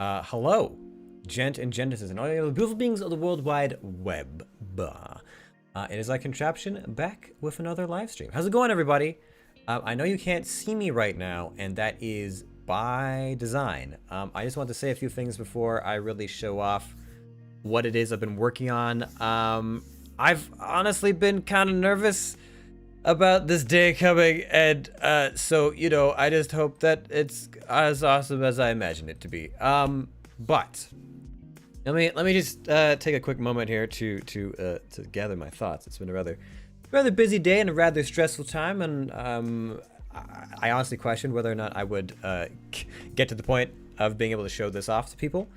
Hello, gent and gentesses, and all the beautiful beings of the World Wide Web. It is Contraption back with another live stream. How's it going, everybody? I know you can't see me right now, and that is by design. I just want to say a few things before I really show off what it is I've been working on. I've honestly been kind of nervous about this day coming, and so, you know, I just hope that it's as awesome as I imagined it to be. But let me just take a quick moment here to gather my thoughts. It's been a rather busy day and a rather stressful time, and I honestly questioned whether or not I would get to the point of being able to show this off to people.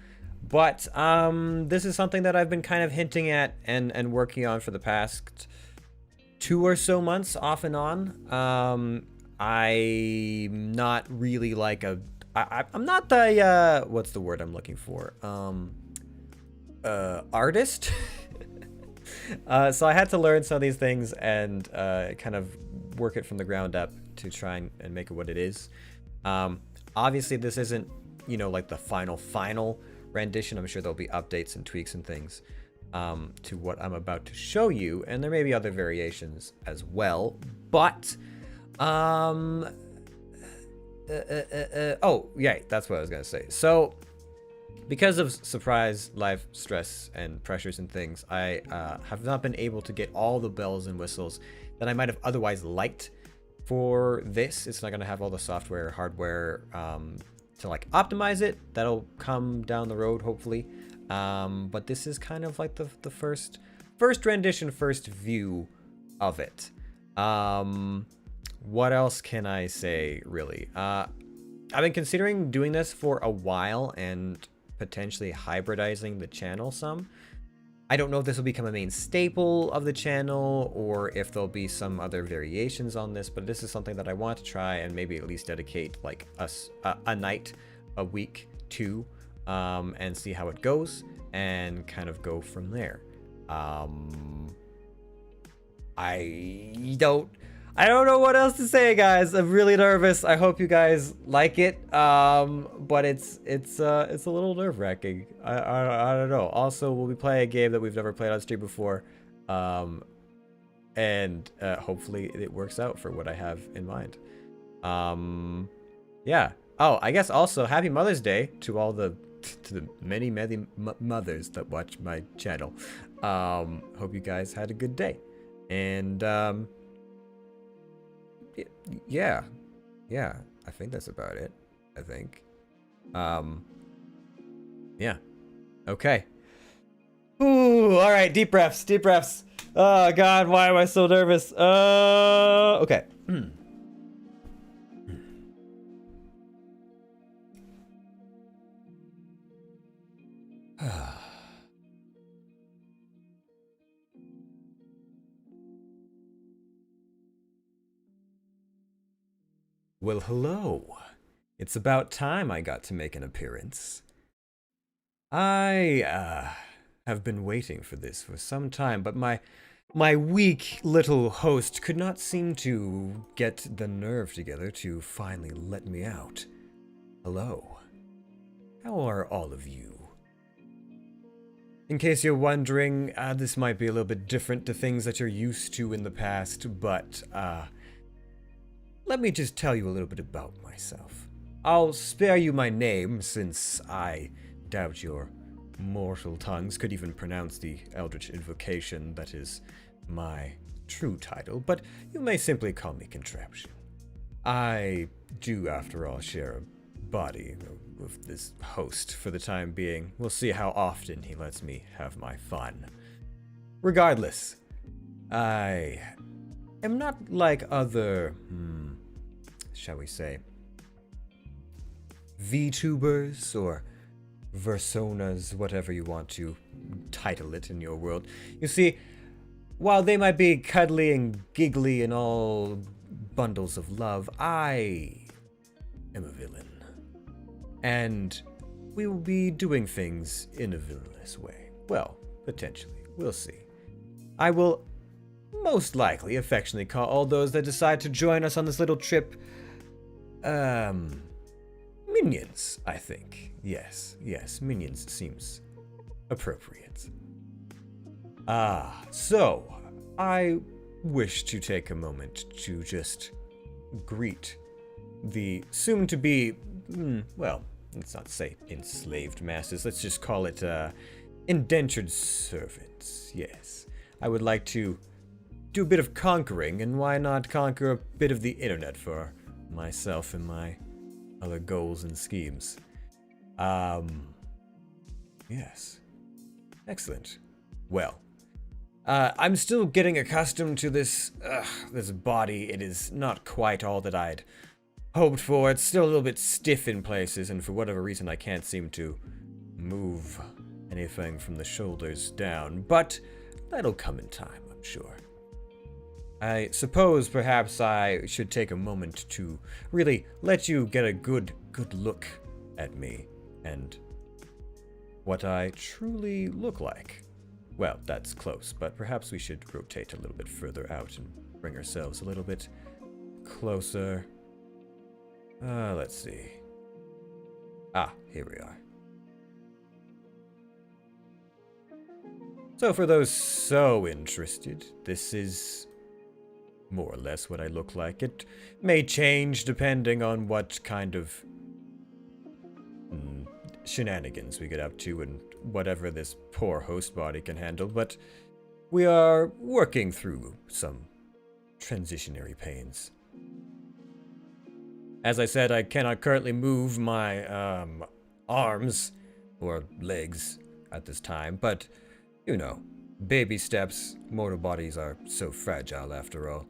But this is something that I've been kind of hinting at and working on for the past 2 or so months, off and on. I'm not really like I'm not the what's the word I'm looking for? Artist. So I had to learn some of these things and kind of work it from the ground up to try and make it what it is. Obviously, this isn't, you know, like the final rendition. I'm sure there'll be updates and tweaks and things to what I'm about to show you, and there may be other variations as well. But oh yeah, that's what I was gonna say. So because of surprise life stress and pressures and things, I have not been able to get all the bells and whistles that I might have otherwise liked for this. It's not gonna have all the software, hardware to like optimize it. That'll come down the road, hopefully. But this is kind of like the first rendition, first view of it. What else can I say, really? I've been considering doing this for a while and potentially hybridizing the channel some. I don't know if this will become a main staple of the channel or if there'll be some other variations on this, but this is something that I want to try and maybe at least dedicate like a night a week to, and see how it goes and kind of go from there. I don't know what else to say, guys. I'm really nervous. I hope you guys like it. But it's a little nerve-wracking. I don't know. Also, we'll be playing a game that we've never played on stream before. And hopefully it works out for what I have in mind. Yeah. Oh, I guess also happy Mother's Day to all the many mothers that watch my channel. Hope you guys had a good day. And yeah, I think that's about it. I think. Yeah. Okay. Ooh, all right. Deep breaths. Oh God, why am I so nervous? Okay. Well, hello. It's about time I got to make an appearance. I have been waiting for this for some time, but my weak little host could not seem to get the nerve together to finally let me out. Hello. How are all of you? In case you're wondering, this might be a little bit different to things that you're used to in the past, but let me just tell you a little bit about myself. I'll spare you my name, since I doubt your mortal tongues could even pronounce the eldritch invocation that is my true title, but you may simply call me Cantraption. I do, after all, share a body with this host for the time being. We'll see how often he lets me have my fun. Regardless, I am not like other, shall we say, VTubers or Versonas, whatever you want to title it in your world. You see, while they might be cuddly and giggly and all bundles of love, I am a villain. And we will be doing things in a villainous way. Well, potentially. We'll see. I will most likely affectionately call all those that decide to join us on this little trip, minions, I think. Yes, minions seems appropriate. So I wish to take a moment to just greet the soon-to-be, well, let's not say enslaved masses, let's just call it indentured servants. Yes, I would like to do a bit of conquering, and why not conquer a bit of the internet for myself and my other goals and schemes. Yes. Excellent. Well, I'm still getting accustomed to this body. It is not quite all that I'd hoped for. It's still a little bit stiff in places, and for whatever reason I can't seem to move anything from the shoulders down. But that'll come in time, I'm sure. I suppose perhaps I should take a moment to really let you get a good look at me and what I truly look like. Well, that's close, but perhaps we should rotate a little bit further out and bring ourselves a little bit closer. Let's see. Here we are. So for those so interested, this is more or less what I look like. It may change depending on what kind of shenanigans we get up to and whatever this poor host body can handle, but we are working through some transitionary pains. As I said, I cannot currently move my arms or legs at this time, but you know, baby steps. Mortal bodies are so fragile after all.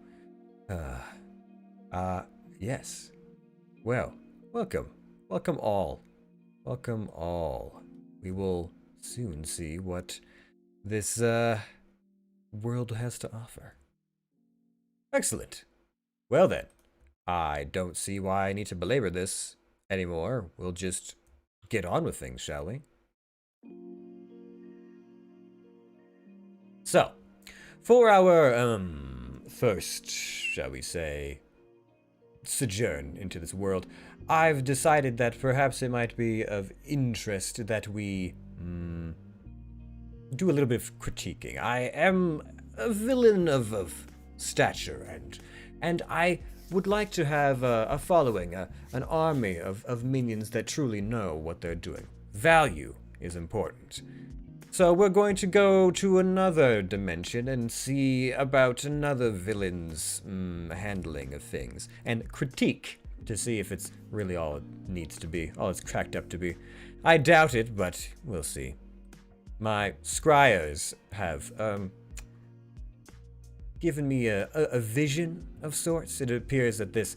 Yes. Well, welcome. Welcome all. Welcome all. We will soon see what this, world has to offer. Excellent. Well then, I don't see why I need to belabor this anymore. We'll just get on with things, shall we? So, for our, first, shall we say, sojourn into this world, I've decided that perhaps it might be of interest that we do a little bit of critiquing. I am a villain of stature, and I would like to have a following, an army of minions that truly know what they're doing. Value is important. So we're going to go to another dimension and see about another villain's handling of things, and critique to see if it's really all it needs to be, all it's cracked up to be. I doubt it, but we'll see. My scryers have given me a vision of sorts. It appears that this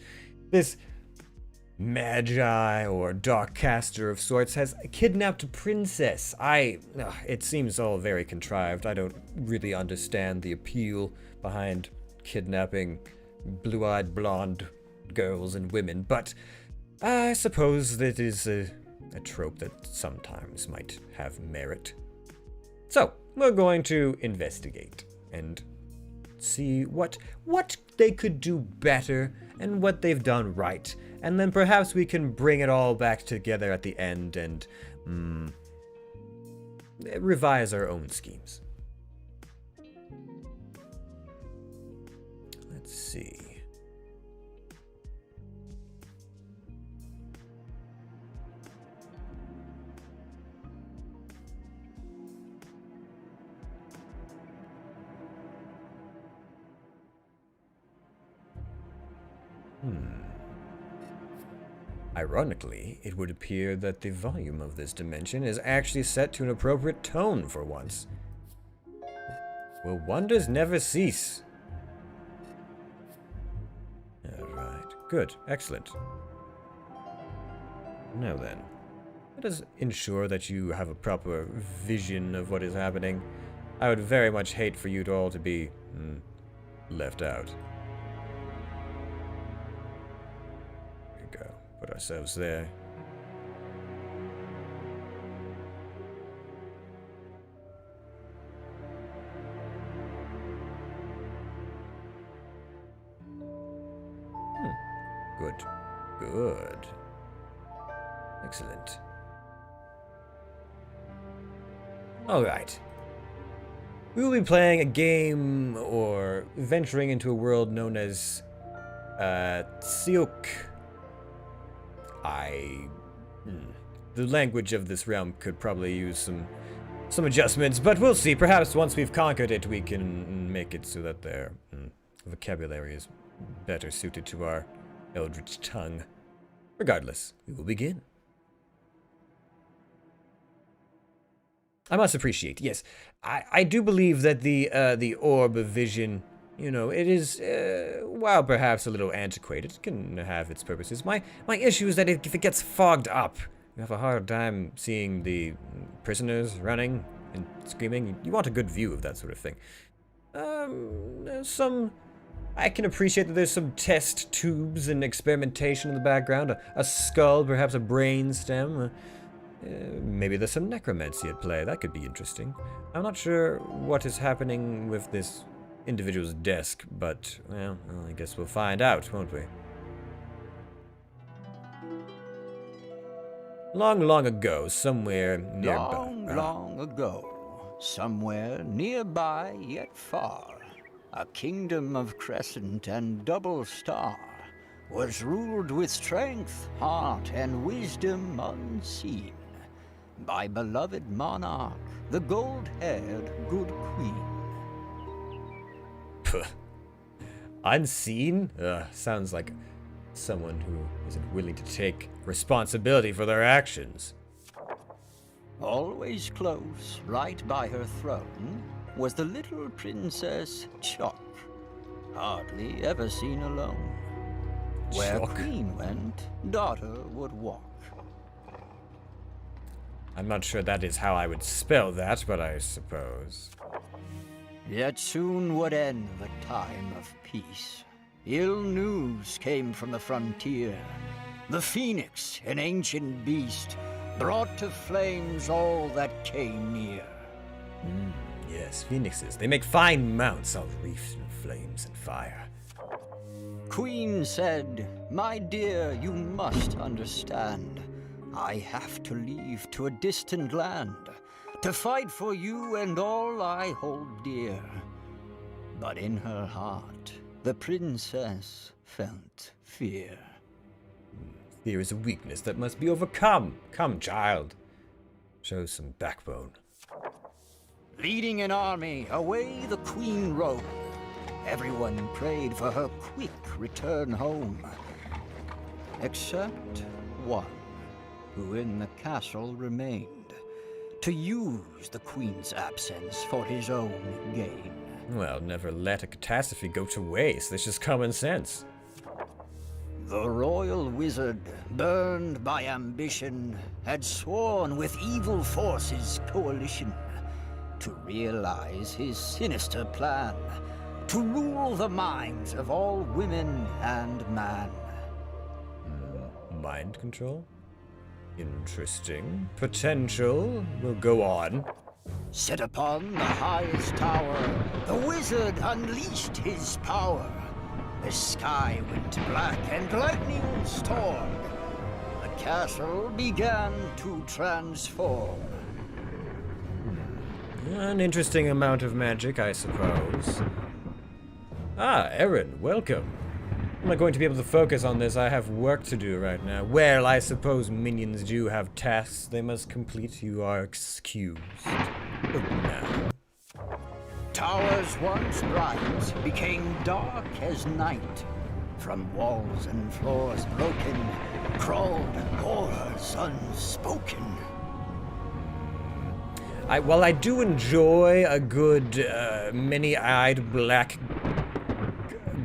magi or dark caster of sorts has kidnapped a princess. It seems all very contrived. I don't really understand the appeal behind kidnapping blue-eyed blonde girls and women, but I suppose that is a trope that sometimes might have merit. So, we're going to investigate and see what they could do better and what they've done right, and then perhaps we can bring it all back together at the end and revise our own schemes. Let's see. Ironically, it would appear that the volume of this dimension is actually set to an appropriate tone for once. Will wonders never cease? Alright, good, excellent. Now then, let us ensure that you have a proper vision of what is happening. I would very much hate for you to all to be left out. Put ourselves there. Good. Good. Excellent. Alright. We will be playing a game, or venturing into a world known as, Tsioque. The language of this realm could probably use some adjustments, but we'll see. Perhaps once we've conquered it, we can make it so that their vocabulary is better suited to our eldritch tongue. Regardless, we will begin. I must appreciate, yes, I do believe that the orb of vision, you know, it is, while perhaps a little antiquated, it can have its purposes. My issue is that if it gets fogged up, you have a hard time seeing the prisoners running and screaming. You want a good view of that sort of thing. I can appreciate that there's some test tubes and experimentation in the background. A skull, perhaps a brain stem. Maybe there's some necromancy at play. That could be interesting. I'm not sure what is happening with this individual's desk, but, well, I guess we'll find out, won't we? Long, long ago, somewhere nearby. Long ago, somewhere nearby yet far, a kingdom of crescent and double star was ruled with strength, heart, and wisdom unseen by beloved monarch, the gold-haired good queen. Puh. Unseen? Sounds like someone who isn't willing to take responsibility for their actions. Always close, right by her throne, was the little princess Tsioque, hardly ever seen alone. Where Tsioque? queen went, daughter would walk. I'm not sure that is how I would spell that, but I suppose. Yet soon would end the time of peace. Ill news came from the frontier. The phoenix, an ancient beast, brought to flames all that came near. Yes, phoenixes. They make fine mounts, all wreathed in flames and fire. Queen said, "My dear, you must understand. I have to leave to a distant land to fight for you and all I hold dear." But in her heart, the princess felt fear. Fear is a weakness that must be overcome. Come, child. Show some backbone. Leading an army, away the queen rode. Everyone prayed for her quick return home, except one, who in the castle remained, to use the queen's absence for his own gain. Well, never let a catastrophe go to waste. That's just common sense. The royal wizard, burned by ambition, had sworn with evil forces coalition to realize his sinister plan, to rule the minds of all women and man. Mind control? Interesting. Potential. We'll go on. Set upon the highest tower, the wizard unleashed his power. The sky went black and lightning stormed. The castle began to transform. An interesting amount of magic, I suppose. Ah, Erin, welcome. I'm not going to be able to focus on this. I have work to do right now. Well, I suppose minions do have tasks they must complete. You are excused. Good now. Towers once bright became dark as night. From walls and floors broken, crawled horrors unspoken. While I do enjoy a good, many-eyed black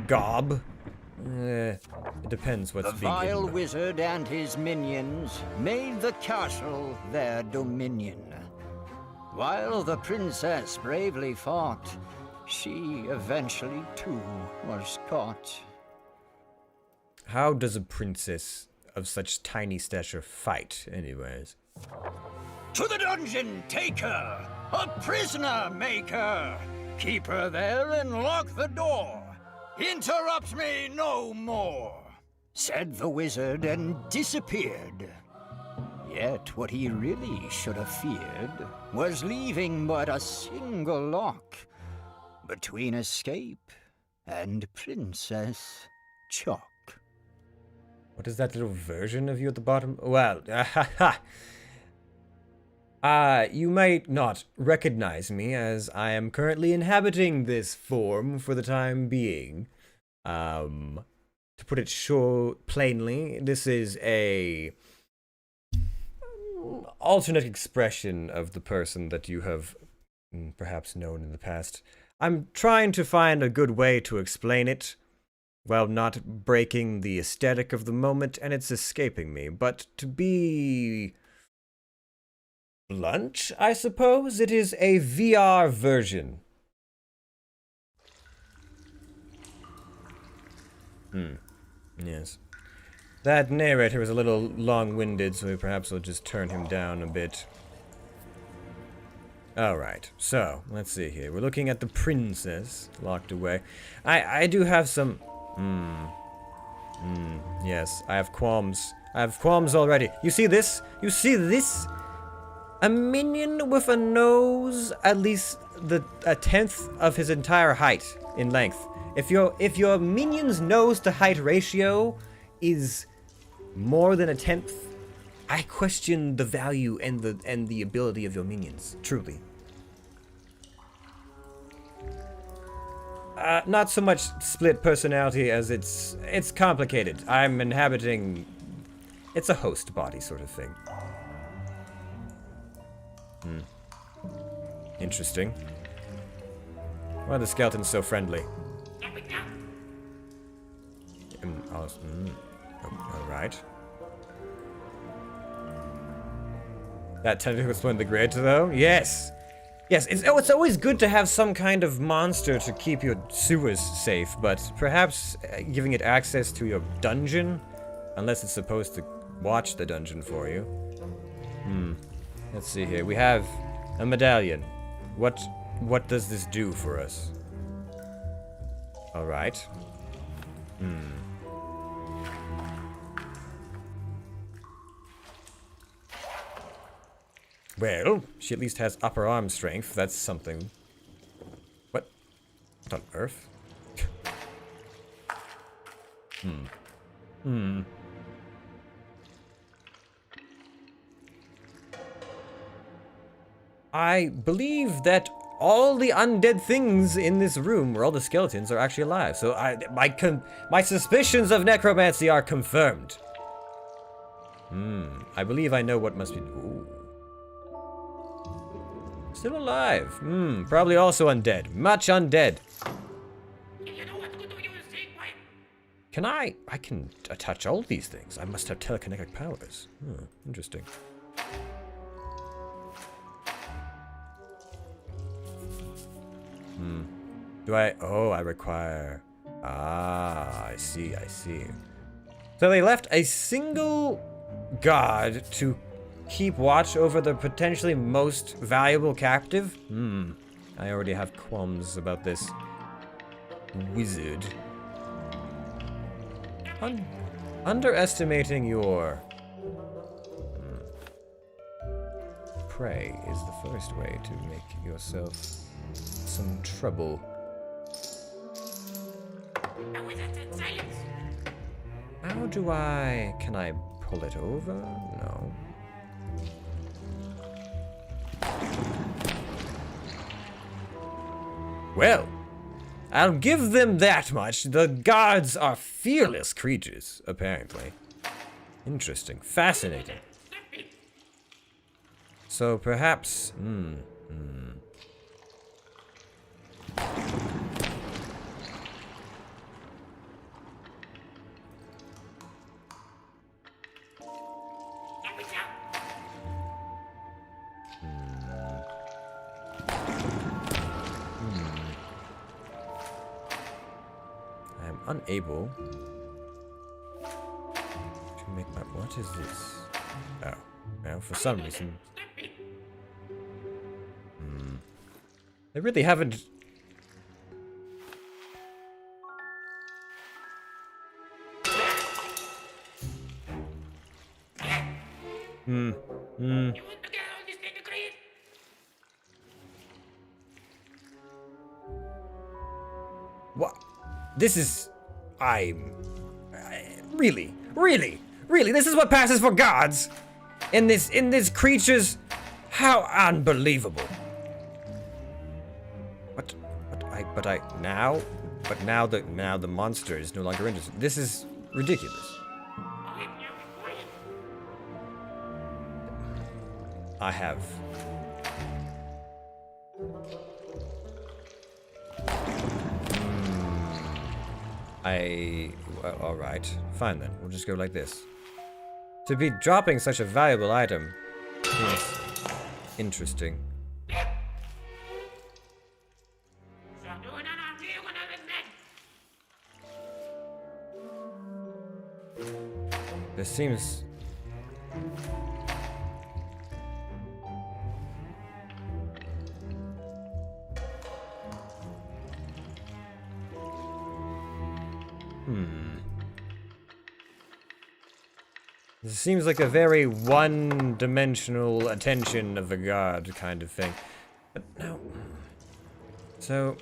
gob, it depends what's The being vile given. wizard and his minions made the castle their dominion. While the princess bravely fought, she eventually too was caught. How does a princess of such tiny stature fight, anyways? To the dungeon take her, a prisoner make her. Keep her there and lock the door. Interrupt me no more, said the wizard and disappeared. Yet what he really should have feared was leaving but a single lock between escape and Princess Tsioque. What is that little version of you at the bottom? Well, you might not recognize me as I am currently inhabiting this form for the time being. To put it plainly, this is a alternate expression of the person that you have perhaps known in the past. I'm trying to find a good way to explain it while not breaking the aesthetic of the moment, and it's escaping me. But to be blunt, I suppose, it is a VR version. Yes. That narrator is a little long-winded, so perhaps I'll just turn him down a bit. Alright, so, let's see here. We're looking at the princess locked away. I do have some... yes, I have qualms. I have qualms already. You see this? You see this? A minion with a nose at least a tenth of his entire height in length. If your minion's nose to height ratio is more than a tenth, I question the value and the ability of your minions, truly. Not so much split personality as it's complicated. I'm inhabiting... It's a host body sort of thing. Interesting. Why are the skeletons so friendly? Alright. That tentacle explained the grid, though? Yes! Yes, it's always good to have some kind of monster to keep your sewers safe, but perhaps giving it access to your dungeon? Unless it's supposed to watch the dungeon for you. Let's see here. We have a medallion. What does this do for us? Alright. Well, she at least has upper arm strength. That's something. What on earth? I believe that all the undead things in this room, or all the skeletons, are actually alive. So my suspicions of necromancy are confirmed. I believe I know what must be. Ooh. Still alive. Probably also undead. Much undead. Can I can touch all these things. I must have telekinetic powers. Interesting. Do I? Oh, I require... Ah, I see. So they left a single god to keep watch over the potentially most valuable captive? I already have qualms about this wizard. Underestimating your prey is the first way to make yourself some trouble. How do I... Can I pull it over? No. Well, I'll give them that much. The gods are fearless creatures, apparently. Interesting. Fascinating. So perhaps... unable to make my... What is this? Oh, well, for some reason... They really haven't... What? This is... Really? Really? Really? This is what passes for gods? In this creature's... How unbelievable. Now the monster is no longer interested. This is ridiculous. I have... Alright. Fine then. We'll just go like this. To be dropping such a valuable item is interesting. This seems... This seems like a very one-dimensional attention of the god kind of thing. But no. So...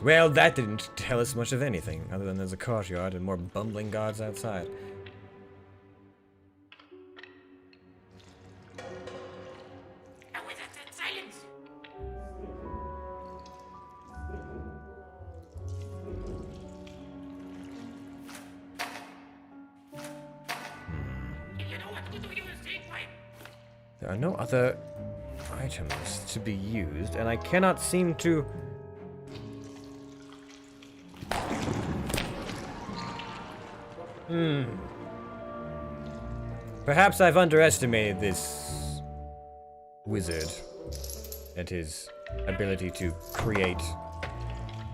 Well, that didn't tell us much of anything, other than there's a courtyard and more bumbling guards outside. There are no other items to be used, and I cannot seem to... Perhaps I've underestimated this wizard and his ability to create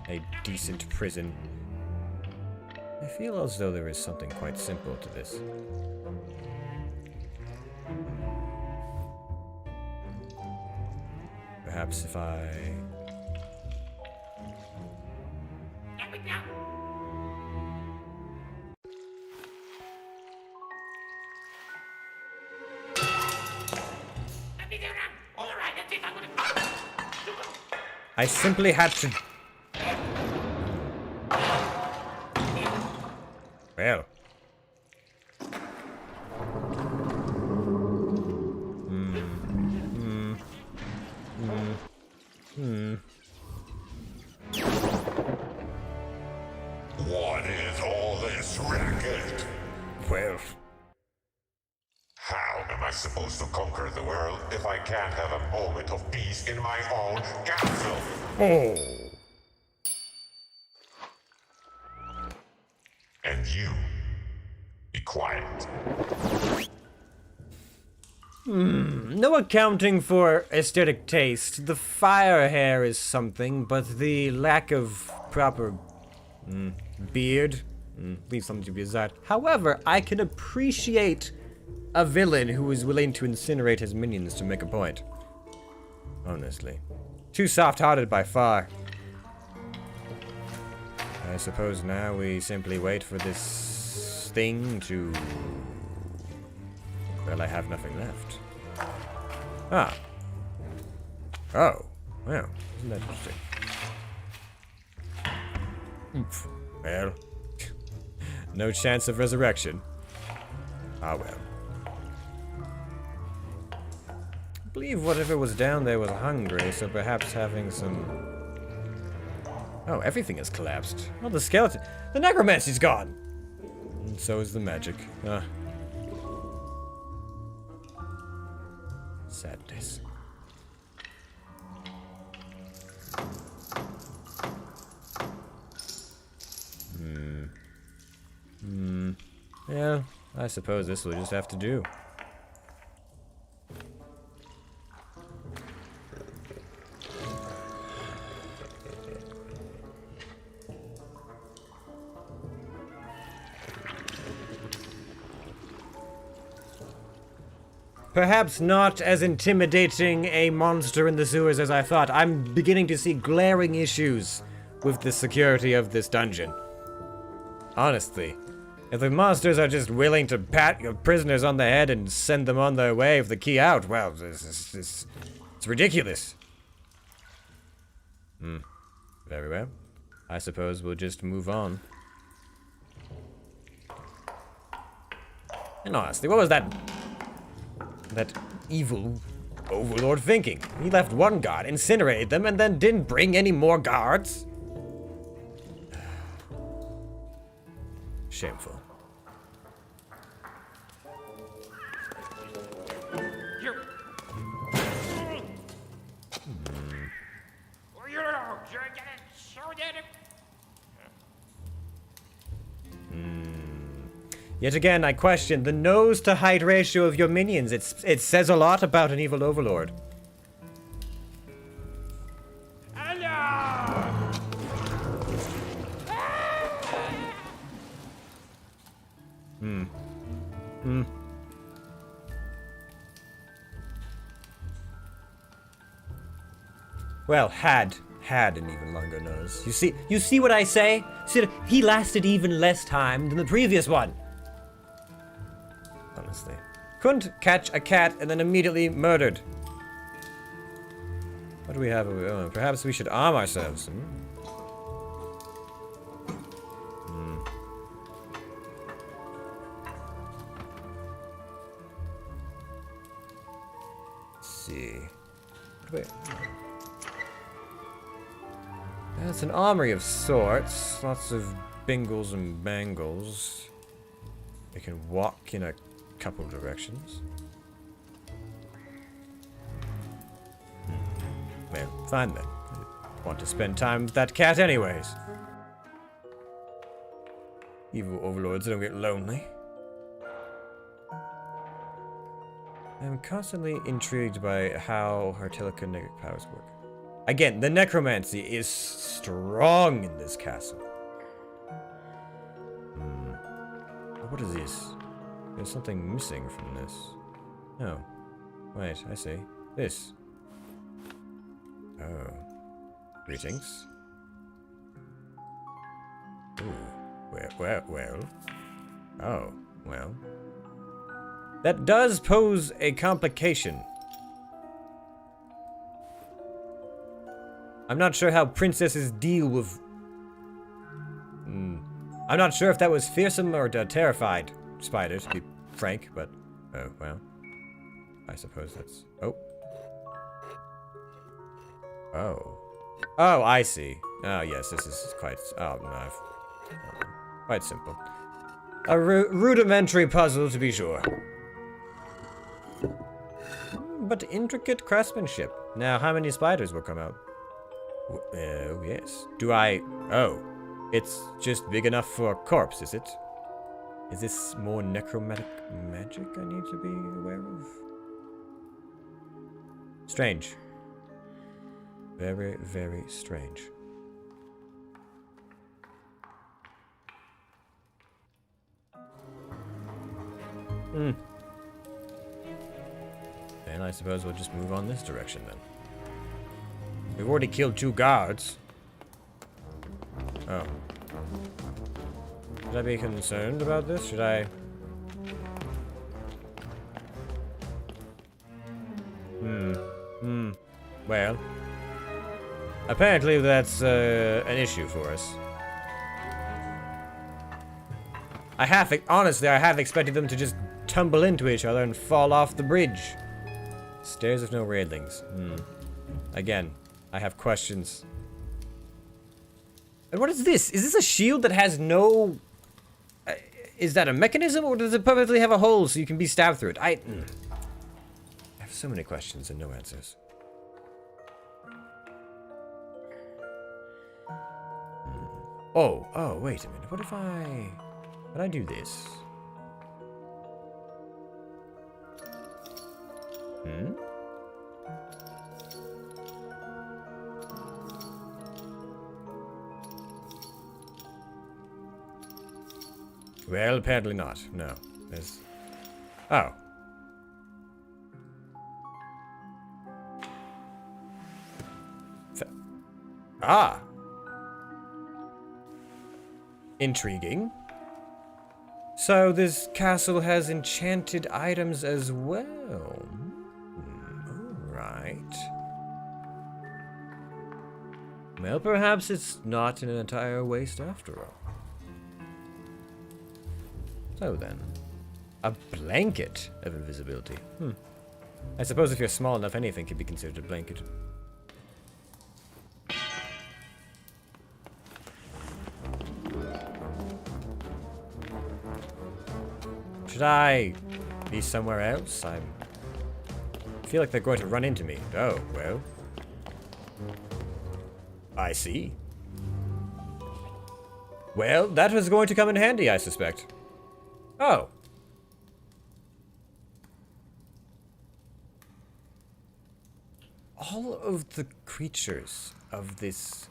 a decent prison. I feel as though there is something quite simple to this. Perhaps if I... I simply had to... Well. What is all this racket? Well. How am I supposed to conquer the world if I can't have a moment of peace in my own castle? Oh. And you, be quiet. No accounting for aesthetic taste. The fire hair is something, but the lack of proper beard leaves something to be desired. However, I can appreciate a villain who is willing to incinerate his minions to make a point. Honestly. Too soft-hearted by far. I suppose now we simply wait for this thing to... Well, I have nothing left. Ah. Oh. Well, isn't that interesting? Oof. Well. No chance of resurrection. Ah, well. I believe whatever was down there was hungry, so perhaps having some... Oh, everything has collapsed. Oh, the skeleton... The necromancy's gone! And so is the magic. Sadness. Yeah, I suppose this will just have to do. perhaps not as intimidating a monster in the sewers as I thought. I'm beginning to see glaring issues with the security of this dungeon. Honestly. If the monsters are just willing to pat your prisoners on the head and send them on their way with the key out, well, it's ridiculous. Very well. I suppose we'll just move on. And honestly, what was that evil overlord thinking? He left one guard, incinerated them, and then didn't bring any more guards? Shameful. Yet again, I question the nose to height ratio of your minions. It says a lot about an evil overlord. Well, had an even longer nose. You see what I say? See, he lasted even less time than the previous one. Honestly. Couldn't catch a cat and then immediately murdered. What do we have? Oh, perhaps we should arm ourselves. Let's see. Wait. It's an armory of sorts. Lots of bingles and bangles. They can walk in a couple directions. Well, fine then. I want to spend time with that cat anyways. Evil overlords don't get lonely. I'm constantly intrigued by how her telekinetic powers work. Again, the necromancy is strong in this castle. What is this? There's something missing from this. Oh. Wait, I see. This. Oh. Greetings. Ooh. Well. Oh, well. That does pose a complication. I'm not sure how princesses deal with... I'm not sure if that was fearsome or terrified spider, to be frank, but... Oh, well. I suppose that's... Oh. Oh. Oh, I see. Oh, yes, this is quite... Oh, no. Quite simple. A rudimentary puzzle, to be sure. But intricate craftsmanship. Now, how many spiders will come out? Oh, yes. Do I... Oh. It's just big enough for a corpse, is it? Is this more necromantic magic I need to be aware of? Strange. Very, very strange. And I suppose we'll just move on this direction then. We've already killed 2 guards. Oh. Should I be concerned about this? Should I... Well. Apparently that's an issue for us. Honestly, I half expected them to just tumble into each other and fall off the bridge. Stairs with no railings. Again, I have questions. And what is this? Is this a shield that has no... is that a mechanism, or does it perfectly have a hole so you can be stabbed through it? I have so many questions and no answers. Oh, wait a minute. What if I do this? Well, apparently not. No. There's... Oh. Ah. Intriguing. So this castle has enchanted items as well. Alright. Well, perhaps it's not an entire waste after all. So then, a blanket of invisibility. I suppose if you're small enough, anything could be considered a blanket. Should I be somewhere else? I feel like they're going to run into me. Oh, well. I see. Well, that was going to come in handy, I suspect. Oh. All of the creatures of this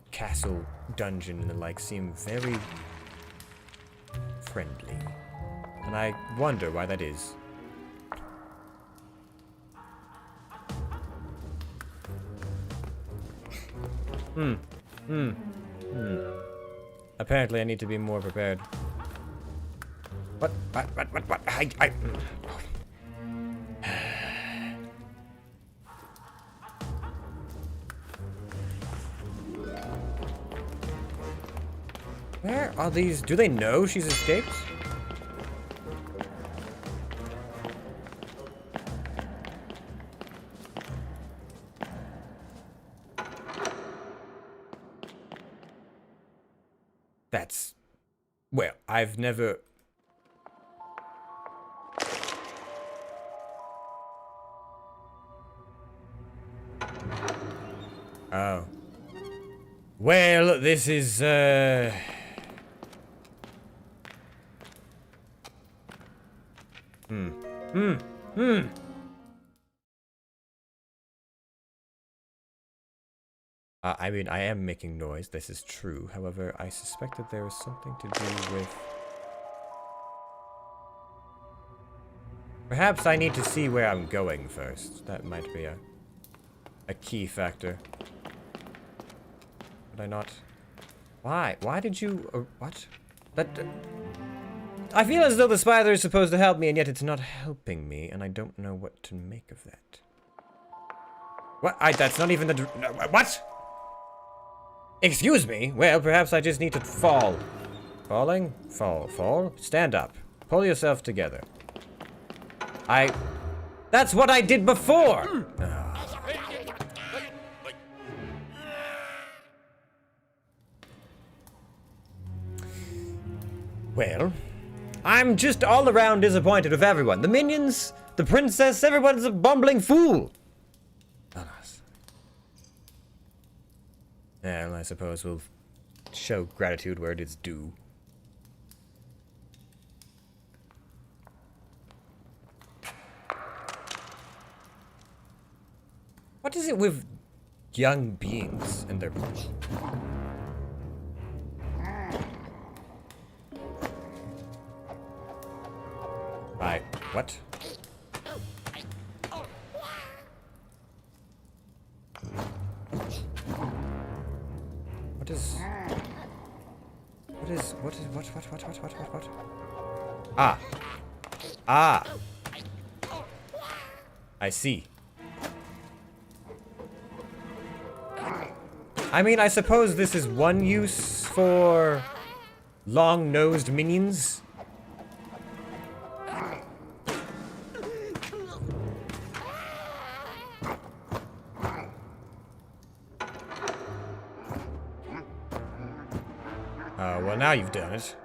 castle, dungeon, and the like seem very friendly. And I wonder why that is. Apparently I need to be more prepared. What? I Where are these? Do they know she's escaped? That's... well, I've never... Oh. Well, this is, I mean, I am making noise, this is true. However, I suspect that there is something to do with... perhaps I need to see where I'm going first. That might be a key factor. Would I not... Why? Why did you... what? That... I feel as though the spider is supposed to help me, and yet it's not helping me, and I don't know what to make of that. What? That's not even the... what? Excuse me? Well, perhaps I just need to fall. Falling? Fall. Stand up. Pull yourself together. That's what I did before! Well, I'm just all around disappointed with everyone. The minions, the princess, everyone's a bumbling fool. Alas. Well, I suppose we'll show gratitude where it is due. What is it with young beings and their... Right, what? What? Ah! I see. I mean, I suppose this is one use for long-nosed minions. Well, now you've done it.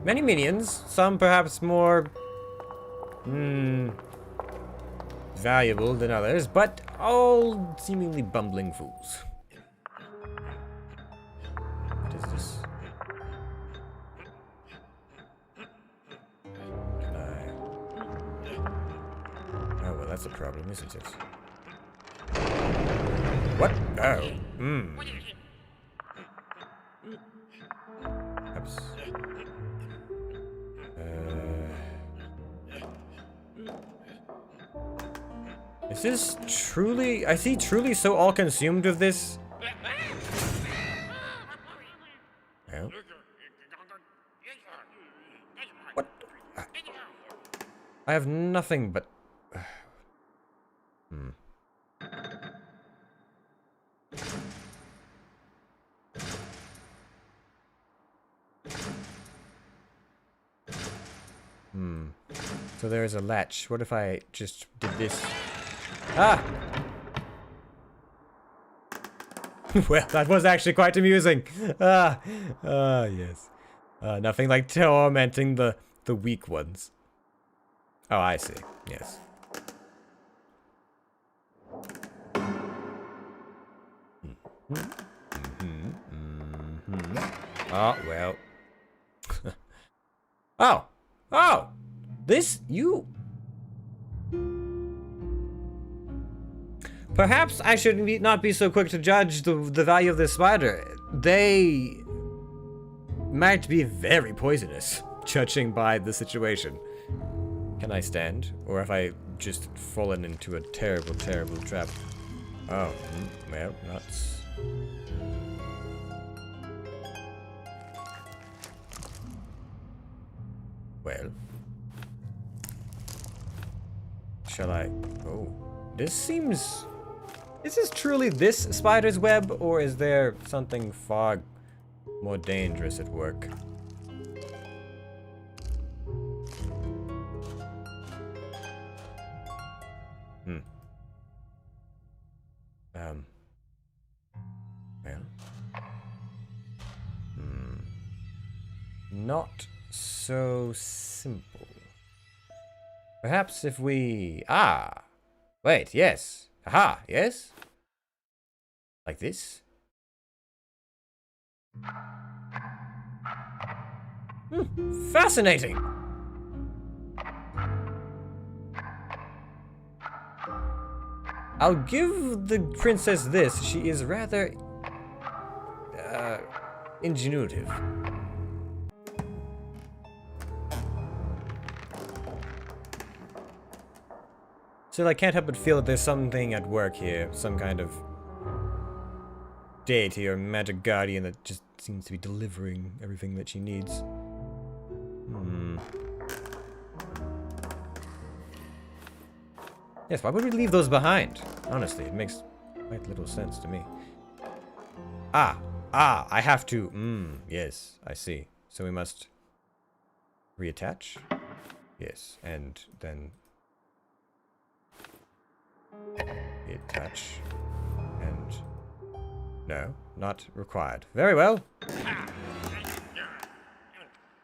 Many minions, some perhaps more valuable than others, but all seemingly bumbling fools. What is this? Can I... oh, well, that's a problem, isn't it? What? Oh. Oops. Is this truly... Is he truly so all-consumed with this? Well... What? I have nothing but... So there is a latch. What if I just did this? Ah! Well, that was actually quite amusing. Yes. Nothing like tormenting the weak ones. Oh, I see. Yes. Oh, well. Oh! Oh! This, you... Perhaps I should not be so quick to judge the value of this spider. They might be very poisonous, judging by the situation. Can I stand? Or have I just fallen into a terrible, terrible trap? Oh, well, nuts. Well. Shall I? Oh. This seems... Is this truly this spider's web, or is there something far more dangerous at work? Well. Not so simple. Perhaps if we... Ah! Wait, yes. Aha, yes? Like this? Fascinating! I'll give the princess this. She is rather... ingenuitive. Still, I can't help but feel that there's something at work here. Some kind of deity or magic guardian that just seems to be delivering everything that she needs. Yes, why would we leave those behind? Honestly, it makes quite little sense to me. I have to... yes, I see. So we must reattach? Yes, and then... reattach. And... no, not required. Very well.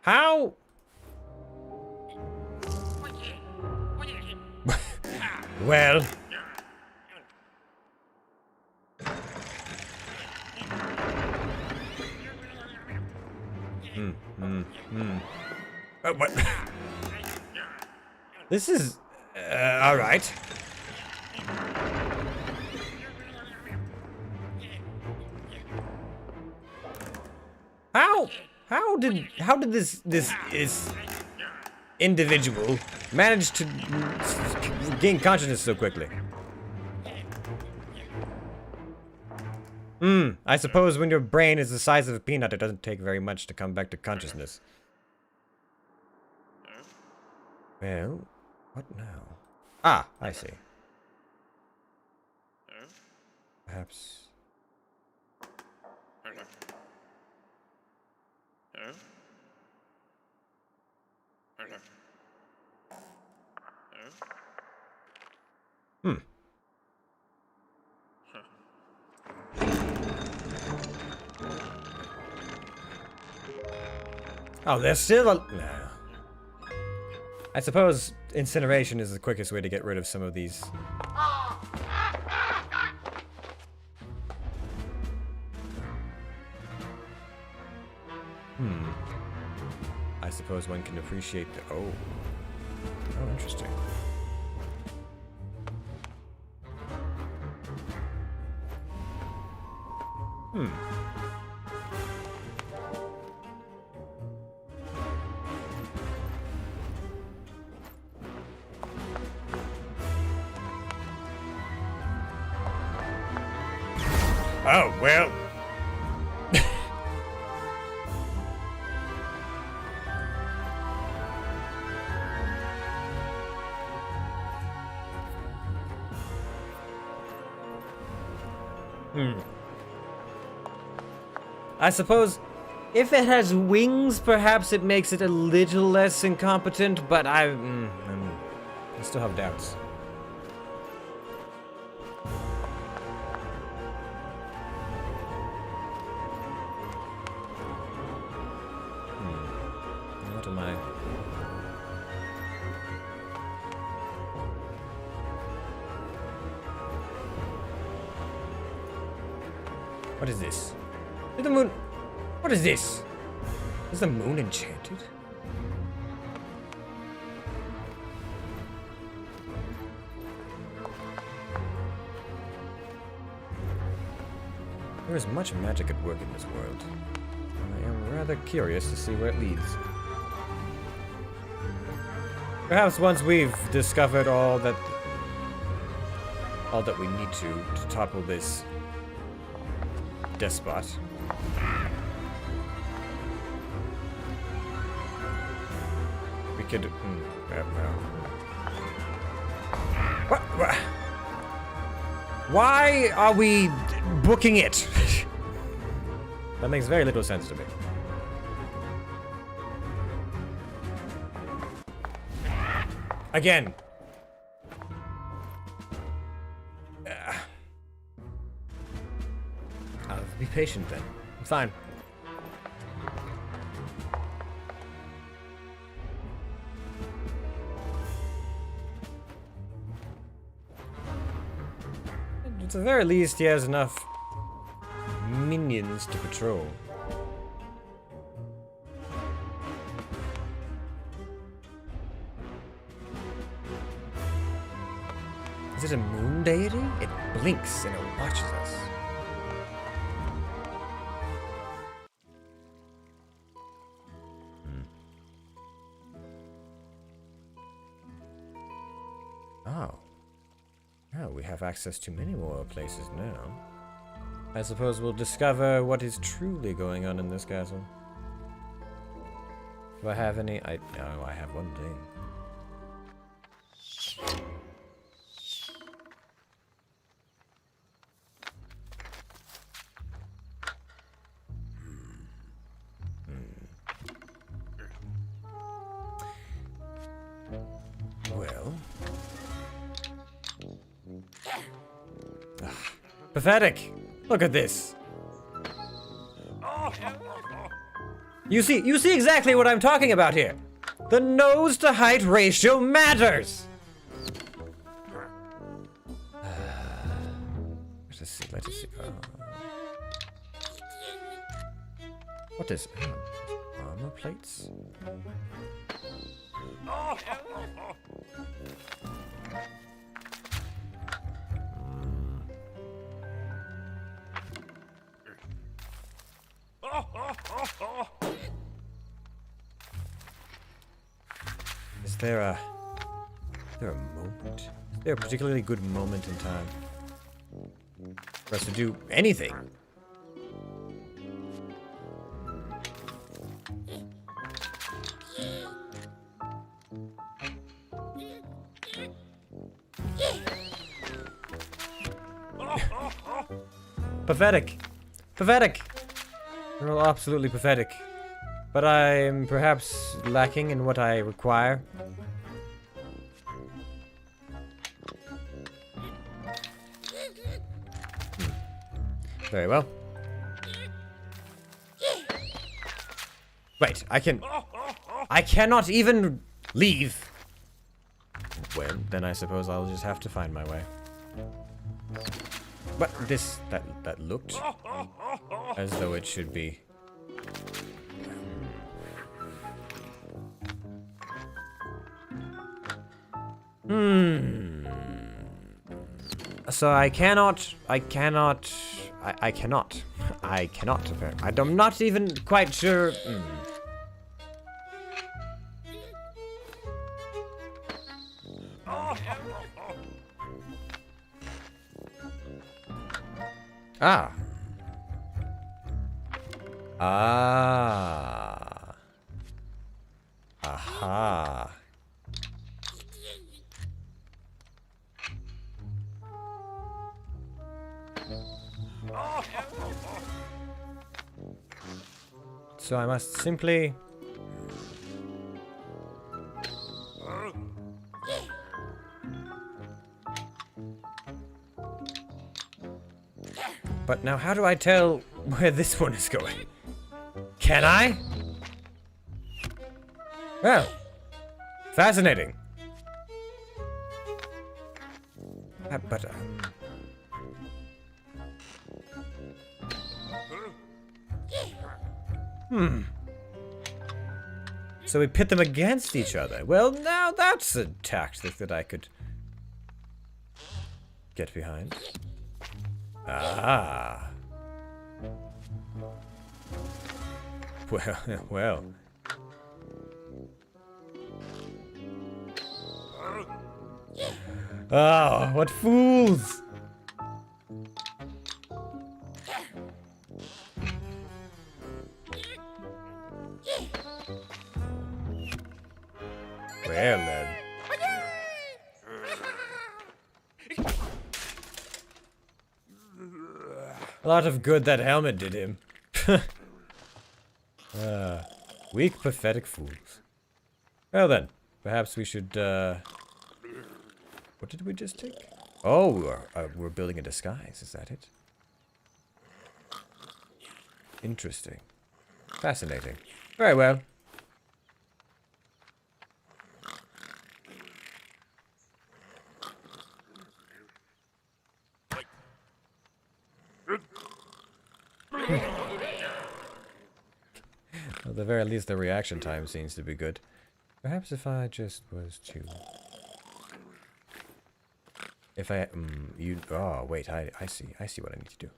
How? Well... Oh, what? This is... alright. How did this individual manage to gain consciousness so quickly? I suppose when your brain is the size of a peanut, it doesn't take very much to come back to consciousness. Well, what now? Ah, I see. Perhaps... Oh, there's still a... No. I suppose incineration is the quickest way to get rid of some of these. I suppose one can appreciate the... Oh, interesting. Oh, well. I suppose if it has wings, perhaps it makes it a little less incompetent, but I still have doubts. What am I? What is this? Is the moon? What is this? Is the moon enchanted? There is much magic at work in this world. I am rather curious to see where it leads. Perhaps once we've discovered all that we need to topple this despot. We could. What? Why are we booking it? That makes very little sense to me. Again. I'll be patient then. I'm fine. At the very least, he has enough minions to patrol. Is it a moon deity? It blinks and it watches us. Oh. Oh, we have access to many more places now. I suppose we'll discover what is truly going on in this castle. Do I have any? Oh, I have one thing. Well. Pathetic. Look at this. You see exactly what I'm talking about here. The nose to height ratio matters. Let us see. What is armor plates? Is there a moment? Is there a particularly good moment in time for us to do anything? Pathetic. Pathetic. You're all absolutely pathetic. But I'm perhaps lacking in what I require. Very well. Wait, I cannot even leave. Well, then I suppose I'll just have to find my way. But that looked as though it should be. So I cannot. I'm not even quite sure. Ah, Ah. Aha. So I must simply... But now how do I tell where this one is going? Can I? Well, fascinating. But, So we pit them against each other. Well, now that's a tactic that I could get behind. Ah. Well, well. Oh, what fools! Well then. A lot of good that helmet did him. Weak, pathetic fools. Well then, perhaps we should, what did we just take? Oh, we're building a disguise, is that it? Interesting. Fascinating. Very well. At the very least, the reaction time seems to be good. Perhaps if I just was to... If I... you... Oh, wait, I see. I see what I need to do.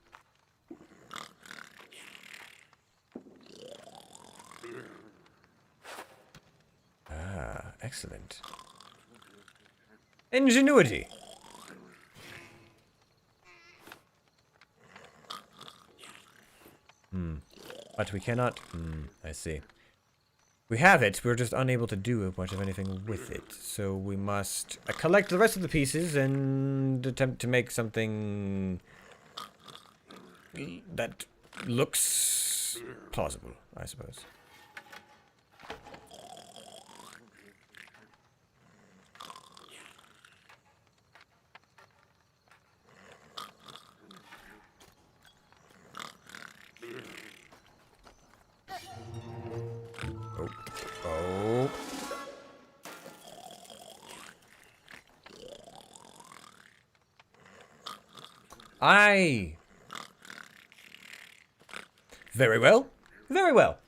Ah, excellent. Ingenuity! But we cannot... I see. We have it, we're just unable to do much of anything with it. So we must collect the rest of the pieces and attempt to make something that looks plausible, I suppose. Oh. Aye. Very well. Very well.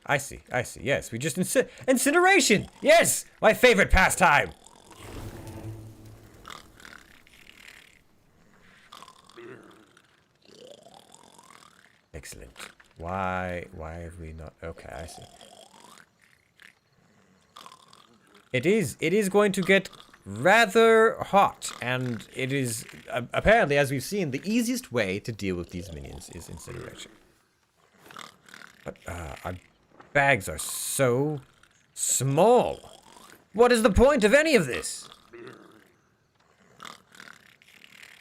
I see. I see. Yes, we just incineration. Yes, my favorite pastime. Excellent. Why have we not? Okay, I see. It is going to get rather hot, and it is apparently, as we've seen, the easiest way to deal with these minions is incineration. But our bags are so small. What is the point of any of this?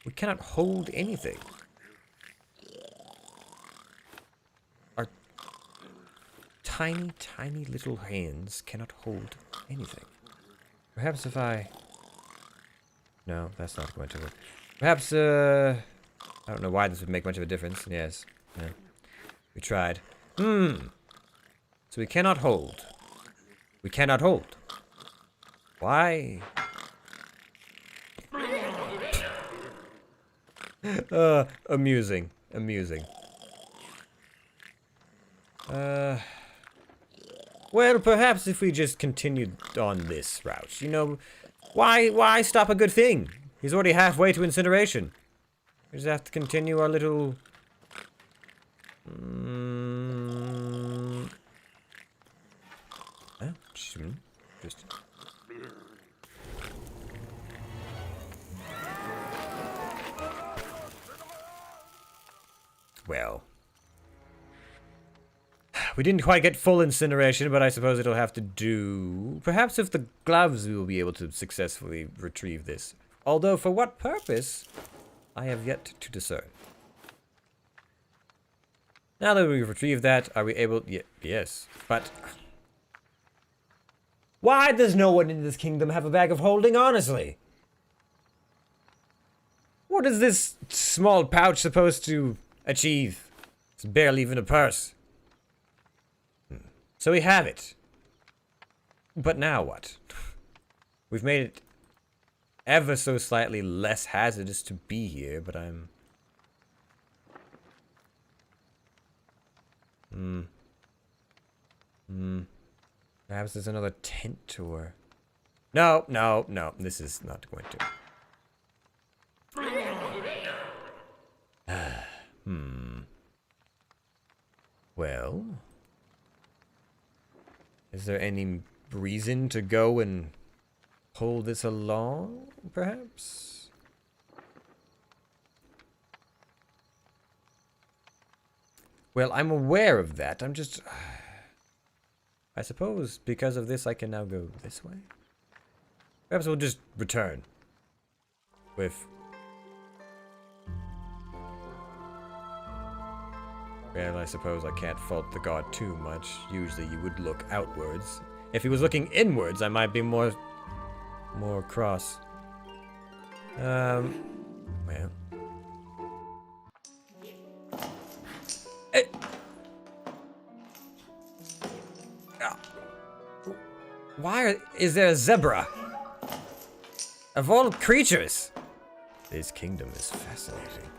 We cannot hold anything. Our tiny, tiny little hands cannot hold anything. Perhaps if I... No, that's not going to work. Perhaps, I don't know why this would make much of a difference. Yes. Yeah. We tried. So we cannot hold. We cannot hold. Why? Amusing. Amusing. Well, perhaps if we just continued on this route, you know, why stop a good thing? He's already halfway to incineration. We just have to continue our little... Just... Well. We didn't quite get full incineration, but I suppose it'll have to do. Perhaps with the gloves we will be able to successfully retrieve this. Although, for what purpose, I have yet to discern. Now that we've retrieved that, are we able... yes, but... Why does no one in this kingdom have a bag of holding, honestly? What is this small pouch supposed to achieve? It's barely even a purse. So we have it. But now what? We've made it ever so slightly less hazardous to be here, but I'm... Perhaps there's another tent tour. No, no, no. This is not going to. Well... Is there any reason to go and pull this along, perhaps? Well, I'm aware of that. I'm just... I suppose because of this I can now go this way? Perhaps we'll just return. With... Well, I suppose I can't fault the god too much. Usually you would look outwards. If he was looking inwards, I might be more cross. Well. Why is there a zebra? Of all creatures! This kingdom is fascinating.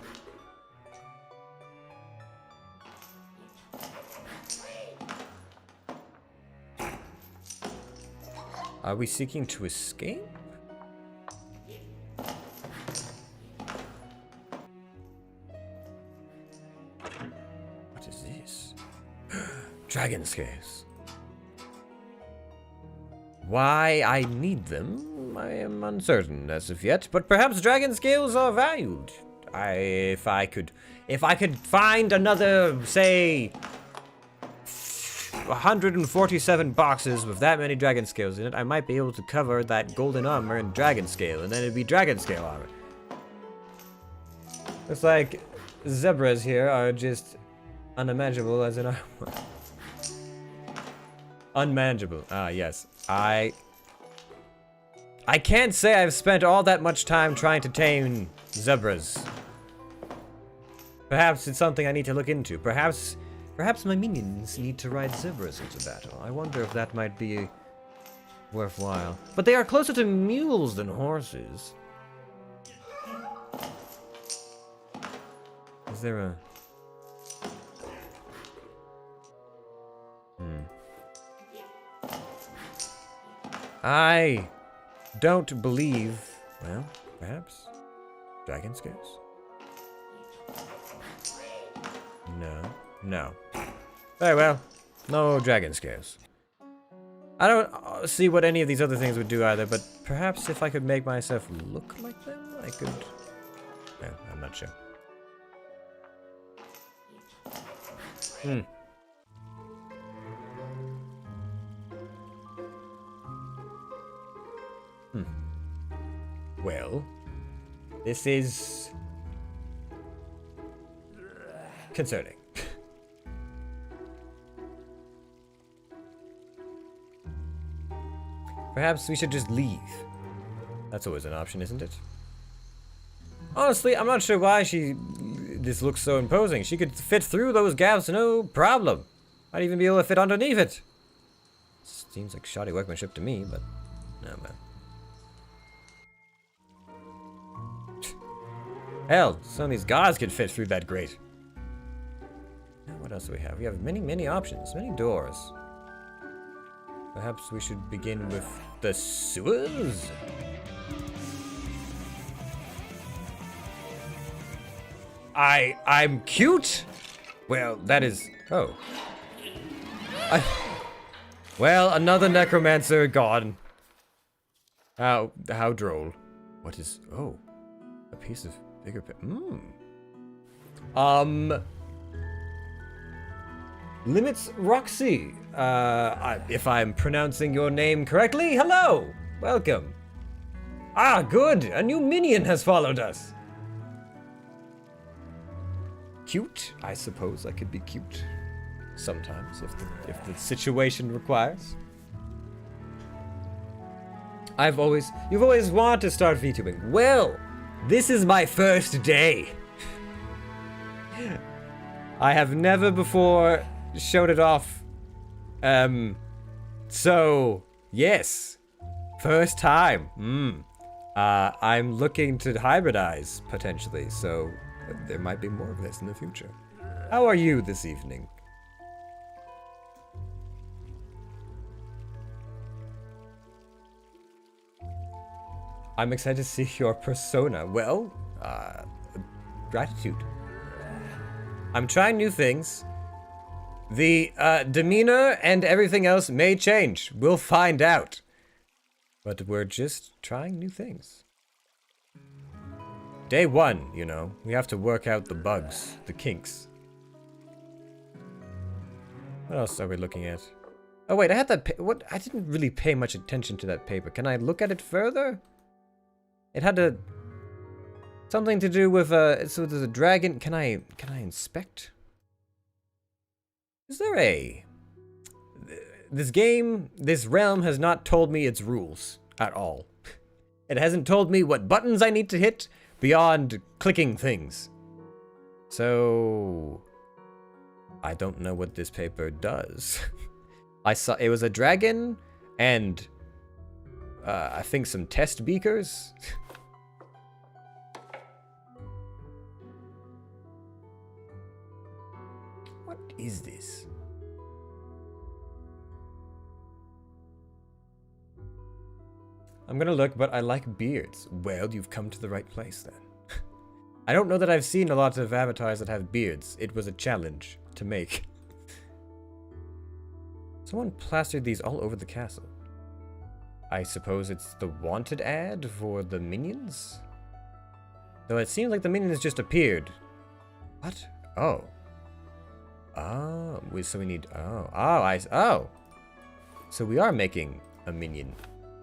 Are we seeking to escape? What is this? Dragon scales. Why I need them, I am uncertain as of yet, but perhaps dragon scales are valued. If I could find another, say, 147 boxes with that many dragon scales in it, I might be able to cover that golden armor in dragon scale, and then it'd be dragon scale armor. Looks like zebras here are just unimaginable as in armor. Unmanageable. Ah, yes. I can't say I've spent all that much time trying to tame zebras. Perhaps it's something I need to look into. Perhaps my minions need to ride zebras into battle. I wonder if that might be worthwhile. But they are closer to mules than horses. Is there a... I don't believe... Well, perhaps. Dragon scales? No. Very well. No dragon scales. I don't see what any of these other things would do either, but perhaps if I could make myself look like them, I could... No, I'm not sure. Well, this is... concerning. Perhaps we should just leave. That's always an option, isn't it? Honestly, I'm not sure why this looks so imposing. She could fit through those gaps, no problem. Might even be able to fit underneath it. Seems like shoddy workmanship to me, but no, man. Hell, some of these guards could fit through that grate. Now, what else do we have? We have many options, many doors. Perhaps we should begin with the sewers? I'm cute? Well, that is... Oh. Well, another necromancer gone. How droll. What is... Oh. A piece of bigger... Limits Roxy. If I'm pronouncing your name correctly, hello! Welcome. Ah, good! A new minion has followed us. Cute? I suppose I could be cute. Sometimes, if the situation requires. You've always wanted to start VTubing. Well, this is my first day. I have never before showed it off. So, yes. First time. I'm looking to hybridize, potentially, so there might be more of this in the future. How are you this evening? I'm excited to see your persona. Well, gratitude. I'm trying new things. The demeanor and everything else may change. We'll find out. But we're just trying new things. Day one, you know. We have to work out the bugs, the kinks. What else are we looking at? Oh wait, I had that what? I didn't really pay much attention to that paper. Can I look at it further? It had something to do with so there's a dragon. Can I inspect? Is there a... This realm has not told me its rules at all. It hasn't told me what buttons I need to hit beyond clicking things. So... I don't know what this paper does. I saw it was a dragon and I think some test beakers. What is this? I'm gonna look, but I like beards. Well, you've come to the right place then. I don't know that I've seen a lot of avatars that have beards. It was a challenge to make. Someone plastered these all over the castle. I suppose it's the wanted ad for the minions? Though it seems like the minions just appeared. What? Oh. Oh, so we need... Oh. So we are making a minion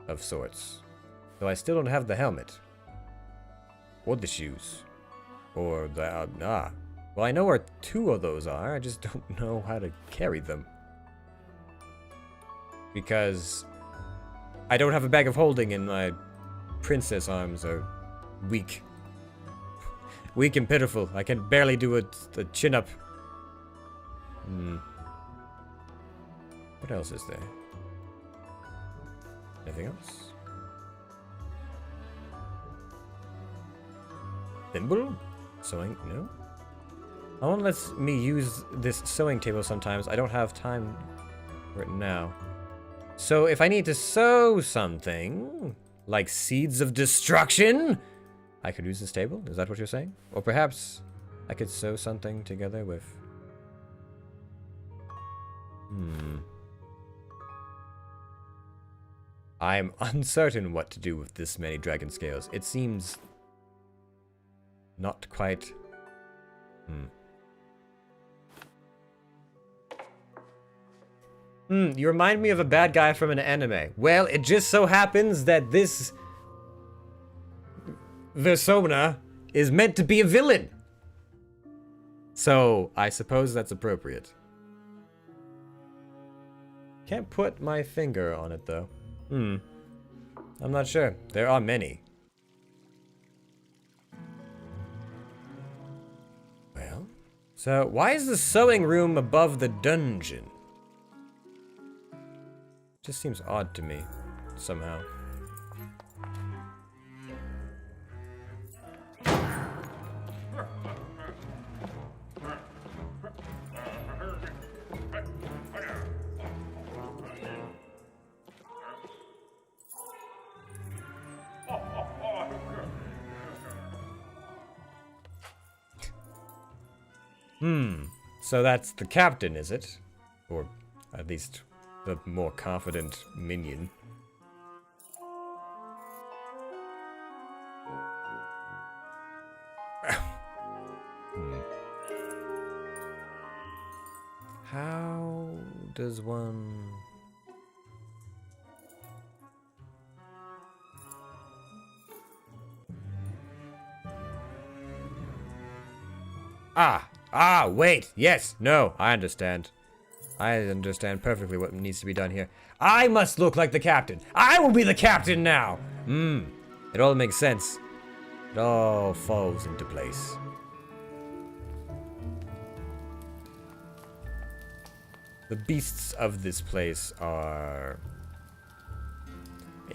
of sorts. Though I still don't have the helmet. Or the shoes. Or the... Well, I know where 2 of those are. I just don't know how to carry them. Because I don't have a bag of holding and my princess arms are weak. Weak and pitiful. I can barely do a chin-up. What else is there? Anything else? Thimble? Sewing? No? No one lets me use this sewing table sometimes. I don't have time for it now. So if I need to sew something, like seeds of destruction, I could use this table? Is that what you're saying? Or perhaps I could sew something together with... I'm uncertain what to do with this many dragon scales. It seems... not quite... You remind me of a bad guy from an anime. Well, it just so happens that this... Versona is meant to be a villain. So, I suppose that's appropriate. Can't put my finger on it, though. I'm not sure. There are many. Well, so why is the sewing room above the dungeon? Just seems odd to me, somehow. So that's the captain, is it? Or at least the more confident minion. does one... Wait, yes, no, I understand. I understand perfectly what needs to be done here. I must look like the captain. I will be the captain now. It all makes sense. It all falls into place. The beasts of this place are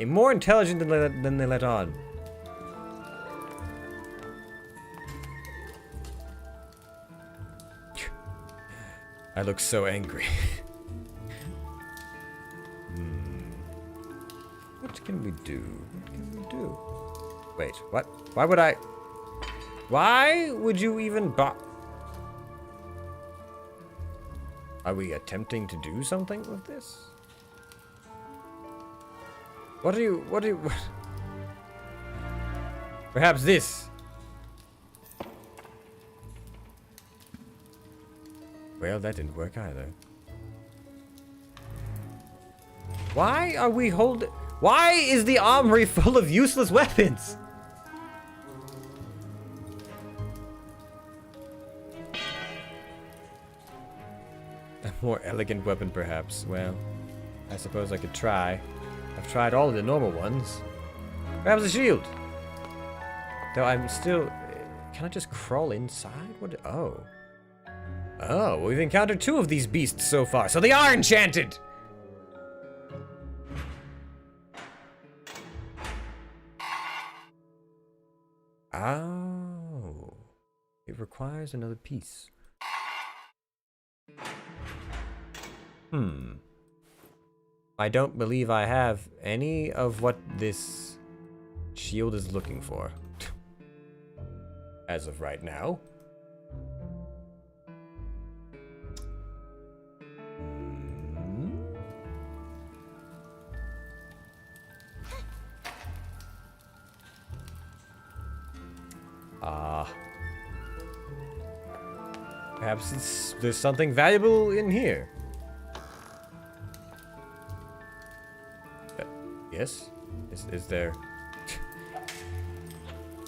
more intelligent than they let on. I look so angry. What can we do? What can we do? Wait, what? Why would I? Why would you even Are we attempting to do something with this? What do you... Perhaps this. Well, that didn't work either. Why are we holding... Why is the armory full of useless weapons? A more elegant weapon, perhaps. Well, I suppose I could try. I've tried all of the normal ones. Perhaps a shield. Though I'm still... Can I just crawl inside? What? Oh. Oh, we've encountered 2 of these beasts so far, so they are enchanted! Oh. It requires another piece. I don't believe I have any of what this shield is looking for. As of right now. Perhaps there's something valuable in here. Yes? Is there...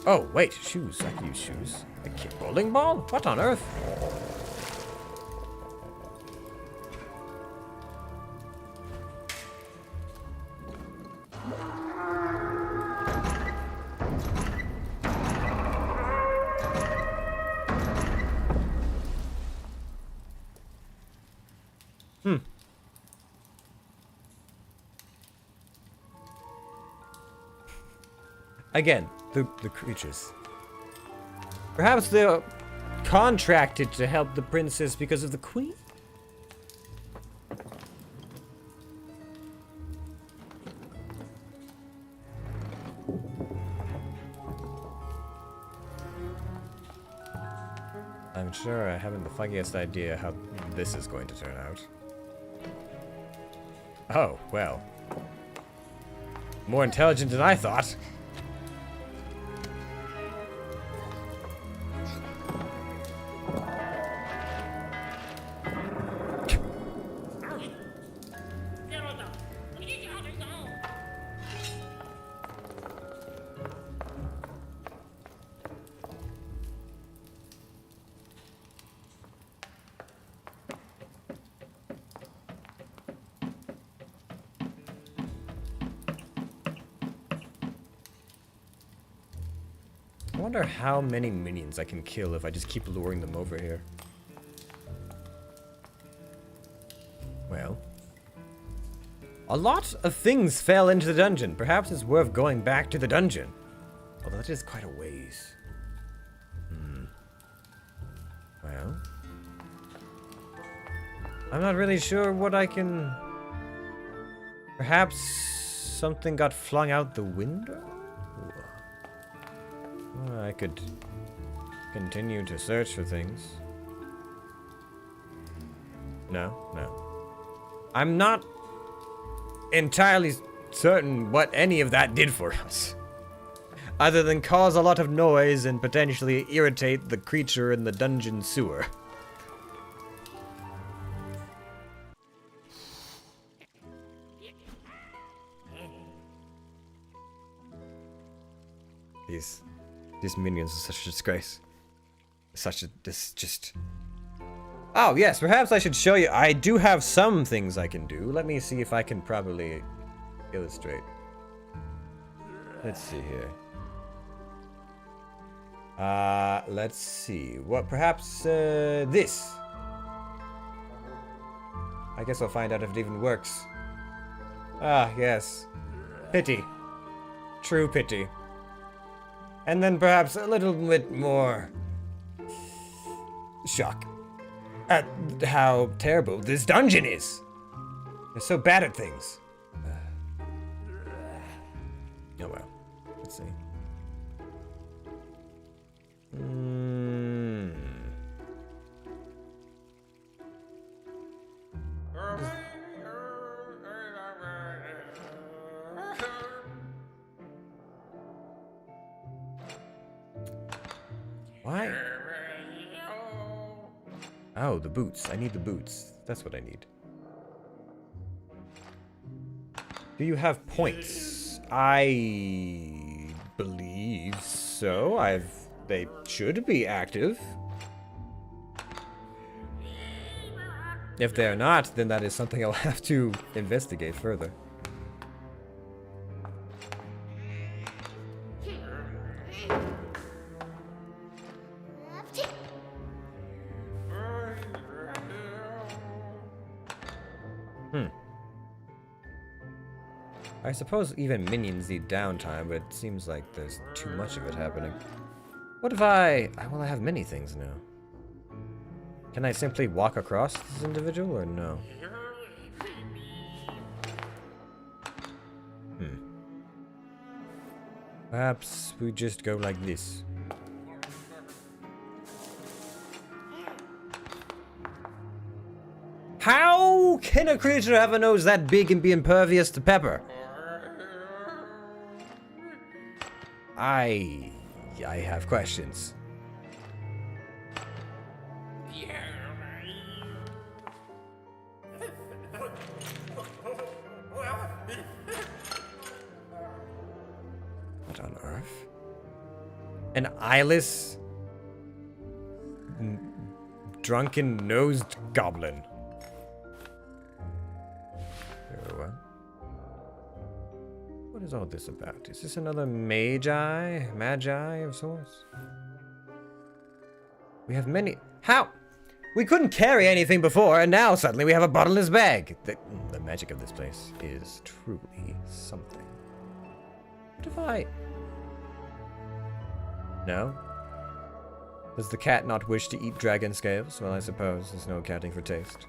Oh, wait, shoes. I can use shoes. A bowling ball? What on earth? Again, the creatures. Perhaps they're contracted to help the princess because of the queen? I'm sure I haven't the foggiest idea how this is going to turn out. Oh, well. More intelligent than I thought. I wonder how many minions I can kill if I just keep luring them over here. Well. A lot of things fell into the dungeon. Perhaps it's worth going back to the dungeon. Although that is quite a ways. Well. I'm not really sure what I can... Perhaps something got flung out the window? Well, I could continue to search for things. No. I'm not entirely certain what any of that did for us. Other than cause a lot of noise and potentially irritate the creature in the dungeon sewer. These minions are such a disgrace. Such a just. Oh yes, perhaps I should show you. I do have some things I can do. Let me see if I can properly illustrate. Let's see here. Let's see. What? Perhaps this. I guess I'll find out if it even works. Ah, yes. Pity. True pity. And then perhaps a little bit more shock at how terrible this dungeon is. They're so bad at things. Oh well. Let's see. Why? Oh, the boots. I need the boots. That's what I need. Do you have points? I believe so. They should be active. If they're not, then that is something I'll have to investigate further. I suppose even minions need downtime, but it seems like there's too much of it happening. What if well, I have many things now. Can I simply walk across this individual, or no? Perhaps we just go like this. How can a creature have a nose that big and be impervious to pepper? I have questions. What on earth? An eyeless, drunken-nosed goblin. What is all this about? Is this another magi of sorts? We have many. How? We couldn't carry anything before, and now suddenly we have a bottomless bag. The magic of this place is truly something. What if I... No? Does the cat not wish to eat dragon scales? Well, I suppose there's no accounting for taste.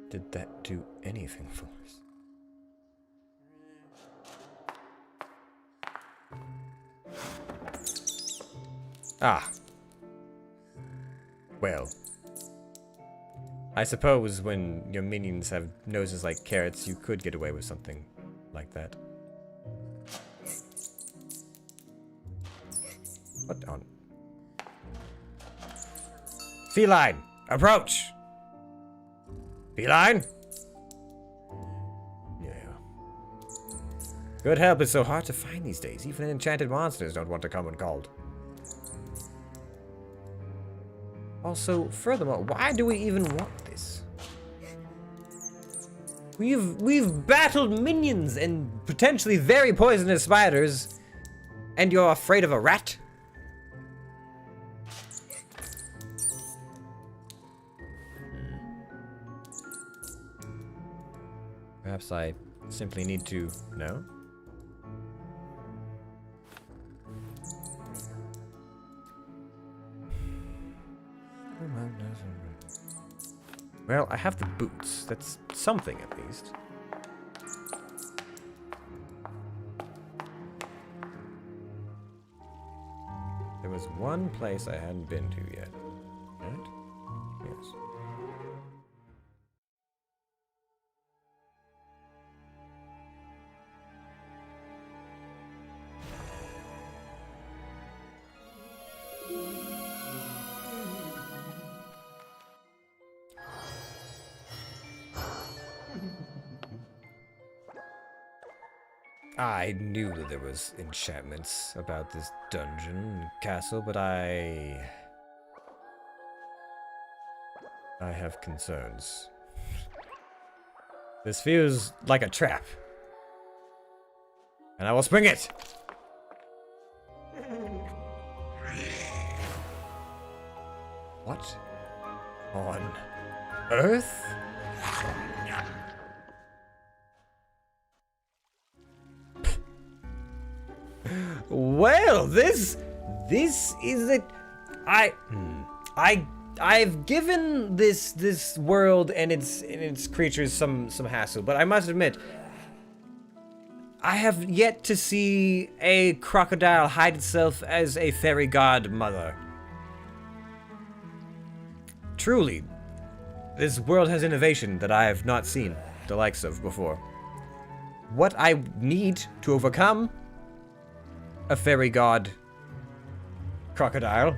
Did that do anything for us? Ah. Well. I suppose when your minions have noses like carrots, you could get away with something like that. What on? Feline! Approach! Feline? Yeah. Good help is so hard to find these days. Even enchanted monsters don't want to come when called. Also, furthermore, why do we even want this? We've battled minions and potentially very poisonous spiders, and you're afraid of a rat? Perhaps I simply need to know. Well, I have the boots. That's something at least. There was one place I hadn't been to yet. Right? Yes. I knew that there was enchantments about this dungeon and castle, but I have concerns. This feels like a trap. And I will spring it! What on earth? Well, this is it. I've given this world and its creatures some hassle, but I must admit, I have yet to see a crocodile hide itself as a fairy godmother. Truly, this world has innovation that I have not seen the likes of before. What I need to overcome a fairy god crocodile,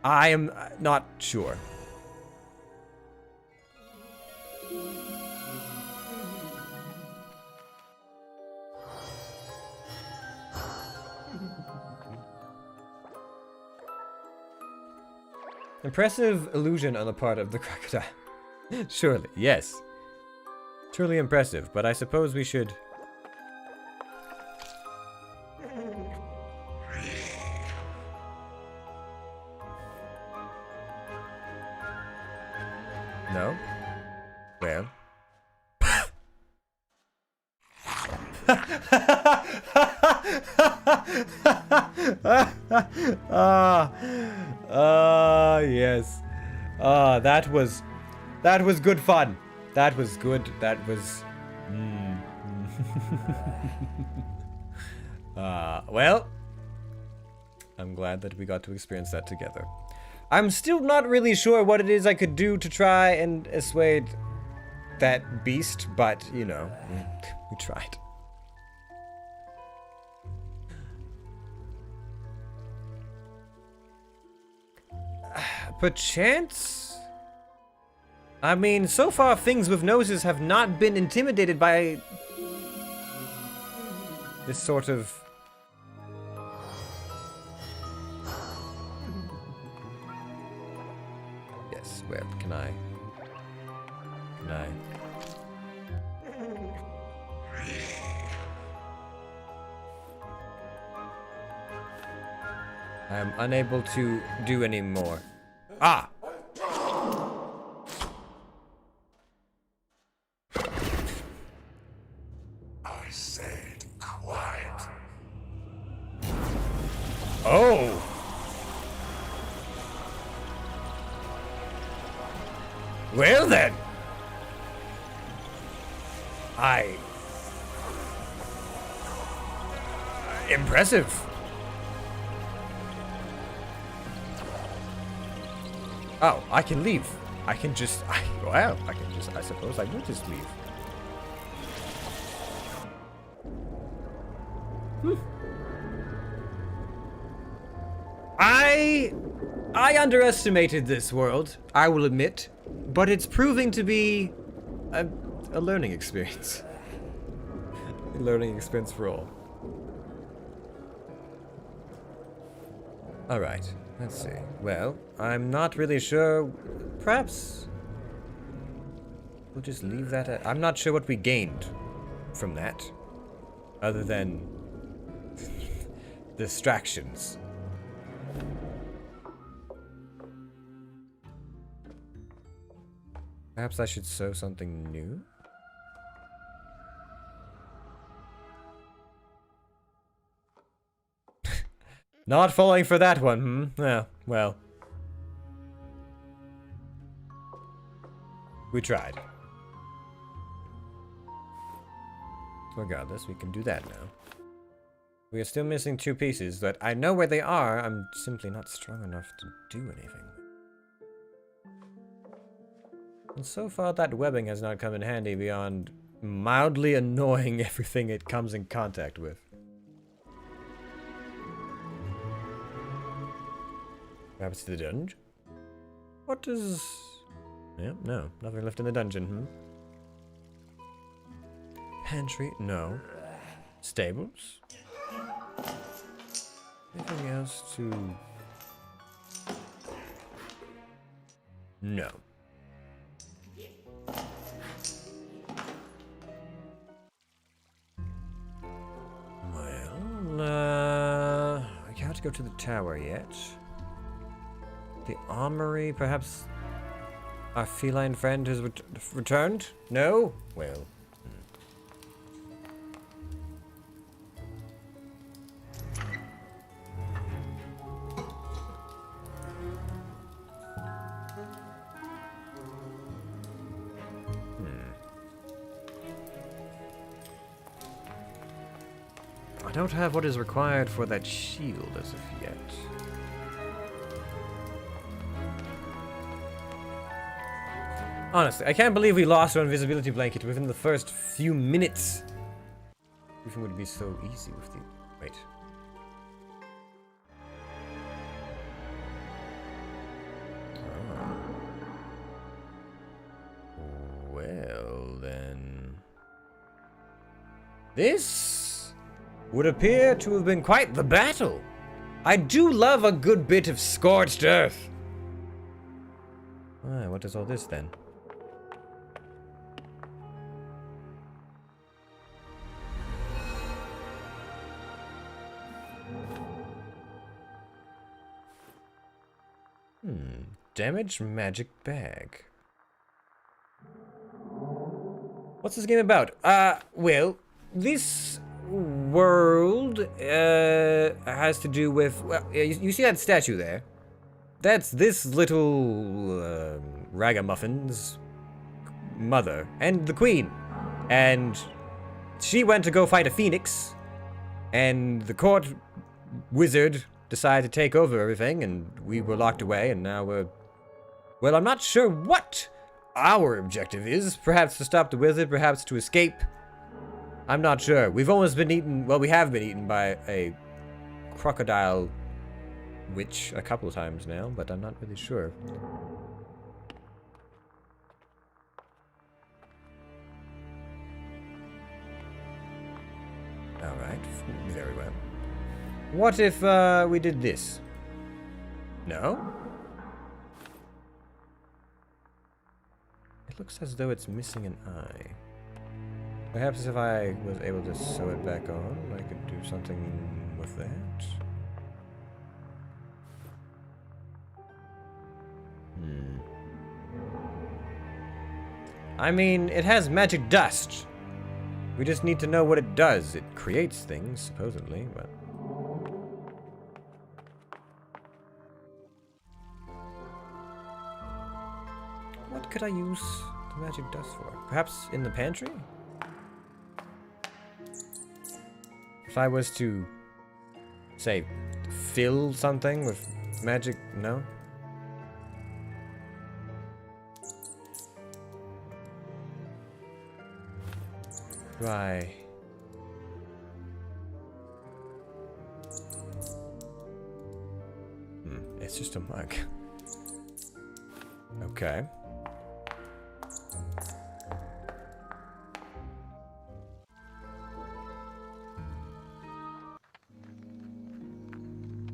I am not sure. Impressive illusion on the part of the crocodile. Surely, yes. Truly impressive, but I suppose we should... No? Well... yes. That was good fun. That was good. That was... well, I'm glad that we got to experience that together. I'm still not really sure what it is I could do to try and assuage that beast, but, you know, we tried. Perchance? I mean, so far things with noses have not been intimidated by this sort of... Yes, where can I... I am unable to do any more. Ah! I said quiet. Oh! Well then! Impressive! Oh, I can leave. I can just... I suppose I will just leave. I underestimated this world, I will admit, but it's proving to be a learning experience. A learning experience for all. Alright, let's see. Well, I'm not really sure. Perhaps we'll just leave that at... I'm not sure what we gained from that, other than distractions. Perhaps I should sow something new? Not falling for that one, Yeah, well. We tried. Regardless, we can do that now. We are still missing 2 pieces, but I know where they are. I'm simply not strong enough to do anything. And so far, that webbing has not come in handy beyond mildly annoying everything it comes in contact with. Perhaps the dungeon? What is... Yep, no. Nothing left in the dungeon, Pantry? No. Stables. Anything else to... No. Well, I can't go to the tower yet. The armory, perhaps our feline friend has returned? No? Well. I don't have what is required for that shield as of yet. Honestly, I can't believe we lost our invisibility blanket within the first few minutes. Everything would be so easy with the... Wait. Oh. Well, then... This would appear to have been quite the battle. I do love a good bit of scorched earth. Ah, what is all this then? Damaged magic bag. What's this game about? Well, this world has to do with... Well, you see that statue there? That's this little ragamuffin's mother and the queen. And she went to go fight a phoenix, and the court wizard decided to take over everything, and we were locked away, and now we're... Well, I'm not sure what our objective is. Perhaps to stop the wizard, perhaps to escape. I'm not sure. We've almost been eaten... Well, we have been eaten by a crocodile witch a couple of times now, but I'm not really sure. Alright, very well. What if we did this? No? It looks as though it's missing an eye. Perhaps if I was able to sew it back on, I could do something with that. I mean, it has magic dust. We just need to know what it does. It creates things, supposedly, but... What could I use the magic dust for? Perhaps in the pantry? If I was to, say, fill something with magic... No? Right. It's just a mug. Okay.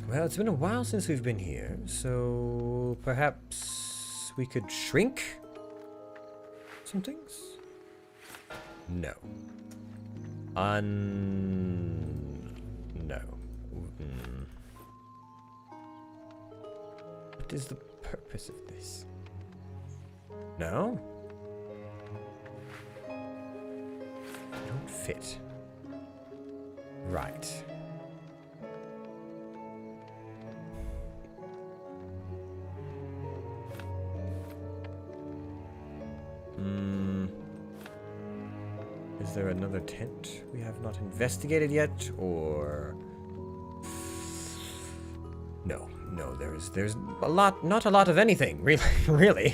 Well, it's been a while since we've been here, so perhaps we could shrink some things? No. No. What is the purpose of this? No? They don't fit. Right. Is there another tent we have not investigated yet, or... No, there's a lot, not a lot of anything, really, really.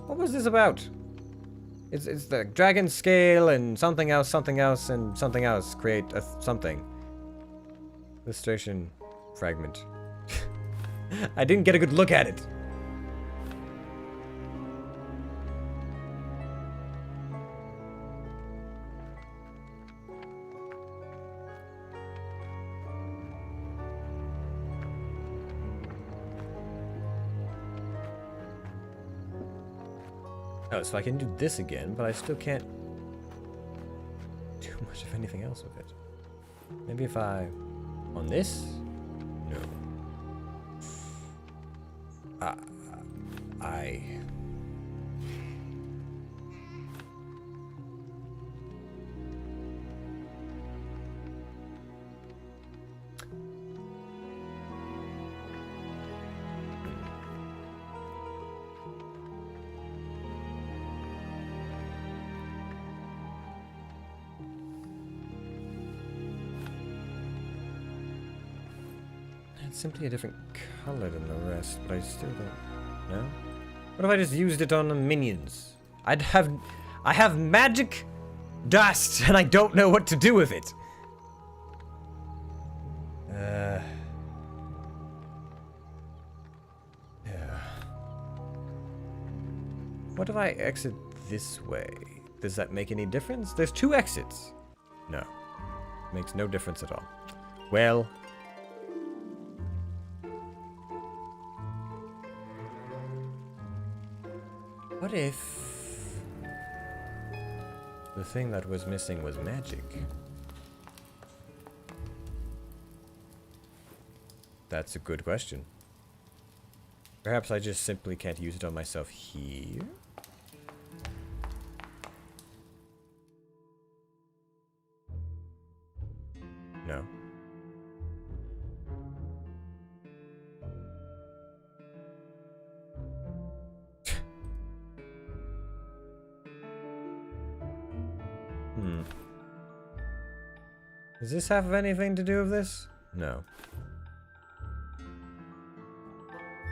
What was this about? It's the dragon scale and something else, and something else create a something. Illustration fragment. I didn't get a good look at it. Oh, so I can do this again, but I still can't do much of anything else with it. Maybe if I... On this? No. I... It's simply a different color than the rest, but I still don't know. What if I just used it on the minions? I have magic dust, and I don't know what to do with it. Yeah. What if I exit this way? Does that make any difference? There's 2 exits. No. Makes no difference at all. Well... What if the thing that was missing was magic? That's a good question. Perhaps I just simply can't use it on myself here? No. Does this have anything to do with this? No.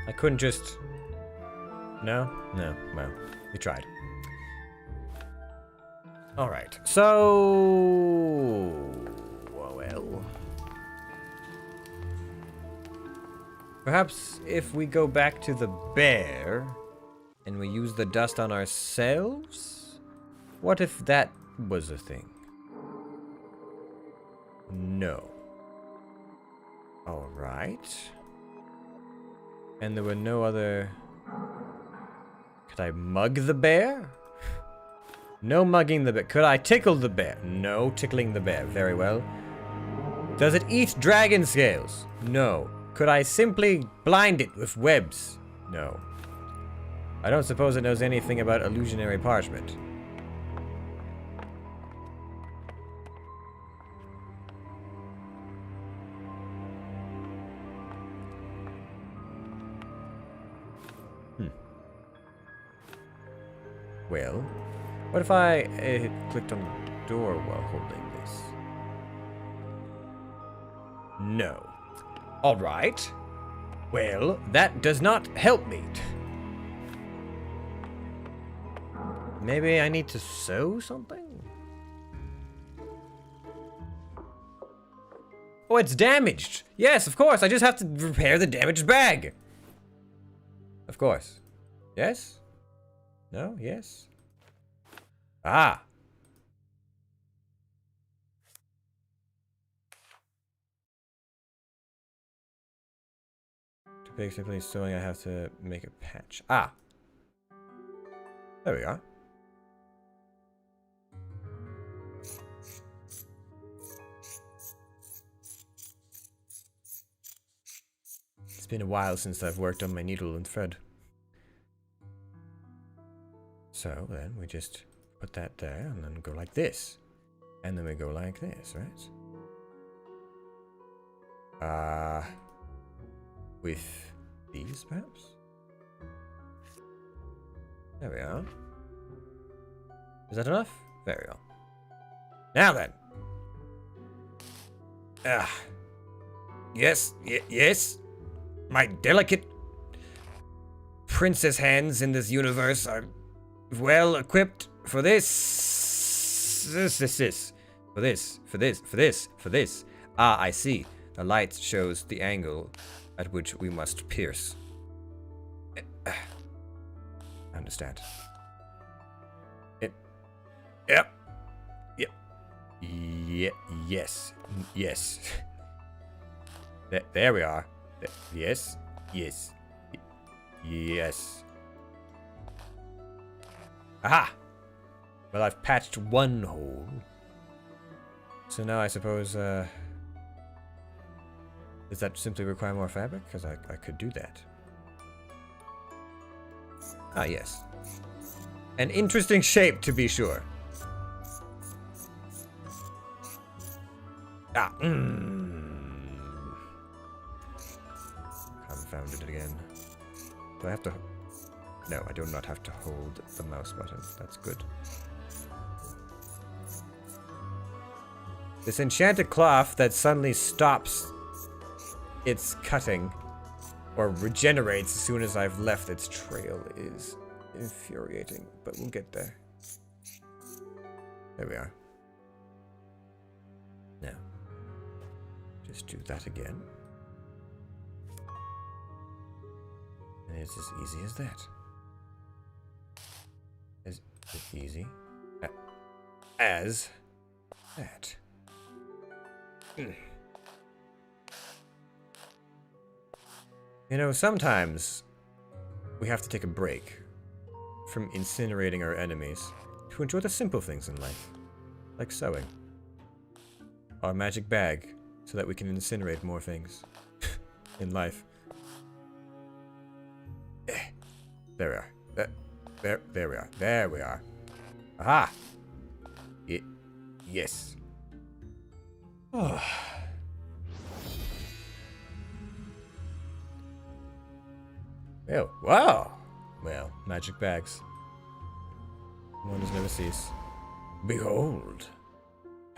I couldn't just... No? No. Well, we tried. Alright, so... Well... Perhaps if we go back to the bear, and we use the dust on ourselves? What if that was a thing? No. Alright. And there were no other... Could I mug the bear? No mugging the bear. Could I tickle the bear? No tickling the bear. Very well. Does it eat dragon scales? No. Could I simply blind it with webs? No. I don't suppose it knows anything about illusionary parchment. Well, what if I clicked on the door while holding this? No. Alright. Well, that does not help me. Maybe I need to sew something? Oh, it's damaged! Yes, of course, I just have to repair the damaged bag! Of course. Yes? No? Yes? Ah! To basically sewing, I have to make a patch. Ah! There we are. It's been a while since I've worked on my needle and thread. So then we just put that there and then go like this. And then we go like this, right? With these perhaps? There we are. Is that enough? Very well. Now then. Yes, yes. My delicate princess hands in this universe are well equipped for this. For this. Ah, I see. The light shows the angle at which we must pierce. I understand. Yep. Yes. There we are. Yes. Aha! Well, I've patched one hole. So now I suppose, does that simply require more fabric? Because I could do that. Ah, yes. An interesting shape, to be sure. Ah, Confounded it again. Do I have to... No, I do not have to hold the mouse button. That's good. This enchanted cloth that suddenly stops its cutting or regenerates as soon as I've left its trail is infuriating, but we'll get there. There we are. Now, just do that again. And it's as easy as that. As easy as that. You know, sometimes we have to take a break from incinerating our enemies to enjoy the simple things in life, like sewing. Our magic bag, so that we can incinerate more things in life. There we are. There we are. There we are. Aha! Yes. Oh. Oh, wow! Well, magic bags. Wonders never cease. Behold!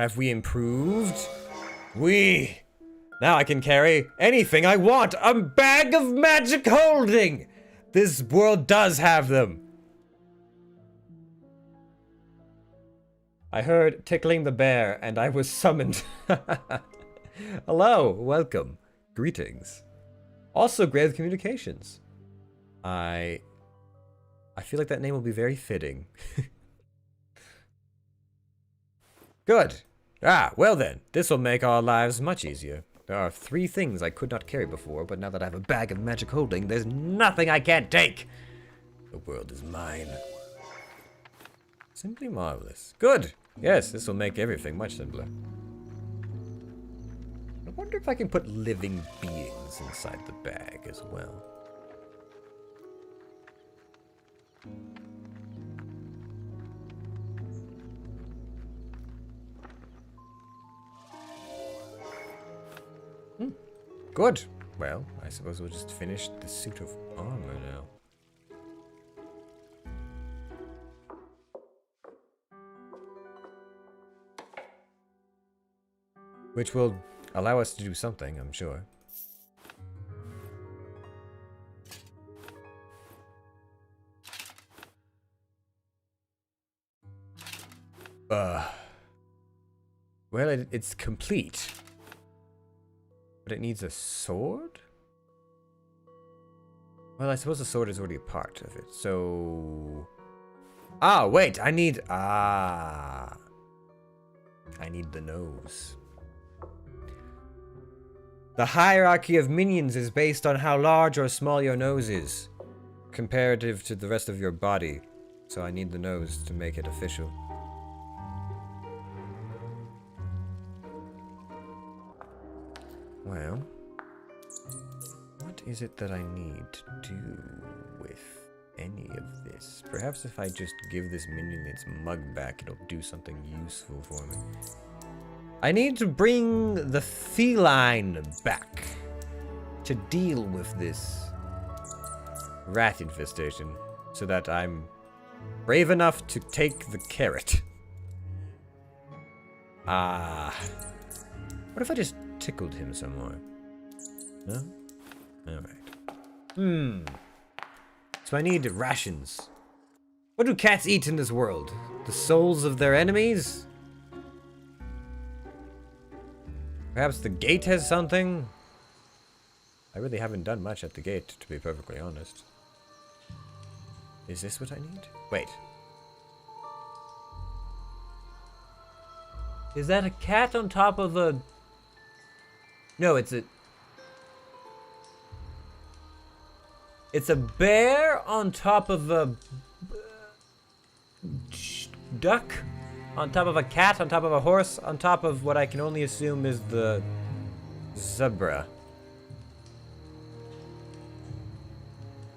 Have we improved? Now I can carry anything I want! A bag of magic holding! This world does have them! I heard tickling the bear, and I was summoned. Hello, welcome. Greetings. Also, Grave Communications. I feel like that name will be very fitting. Good. Ah, well then, this will make our lives much easier. There are 3 things I could not carry before, but now that I have a bag of magic holding, there's nothing I can't take. The world is mine. Simply marvelous. Good. Yes, this will make everything much simpler. I wonder if I can put living beings inside the bag as well. Good. Well, I suppose we'll just finish the suit of armor now. Which will allow us to do something, I'm sure. Well, it's complete. But it needs a sword? Well, I suppose the sword is already a part of it, so... Ah, wait, I need the nose. The hierarchy of minions is based on how large or small your nose is, comparative to the rest of your body. So I need the nose to make it official. Well, what is it that I need to do with any of this? Perhaps if I just give this minion its mug back, it'll do something useful for me. I need to bring the feline back to deal with this rat infestation so that I'm brave enough to take the carrot. What if I just tickled him some more? No? Alright. So I need rations. What do cats eat in this world? The souls of their enemies? Perhaps the gate has something? I really haven't done much at the gate, to be perfectly honest. Is this what I need? Wait. Is that a cat on top of a... No, it's a... It's a bear on top of a... duck on top of a cat, on top of a horse, on top of what I can only assume is the zebra.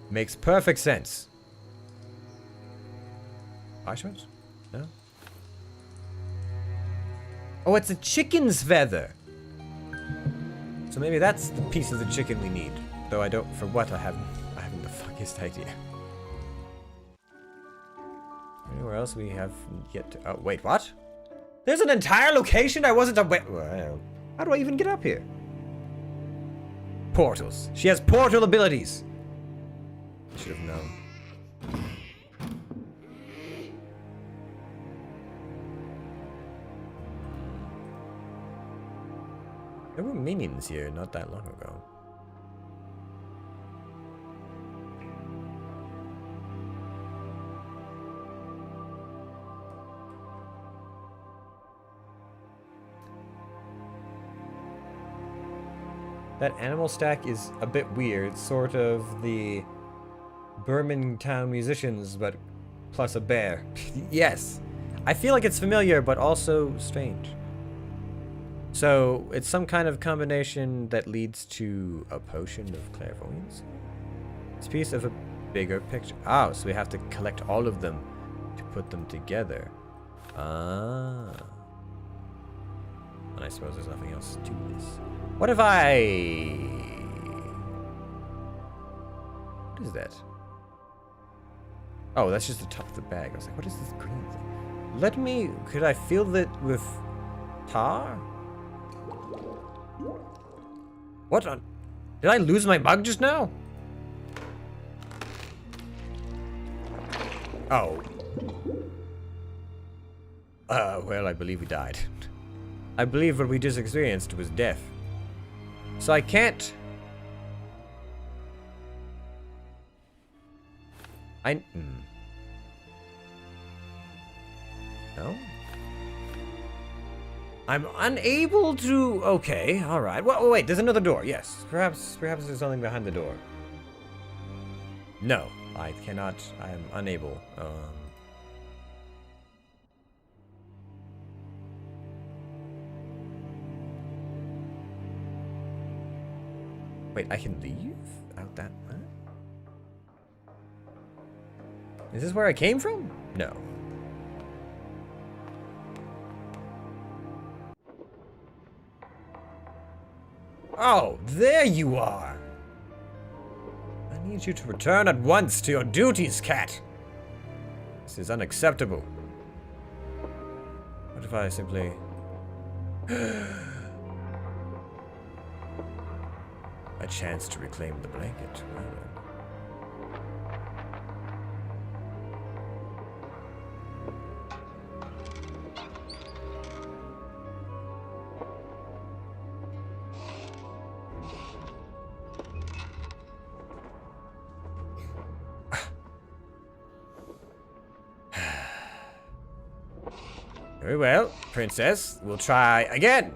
Makes perfect sense. Marshmallows? No? Oh, it's a chicken's feather! So maybe that's the piece of the chicken we need. Though I don't, for what I haven't the fuckiest idea. Anywhere else we have yet to, oh, wait, what? There's an entire location I wasn't aware, well, how do I even get up here? Portals. She has portal abilities. I should have known. There were minions here not that long ago. That animal stack is a bit weird, sort of the Birmingham musicians, but plus a bear. Yes, I feel like it's familiar, but also strange. So, it's some kind of combination that leads to a potion of clairvoyance? It's a piece of a bigger picture. Oh, so we have to collect all of them to put them together. Ah. And I suppose there's nothing else to this. What if I... What is that? Oh, that's just the top of the bag. I was like, what is this green thing? Let me... Could I fill it with tar? What on... Did I lose my mug just now? Oh. Well, I believe we died. I believe what we just experienced was death. So I can't... No? I'm unable to... Okay, alright. Well, wait, there's another door. Yes. Perhaps there's something behind the door. No, I cannot. I am unable. Wait, I can leave out that way? Is this where I came from? No. Oh, there you are! I need you to return at once to your duties, cat! This is unacceptable. What if I simply... A chance to reclaim the blanket. Well, very well, princess. We'll try again.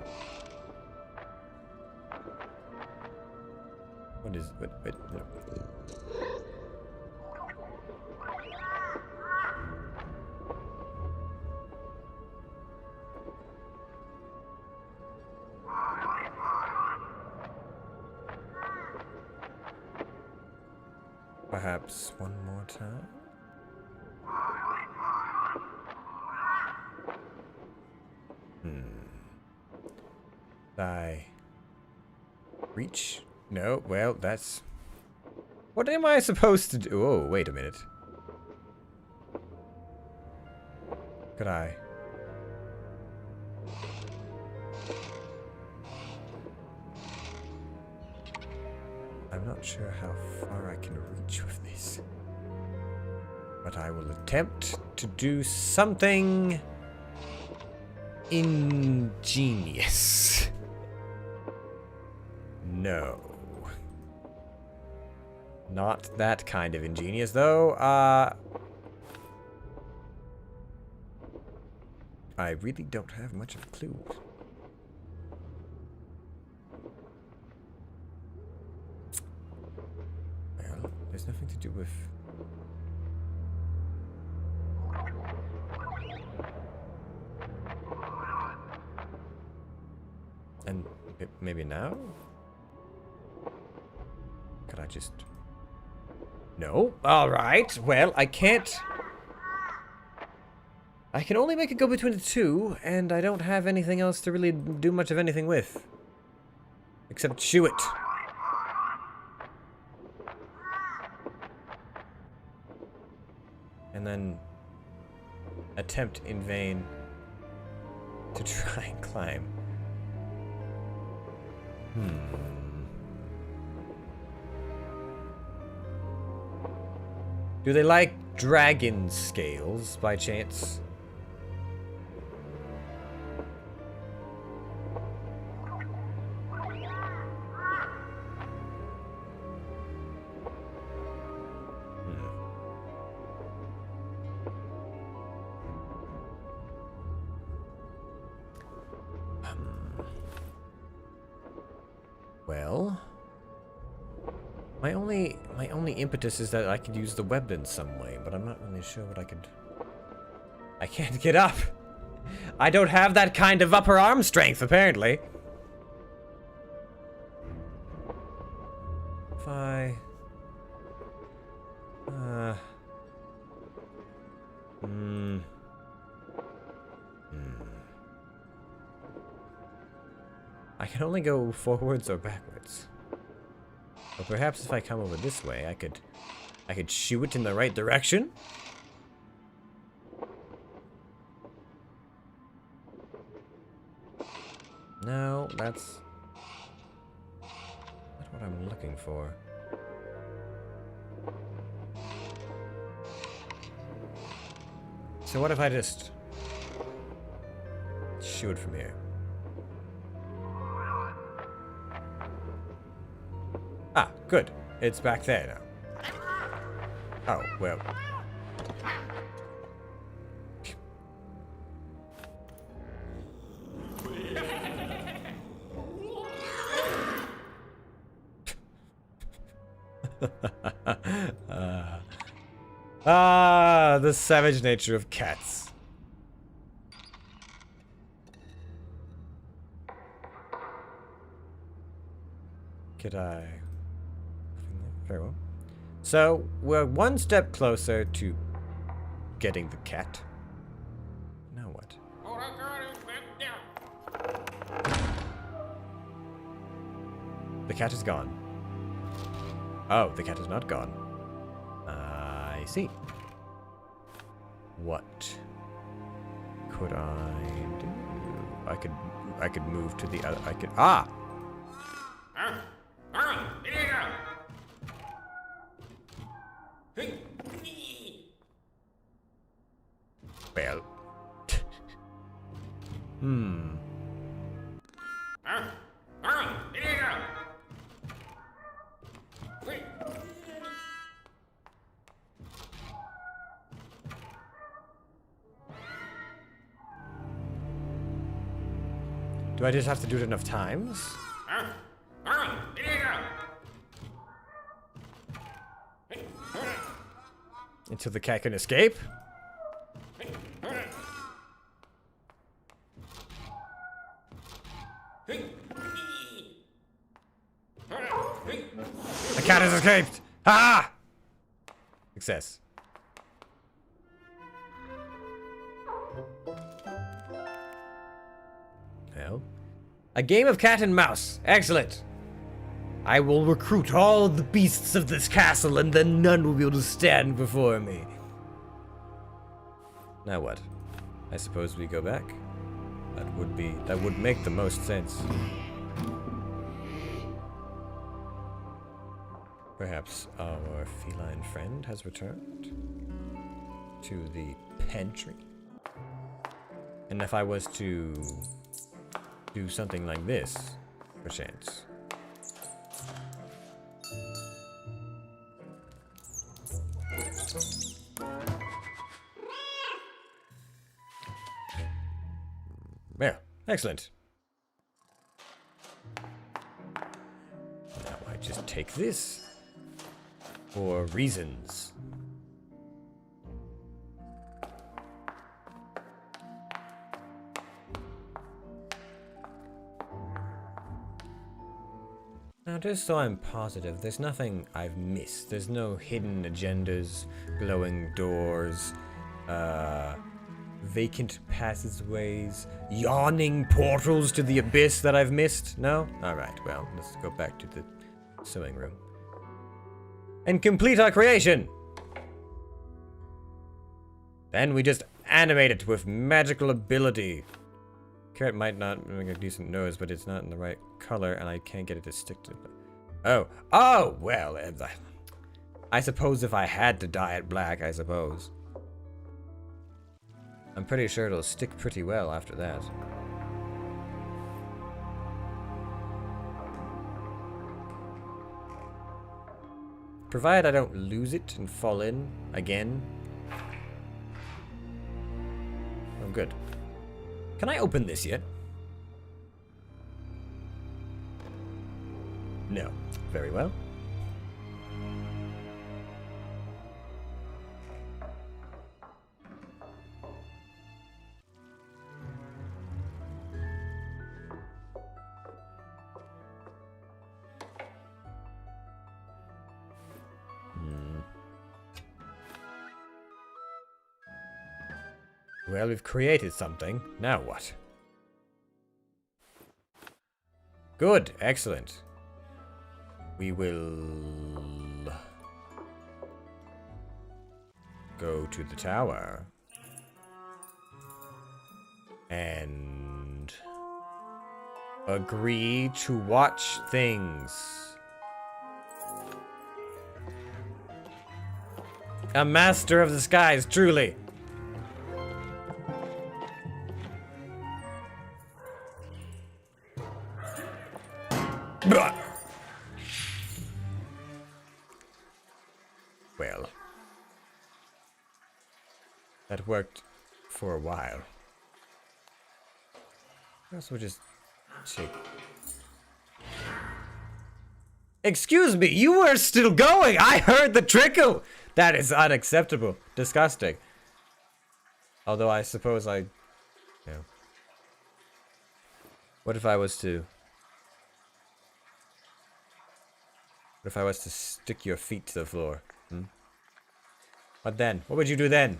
What is... Wait. Perhaps one more time? I reach? No, well, that's... What am I supposed to do? Oh, wait a minute. Could I... I'm not sure how far I can reach with this. But I will attempt to do something... ingenious. No. Not that kind of ingenious, though. I really don't have much of a clue. Well, there's nothing to do with... now? Could I just... No? Alright, well, I can't... I can only make it go between the two, and I don't have anything else to really do much of anything with. Except chew it. And then attempt in vain to try and climb. Do they like dragon scales by chance? Well, my only impetus is that I could use the web in some way, but I'm not really sure what I could... I can't get up! I don't have that kind of upper arm strength, apparently. If I... I can only go forwards or backwards. But perhaps if I come over this way, I could shoo it in the right direction? No, that's not what I'm looking for. So what if I just shoo it from here? Ah, good. It's back there now. Oh, well. The savage nature of cats. Could I... Very well. So, we're one step closer to getting the cat. Now what? The cat is gone. Oh, the cat is not gone. I see. What could I do? I could move to the other. Ah! Well. Do I just have to do it enough times? Until the cat can escape? The cat has escaped! Ha! Success. Well, a game of cat and mouse. Excellent. I will recruit all the beasts of this castle, and then none will be able to stand before me. Now what? I suppose we go back? That would make the most sense. Perhaps our feline friend has returned to the pantry. And if I was to do something like this, perchance. Yeah, excellent. Now I just take this for reasons. Now, just so I'm positive, there's nothing I've missed. There's no hidden agendas, glowing doors, vacant passageways, yawning portals to the abyss that I've missed? No? Alright, well, let's go back to the sewing room. And complete our creation! Then we just animate it with magical ability. Carrot might not make a decent nose, but it's not in the right color, and I can't get it to stick to it. Oh. Oh! Well, I suppose if I had to dye it black, I suppose. I'm pretty sure it'll stick pretty well after that. Provided I don't lose it and fall in again. Oh, good. Can I open this yet? No. Very well. Well, we've created something. Now what? Good. Excellent. We will go to the tower and agree to watch things. A master of the skies, truly. Well, that worked for a while. I guess we'll just take... Excuse me, you were still going! I heard the trickle! That is unacceptable. Disgusting. Although I suppose I... Yeah. What if I was to... What if I was to stick your feet to the floor? Hmm? What then? What would you do then?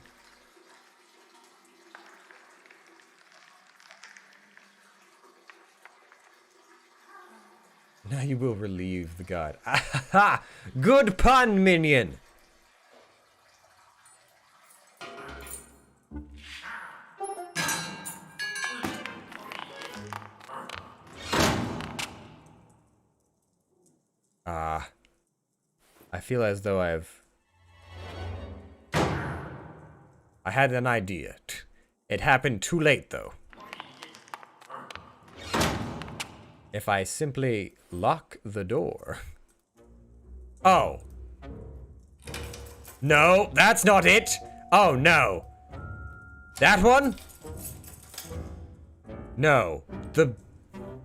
Now you will relieve the god. Ahaha! Good pun, minion! I feel as though I had an idea. It happened too late, though. If I simply lock the door... Oh. No, that's not it. Oh, no. That one? No. The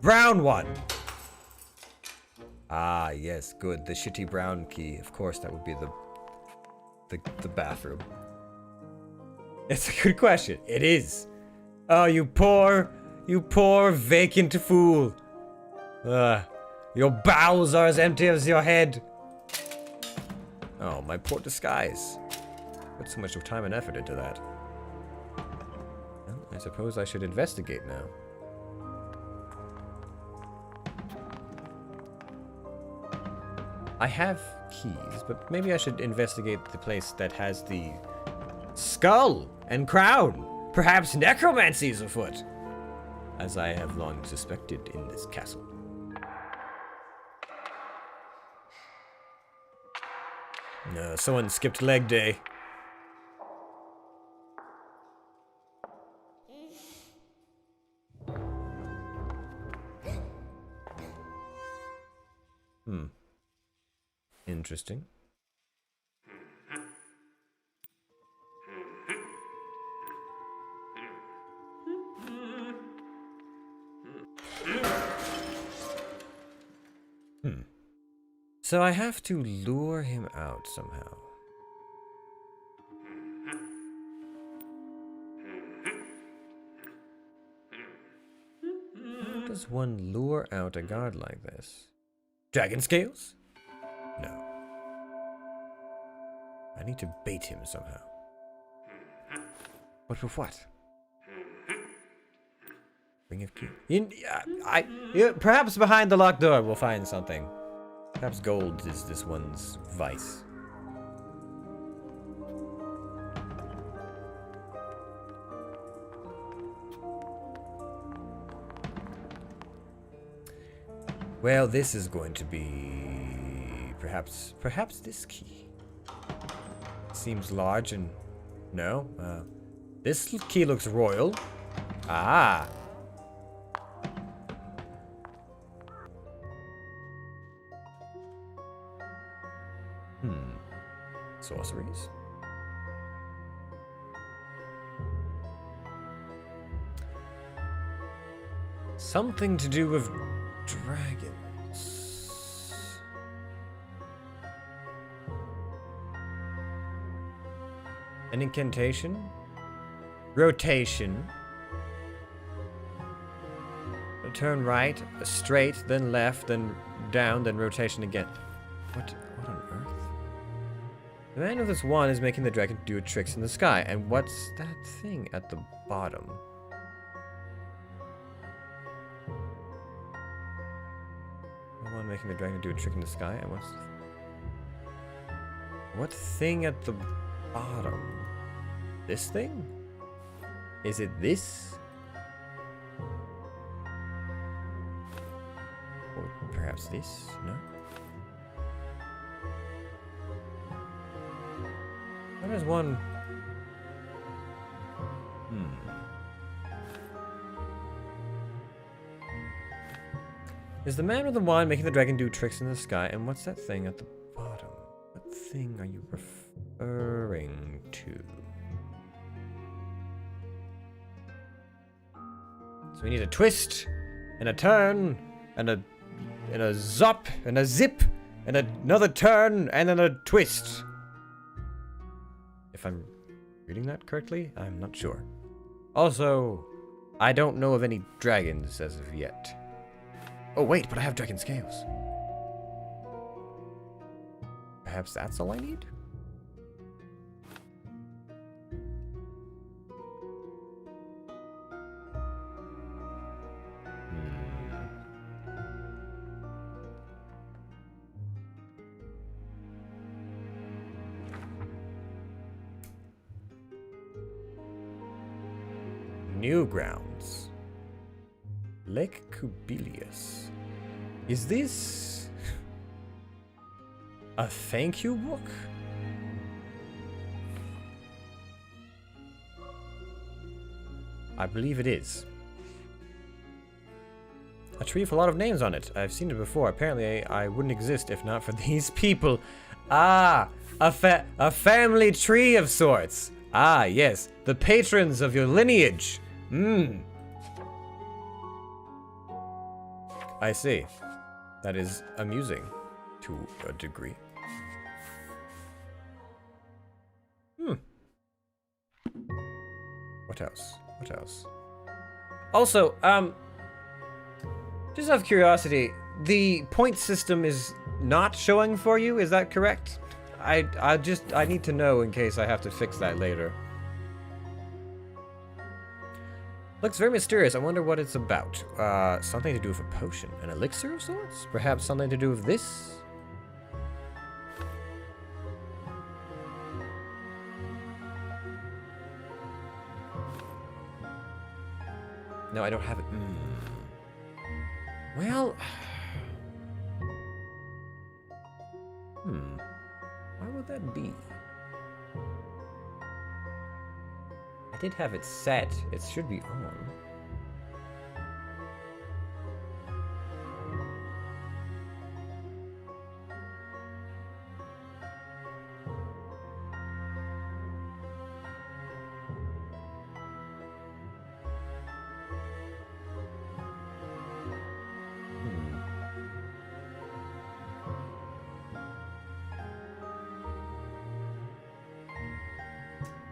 brown one. Ah, yes, good. The shitty brown key. Of course, that would be the bathroom. It's a good question. It is. Oh, you poor vacant fool. Your bowels are as empty as your head. Oh, my poor disguise. Put so much time and effort into that. Well, I suppose I should investigate now. I have keys, but maybe I should investigate the place that has the skull and crown. Perhaps necromancy is afoot, as I have long suspected in this castle. No, someone skipped leg day. Interesting. So I have to lure him out somehow. How does one lure out a guard like this? Dragon scales? No. I need to bait him somehow. But with what? Ring of key. Perhaps behind the locked door we'll find something. Perhaps gold is this one's vice. Well, this is going to be perhaps this key. Seems large and no. This key looks royal. Ah. Sorceries. Something to do with dragons. An incantation? Rotation. A turn right, a straight, then left, then down, then rotation again. What on earth? The man with this wand is making the dragon do tricks in the sky. And what's that thing at the bottom? The wand making the dragon do a trick in the sky. And what thing at the bottom? This thing? Is it this? Or perhaps this? No? There's one. Is the man with the wand making the dragon do tricks in the sky? And what's that thing at the bottom? What thing are you referring to? So we need a twist, and a turn, and a zop, and a zip, and another turn, and then a twist. If I'm reading that correctly, I'm not sure. Also, I don't know of any dragons as of yet. Oh wait, but I have dragon scales. Perhaps that's all I need? Newgrounds. Lake Kubilius. Is this a thank you book? I believe it is. A tree with a lot of names on it. I've seen it before. Apparently I wouldn't exist if not for these people. Ah, a family tree of sorts. Ah, yes, the patrons of your lineage. I see. That is amusing to a degree. What else? What else? Also, just out of curiosity, the point system is not showing for you, is that correct? I need to know in case I have to fix that later. Looks very mysterious. I wonder what it's about. Something to do with a potion. An elixir of sorts? Perhaps something to do with this? No, I don't have it. Well... Why would that be? I did have it set. It should be on.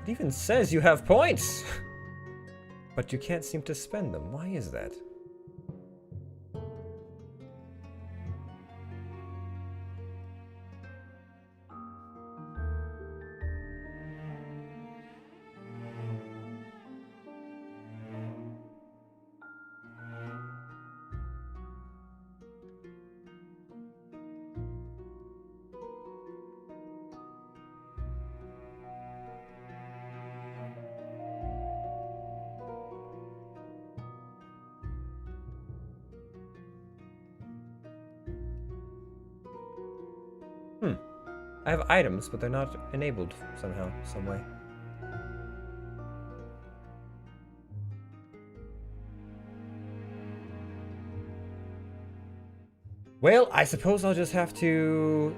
It even says you have points! But you can't seem to spend them. Why is that? I have items, but they're not enabled somehow, some way. Well, I suppose I'll just have to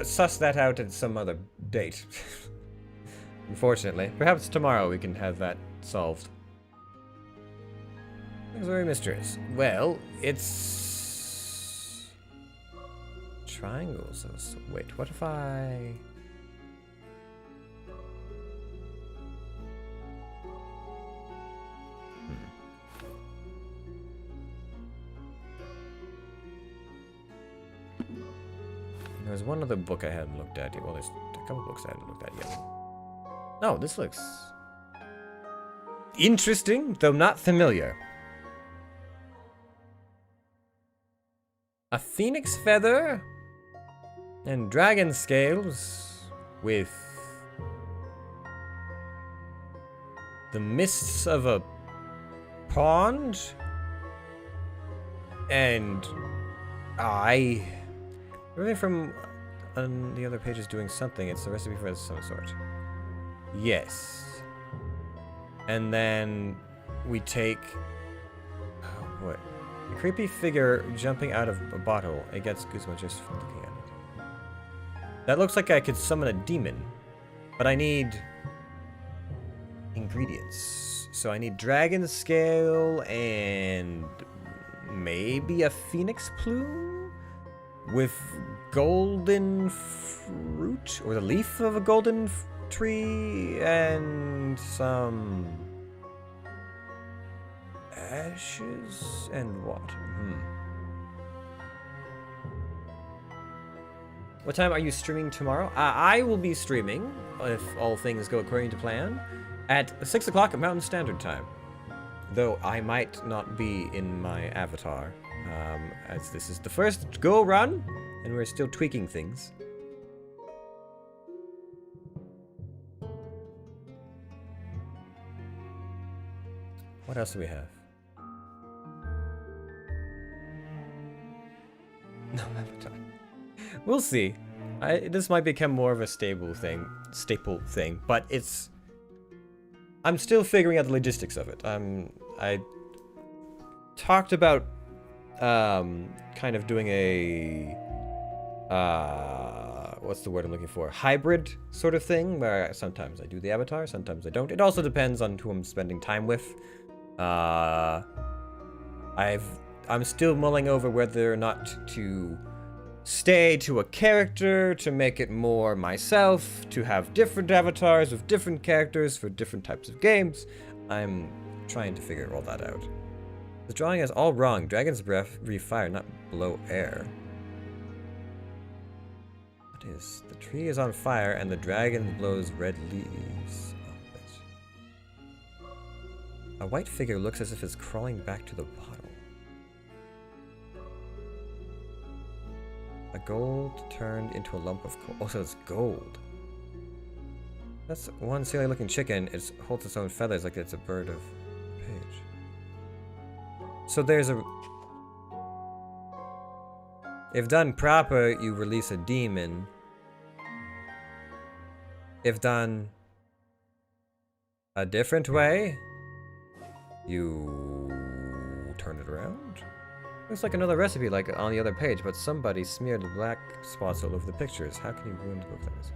suss that out at some other date. Unfortunately. Perhaps tomorrow we can have that solved. It's very mysterious. Well, it's... triangles. Wait, what if I... There's one other book I hadn't looked at yet. Well, there's a couple books I hadn't looked at yet. Oh, this looks... interesting, though not familiar. A phoenix feather and dragon scales with the mists of a pond and everything from on the other page is doing something. It's a recipe for some sort. Yes. And then we take... oh, what? A creepy figure jumping out of a bottle. It gets goosebumps just from looking at it. That looks like I could summon a demon. But I need... ingredients. So I need dragon scale and... maybe a phoenix plume? With golden fruit? Or the leaf of a golden tree? And some... ashes and water. What time are you streaming tomorrow? I will be streaming, if all things go according to plan, at 6 o'clock at Mountain Standard Time. Though I might not be in my avatar, as this is the first go run, and we're still tweaking things. What else do we have? No avatar. We'll see. This might become more of a staple thing, but it's... I'm still figuring out the logistics of it. I talked about kind of doing a what's the word I'm looking for? Hybrid sort of thing, where sometimes I do the avatar, sometimes I don't. It also depends on who I'm spending time with. I'm still mulling over whether or not to stay to a character, to make it more myself, to have different avatars with different characters for different types of games. I'm trying to figure all that out. The drawing is all wrong. Dragon's breath breathe fire, not blow air. What is? The tree is on fire and the dragon blows red leaves off it. A white figure looks as if it's crawling back to the bottle. A gold turned into a lump of coal. Oh, so it's gold. That's one silly looking chicken. It holds its own feathers like it's a bird of page. So there's a... if done proper, you release a demon. If done a different way, you turn it around. Looks like another recipe like on the other page, but somebody smeared black spots all over the pictures. How can you ruin the book like this?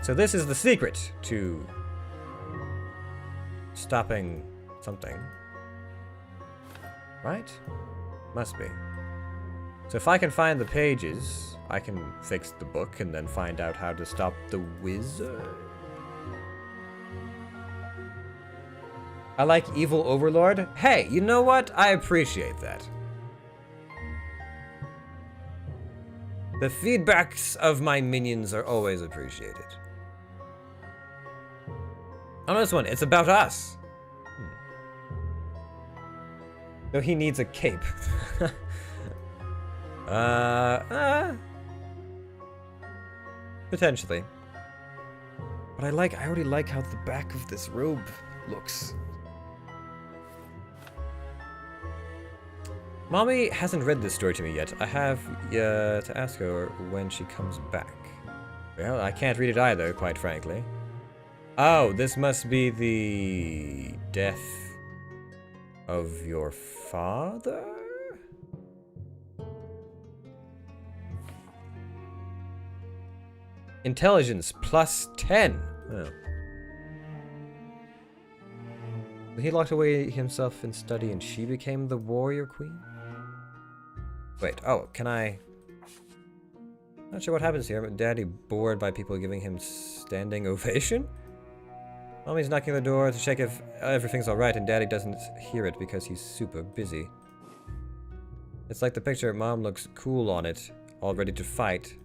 So this is the secret to stopping something. Right? Must be. So if I can find the pages, I can fix the book and then find out how to stop the wizard. I like Evil Overlord. Hey, you know what? I appreciate that. The feedbacks of my minions are always appreciated. On this one, it's about us. Though he needs a cape. Potentially. But I already like how the back of this robe looks. Mommy hasn't read this story to me yet. I have to ask her when she comes back. Well, I can't read it either, quite frankly. Oh, this must be the death of your father? Intelligence plus 10. Oh. He locked away himself in study and she became the warrior queen? Wait, oh, can I... Not sure what happens here, but Daddy bored by people giving him standing ovation? Mommy's knocking on the door to check if everything's alright and Daddy doesn't hear it because he's super busy. It's like the picture, Mom looks cool on it, all ready to fight.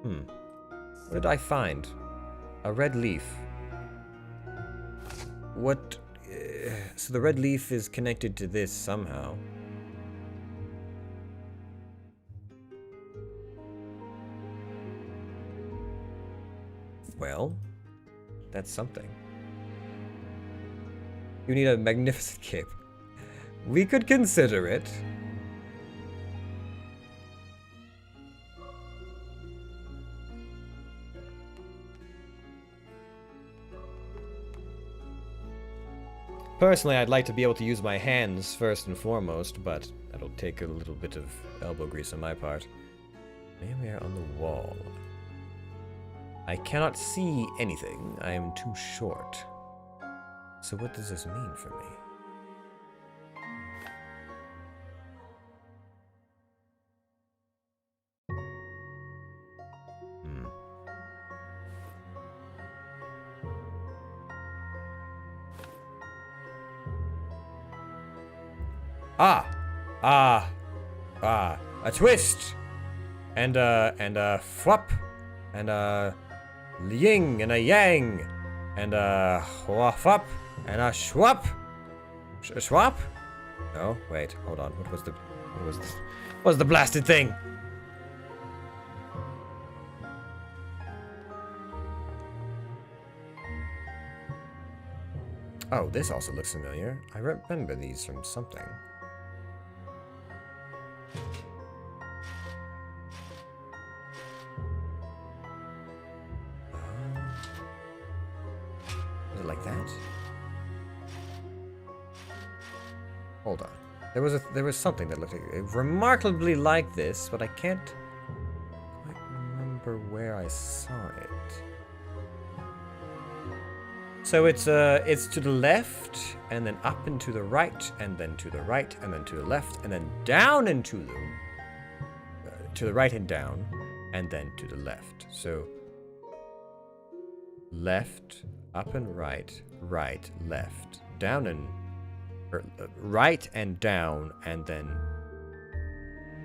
What did I find? A red leaf. What... so the red leaf is connected to this somehow. Well, that's something. You need a magnificent cape. We could consider it. Personally, I'd like to be able to use my hands first and foremost, but that'll take a little bit of elbow grease on my part. Maybe on the wall. I cannot see anything. I am too short. So what does this mean for me? A twist, and a flop, and a yin, and a yang, and a wafop, and a schwap, swap? No, wait, hold on. What was the blasted thing? Oh, this also looks familiar. I remember these from something. Is it like that? Hold on. There was something that looked remarkably like this, but I can't quite remember where I saw it. So it's to the left, and then up and to the right, and then to the right, and then to the left, and then down and to the right and down, and then to the left. So left, up and right, right, left, down and right and down, and then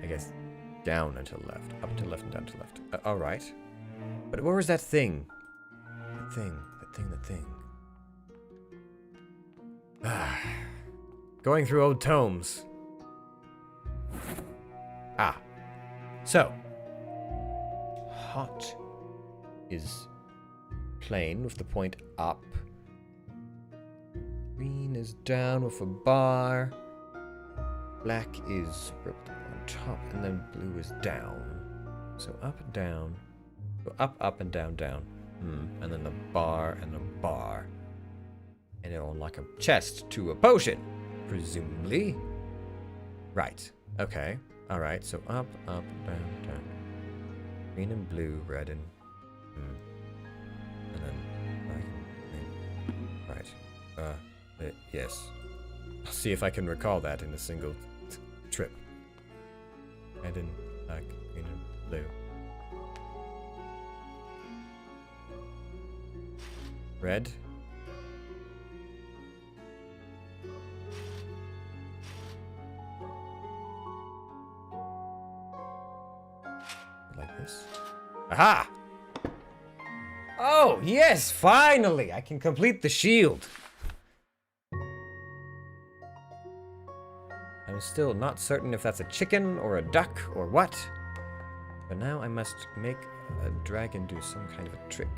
I guess down and to the left, up to the left and down to the left. All right, but where was that thing? That thing. Going through old tomes. So hot is plain with the point up. Green is down with a bar. Black is on top, and then blue is down. So up and down. So up and down, down. And then the bar and the bar. And it'll unlock a chest to a potion, presumably. Right. Okay. All right. So up, down, down. Green and blue, red and then black and green. Right. Yes. I'll see if I can recall that in a single trip. Red and black, green and blue. Red. Like this. Aha! Oh, yes, finally! I can complete the shield. I'm still not certain if that's a chicken or a duck or what. But now I must make a dragon do some kind of a trick.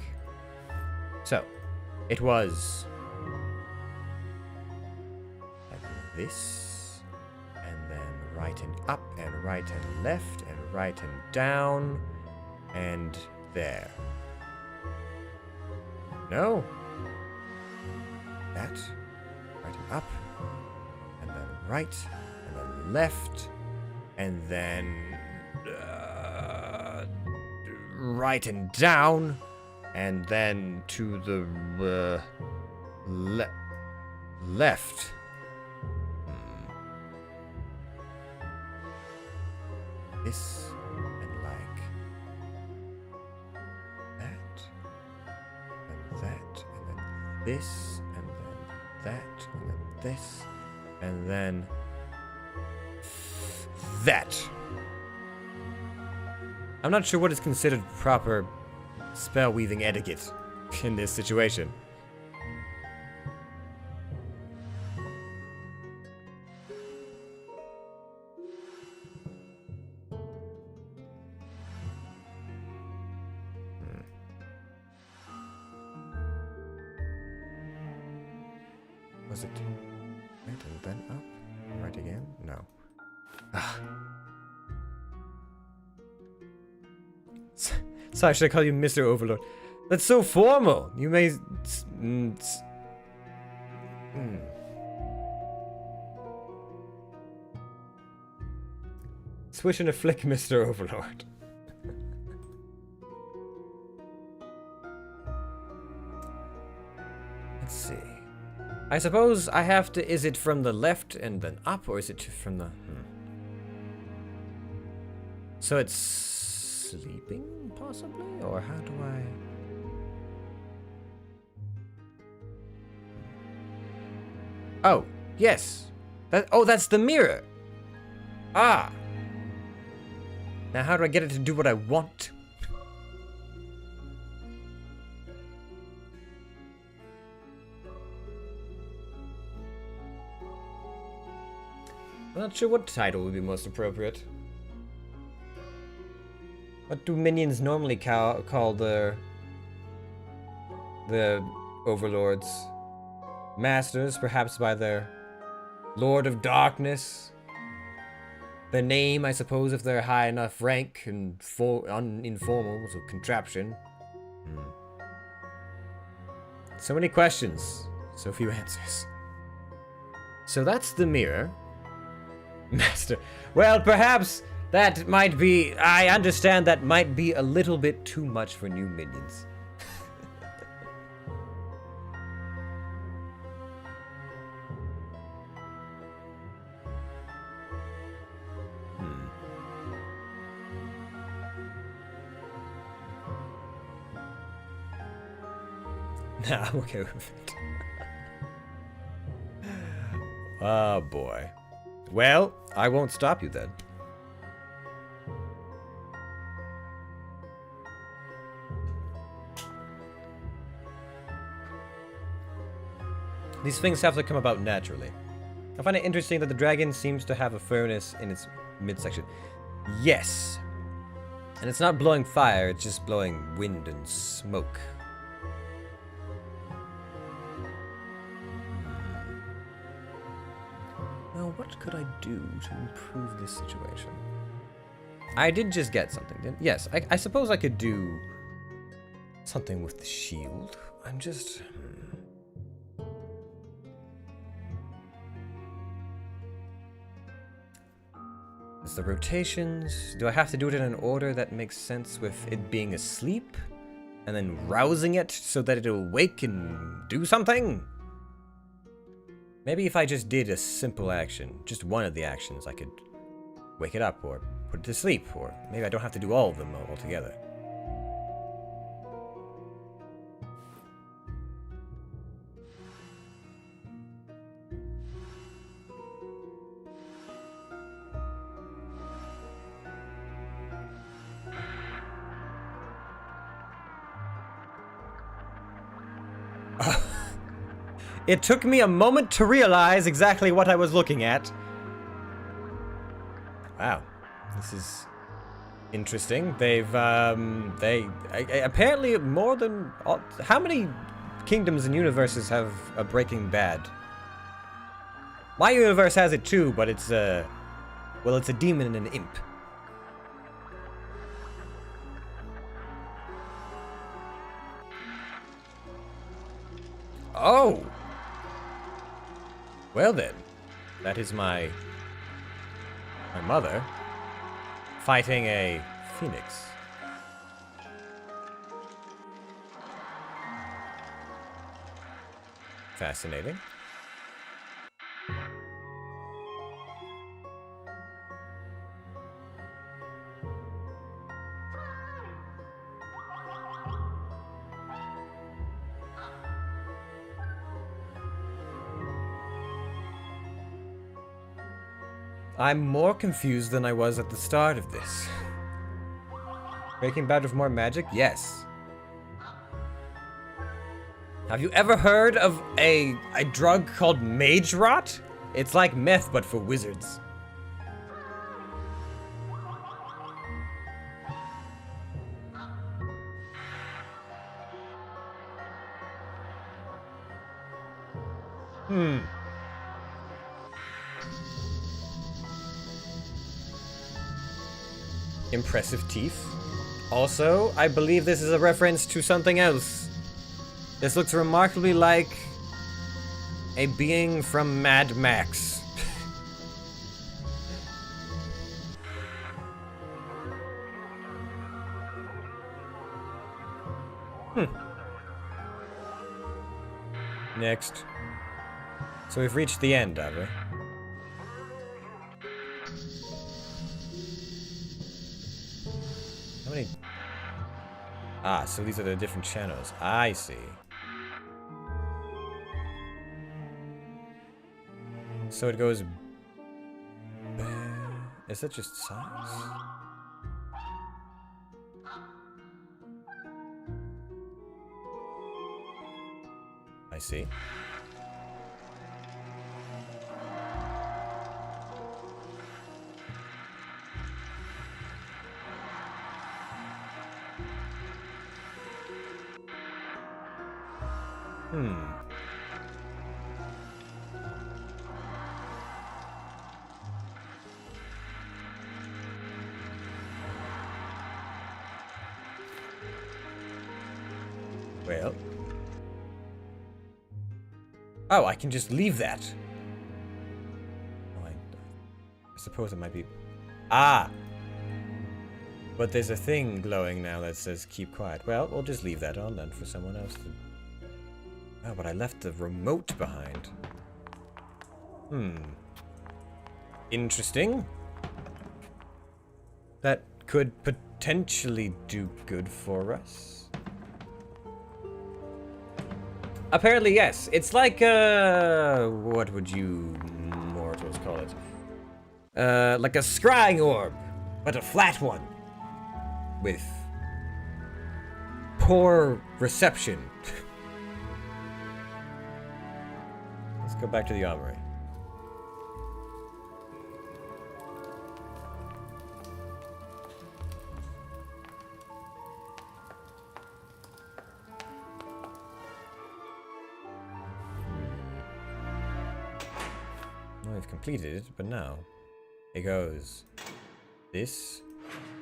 So, it was like this, and then right and up, and right and left, and right and down, and there. No. That. Right and up, and then right, and then left, and then right and down, and then to the left. This and like that, and that, and then this, and then that, and then this, and then that. I'm not sure what is considered proper spell weaving etiquette in this situation. Was it right and then up? Right again? No. Ah. Sorry, should I call you Mr. Overlord? That's so formal. You may... Swish and a flick, Mr. Overlord. Let's see. I suppose I have to... Is it from the left and then up, or is it from the... So it's sleeping, possibly? Or how do I... Oh, yes. That's the mirror. Ah. Now how do I get it to do what I want? I'm not sure what title would be most appropriate. What do minions normally call the overlords? Masters, perhaps by their Lord of Darkness. Their name, I suppose, if they're high enough rank and informal, so Cantraption. So many questions, so few answers. So that's the mirror. Master. Well, perhaps that might be... I understand that might be a little bit too much for new minions. Nah, I'm okay with it. Oh, boy. Well, I won't stop you then. These things have to come about naturally. I find it interesting that the dragon seems to have a furnace in its midsection. Yes. And it's not blowing fire, it's just blowing wind and smoke. Now, what could I do to improve this situation? I did just get something, didn't I? Yes, I suppose I could do something with the shield. I'm just... It's the rotations. Do I have to do it in an order that makes sense with it being asleep? And then rousing it so that it'll wake and do something? Maybe if I just did a simple action, just one of the actions, I could wake it up or put it to sleep, or maybe I don't have to do all of them all together. It took me a moment to realize exactly what I was looking at. Wow, this is interesting. They've apparently more than how many kingdoms and universes have a Breaking Bad? My universe has it too, but it's well, Well, it's a demon and an imp. Oh! Well then, that is my mother fighting a phoenix. Fascinating. I'm more confused than I was at the start of this. Breaking Bad with more magic? Yes. Have you ever heard of a drug called mage rot? It's like meth, but for wizards. Impressive teeth. Also, I believe this is a reference to something else. This looks remarkably like a being from Mad Max. Next. So we've reached the end, have we? How many? Ah, so these are the different channels. I see. So it goes... Is that just size? I see. Well. Oh, I can just leave that. Oh, I suppose it might be... Ah! But there's a thing glowing now that says keep quiet. Well, we'll just leave that on then for someone else to... Oh, but I left the remote behind. Interesting. That could potentially do good for us. Apparently, yes. It's like, what would you mortals call it? Like a scrying orb, but a flat one. With poor reception. Let's go back to the armory. We've completed it, but now it goes this,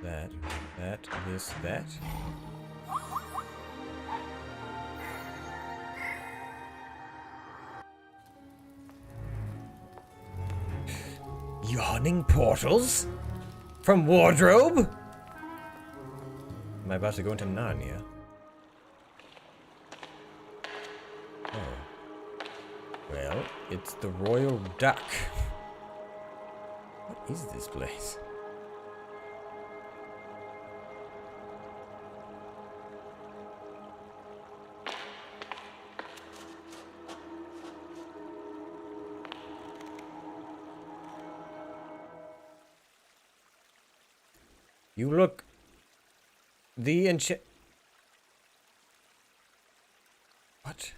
that, this, that. Yawning portals? From wardrobe? Am I about to go into Narnia? Well, it's the Royal Duck. What is this place? You look... The What?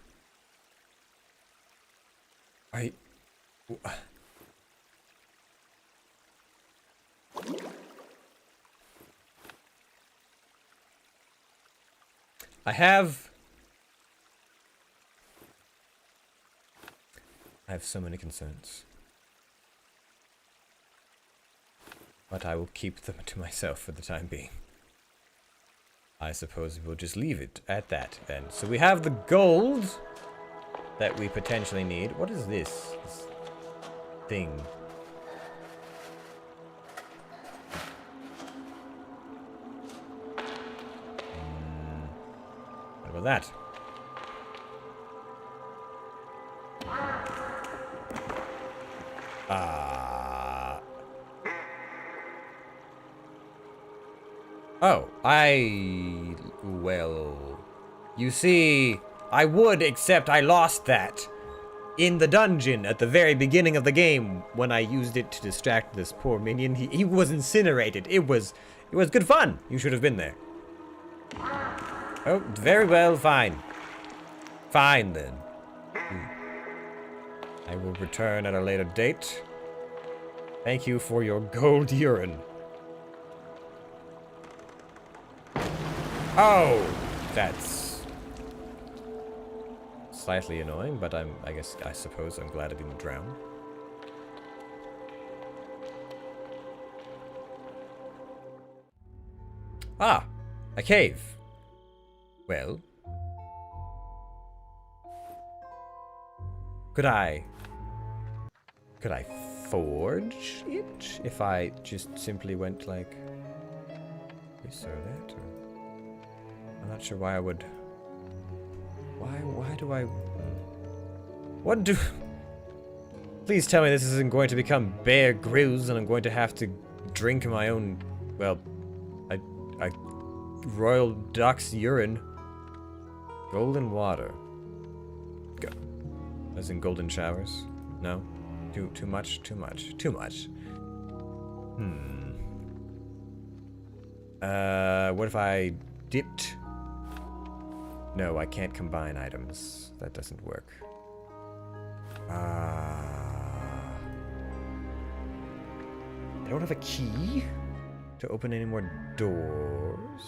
I have so many concerns. But I will keep them to myself for the time being. I suppose we'll just leave it at that then. So we have the gold that we potentially need. What is this? This thing. What about that? Oh, well, you see, I would, except I lost that in the dungeon at the very beginning of the game when I used it to distract this poor minion. He was incinerated. It was good fun. You should have been there. Oh, very well, fine. Fine then. I will return at a later date. Thank you for your gold urine. Oh, that's slightly annoying, but I suppose I'm glad I didn't drown. Ah, a cave. Well, could I forge it if I just simply went like this or that? Or I'm not sure why I would. Why do I? What do? Please tell me this isn't going to become Bear Grylls and I'm going to have to drink my own, well, a royal duck's urine. Golden water. Go. As in golden showers? No? Too much? Too much. Too much. What if I dipped? No, I can't combine items. That doesn't work. I don't have a key to open any more doors.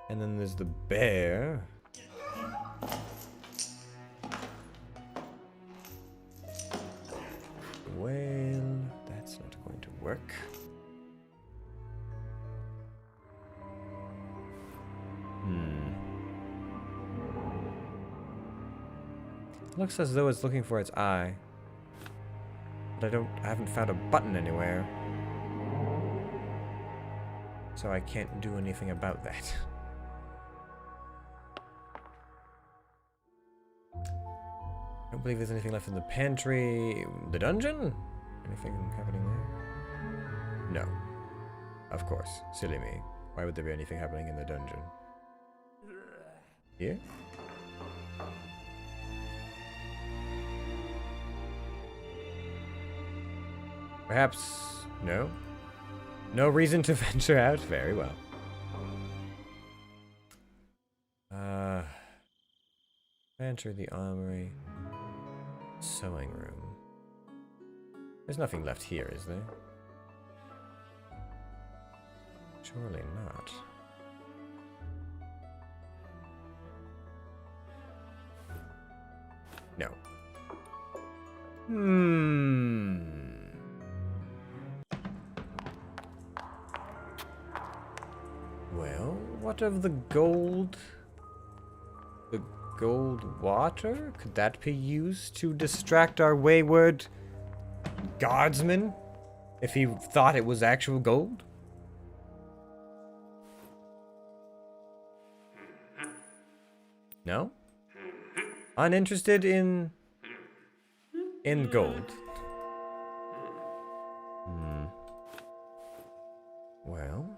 And then there's the bear. Well, that's not going to work. It looks as though it's looking for its eye. But I haven't found a button anywhere. So I can't do anything about that. I don't believe there's anything left in the pantry. The dungeon? Anything happening there? No. Of course. Silly me. Why would there be anything happening in the dungeon? Here? Perhaps... no? No reason to venture out? Very well. Enter the armory. Sewing room. There's nothing left here, is there? Surely not. No. Well, what of the gold? The gold water? Could that be used to distract our wayward guardsman? If he thought it was actual gold? No? Uninterested in gold. Well.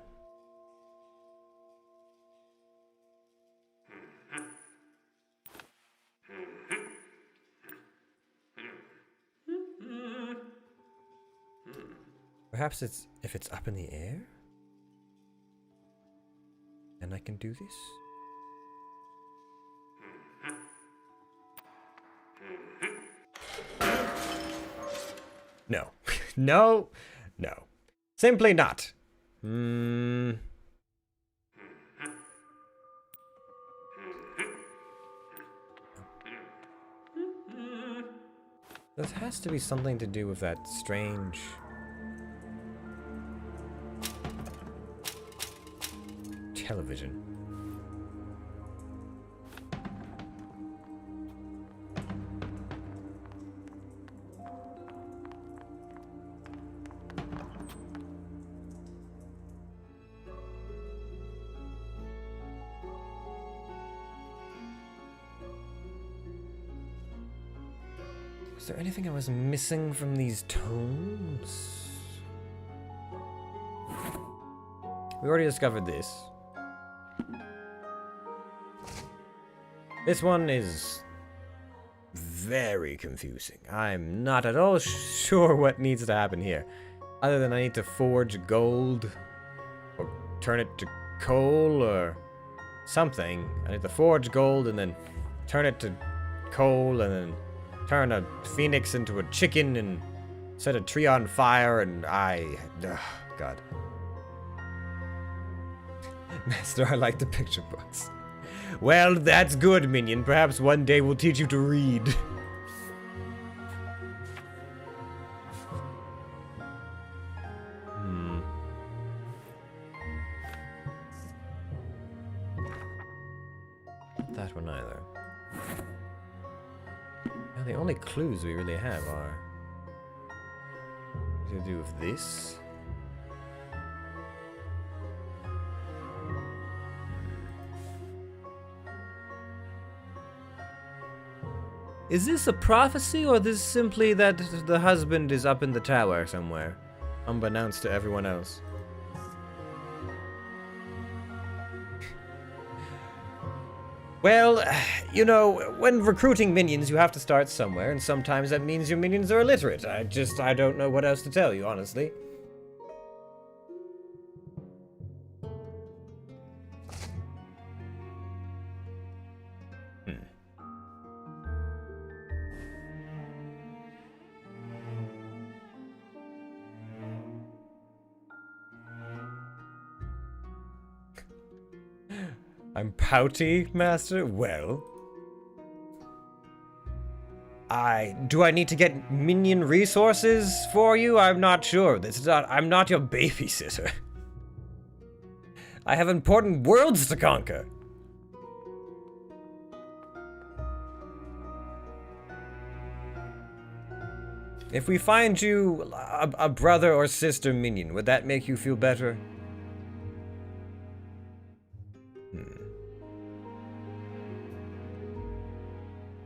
Perhaps if it's up in the air? And I can do this? No. No. No. Simply not. This has to be something to do with that strange... television. Is there anything I was missing from these tomes? We already discovered this. This one is very confusing. I'm not at all sure what needs to happen here. Other than I need to forge gold, or turn it to coal, or something. I need to forge gold and then turn it to coal and then turn a phoenix into a chicken and set a tree on fire and God. Master, I like the picture books. Well, that's good, minion. Perhaps one day we'll teach you to read. That one either. Now, the only clues we really have are to do with this. Is this a prophecy, or this simply that the husband is up in the tower somewhere, unbeknownst to everyone else? Well, you know, when recruiting minions, you have to start somewhere, and sometimes that means your minions are illiterate. I don't know what else to tell you, honestly. I'm pouty, Master? Well... Do I need to get minion resources for you? I'm not sure. I'm not your babysitter. I have important worlds to conquer. If we find you a brother or sister minion, would that make you feel better?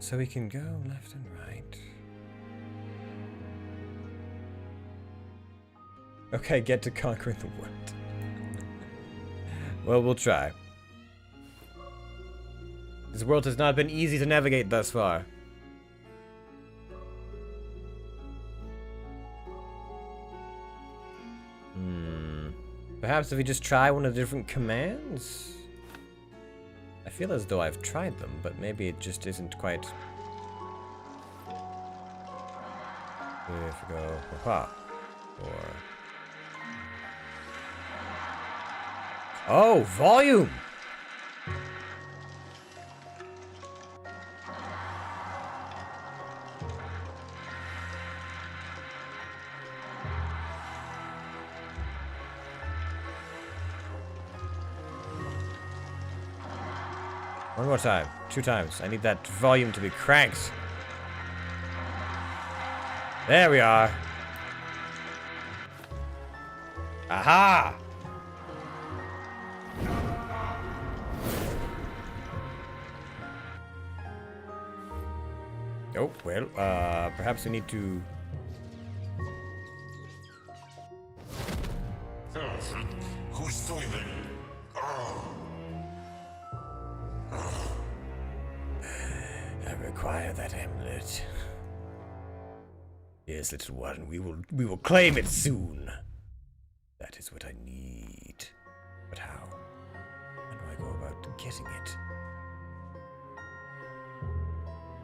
So we can go left and right. Okay, get to conquering the world. Well, we'll try. This world has not been easy to navigate thus far. Perhaps if we just try one of the different commands? I feel as though I've tried them, but maybe it just isn't quite... If we go... Aha. Or... Oh, volume! One more time. 2 times. I need that volume to be cranked. There we are. Aha! Oh, well, perhaps we need to... Who's doing it? I require that amulet. Yes, little one, we will claim it soon. That is what I need. But how? How do I go about getting it?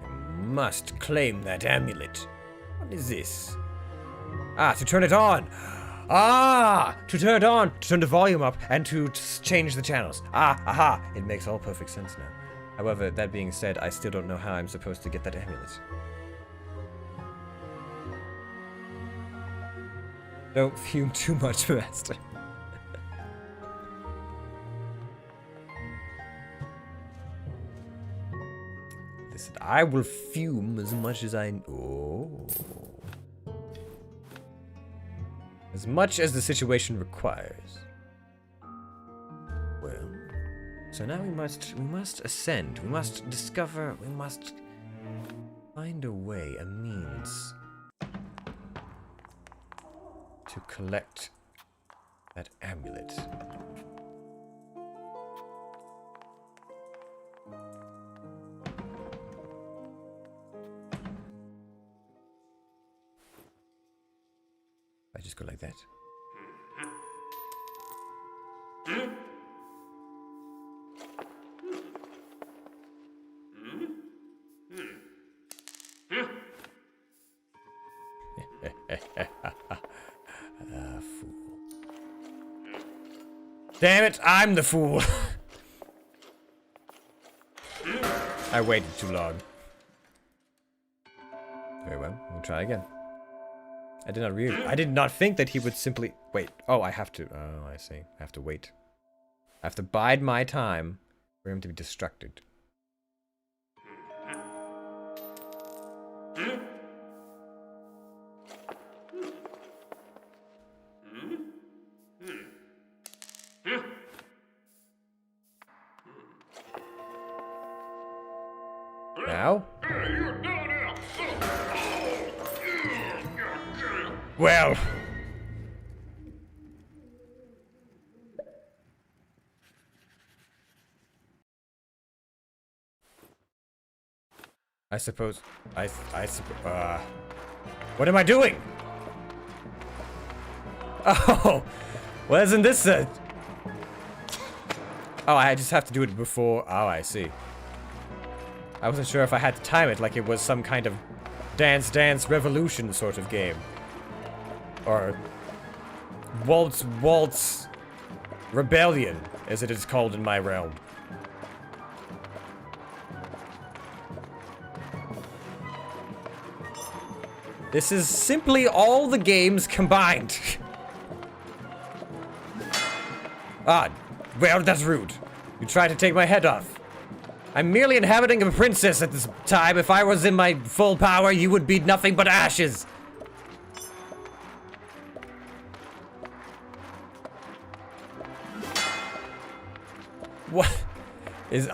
I must claim that amulet. What is this? Ah, to turn it on! Ah! To turn it on! To turn the volume up and to change the channels. Ah, aha! It makes all perfect sense now. However, that being said, I still don't know how I'm supposed to get that amulet. Don't fume too much, Master. Listen, I will fume as much as I... Oh. As much as the situation requires. Well... So now we must ascend. We must discover... We must find a way, a means... to collect that amulet. I just go like that. Fool. Damn it, I'm the fool. I waited too long. Very well, we'll try again. I did not think that he would simply wait. Oh, I have to. Oh, I see. I have to wait. I have to bide my time for him to be distracted. Now? Well. I suppose. What am I doing? Oh, well, isn't this a... Oh, I just have to do it before. Oh, I see. I wasn't sure if I had to time it like it was some kind of Dance Dance Revolution sort of game. Or Waltz Rebellion, as it is called in my realm. This is simply all the games combined. Ah, well, that's rude. You tried to take my head off. I'm merely inhabiting a princess at this time. If I was in my full power, you would be nothing but ashes. What is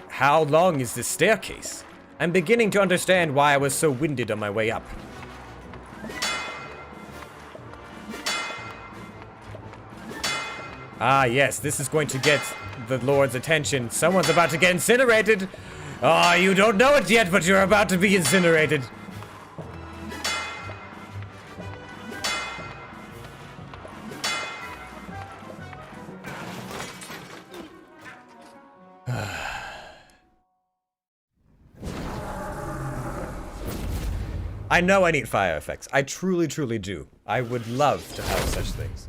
how long is this staircase? I'm beginning to understand why I was so winded on my way up. Ah, yes, this is going to get the Lord's attention. Someone's about to get incinerated. Ah, you don't know it yet, but you're about to be incinerated. I know I need fire effects. I truly, truly do. I would love to have such things.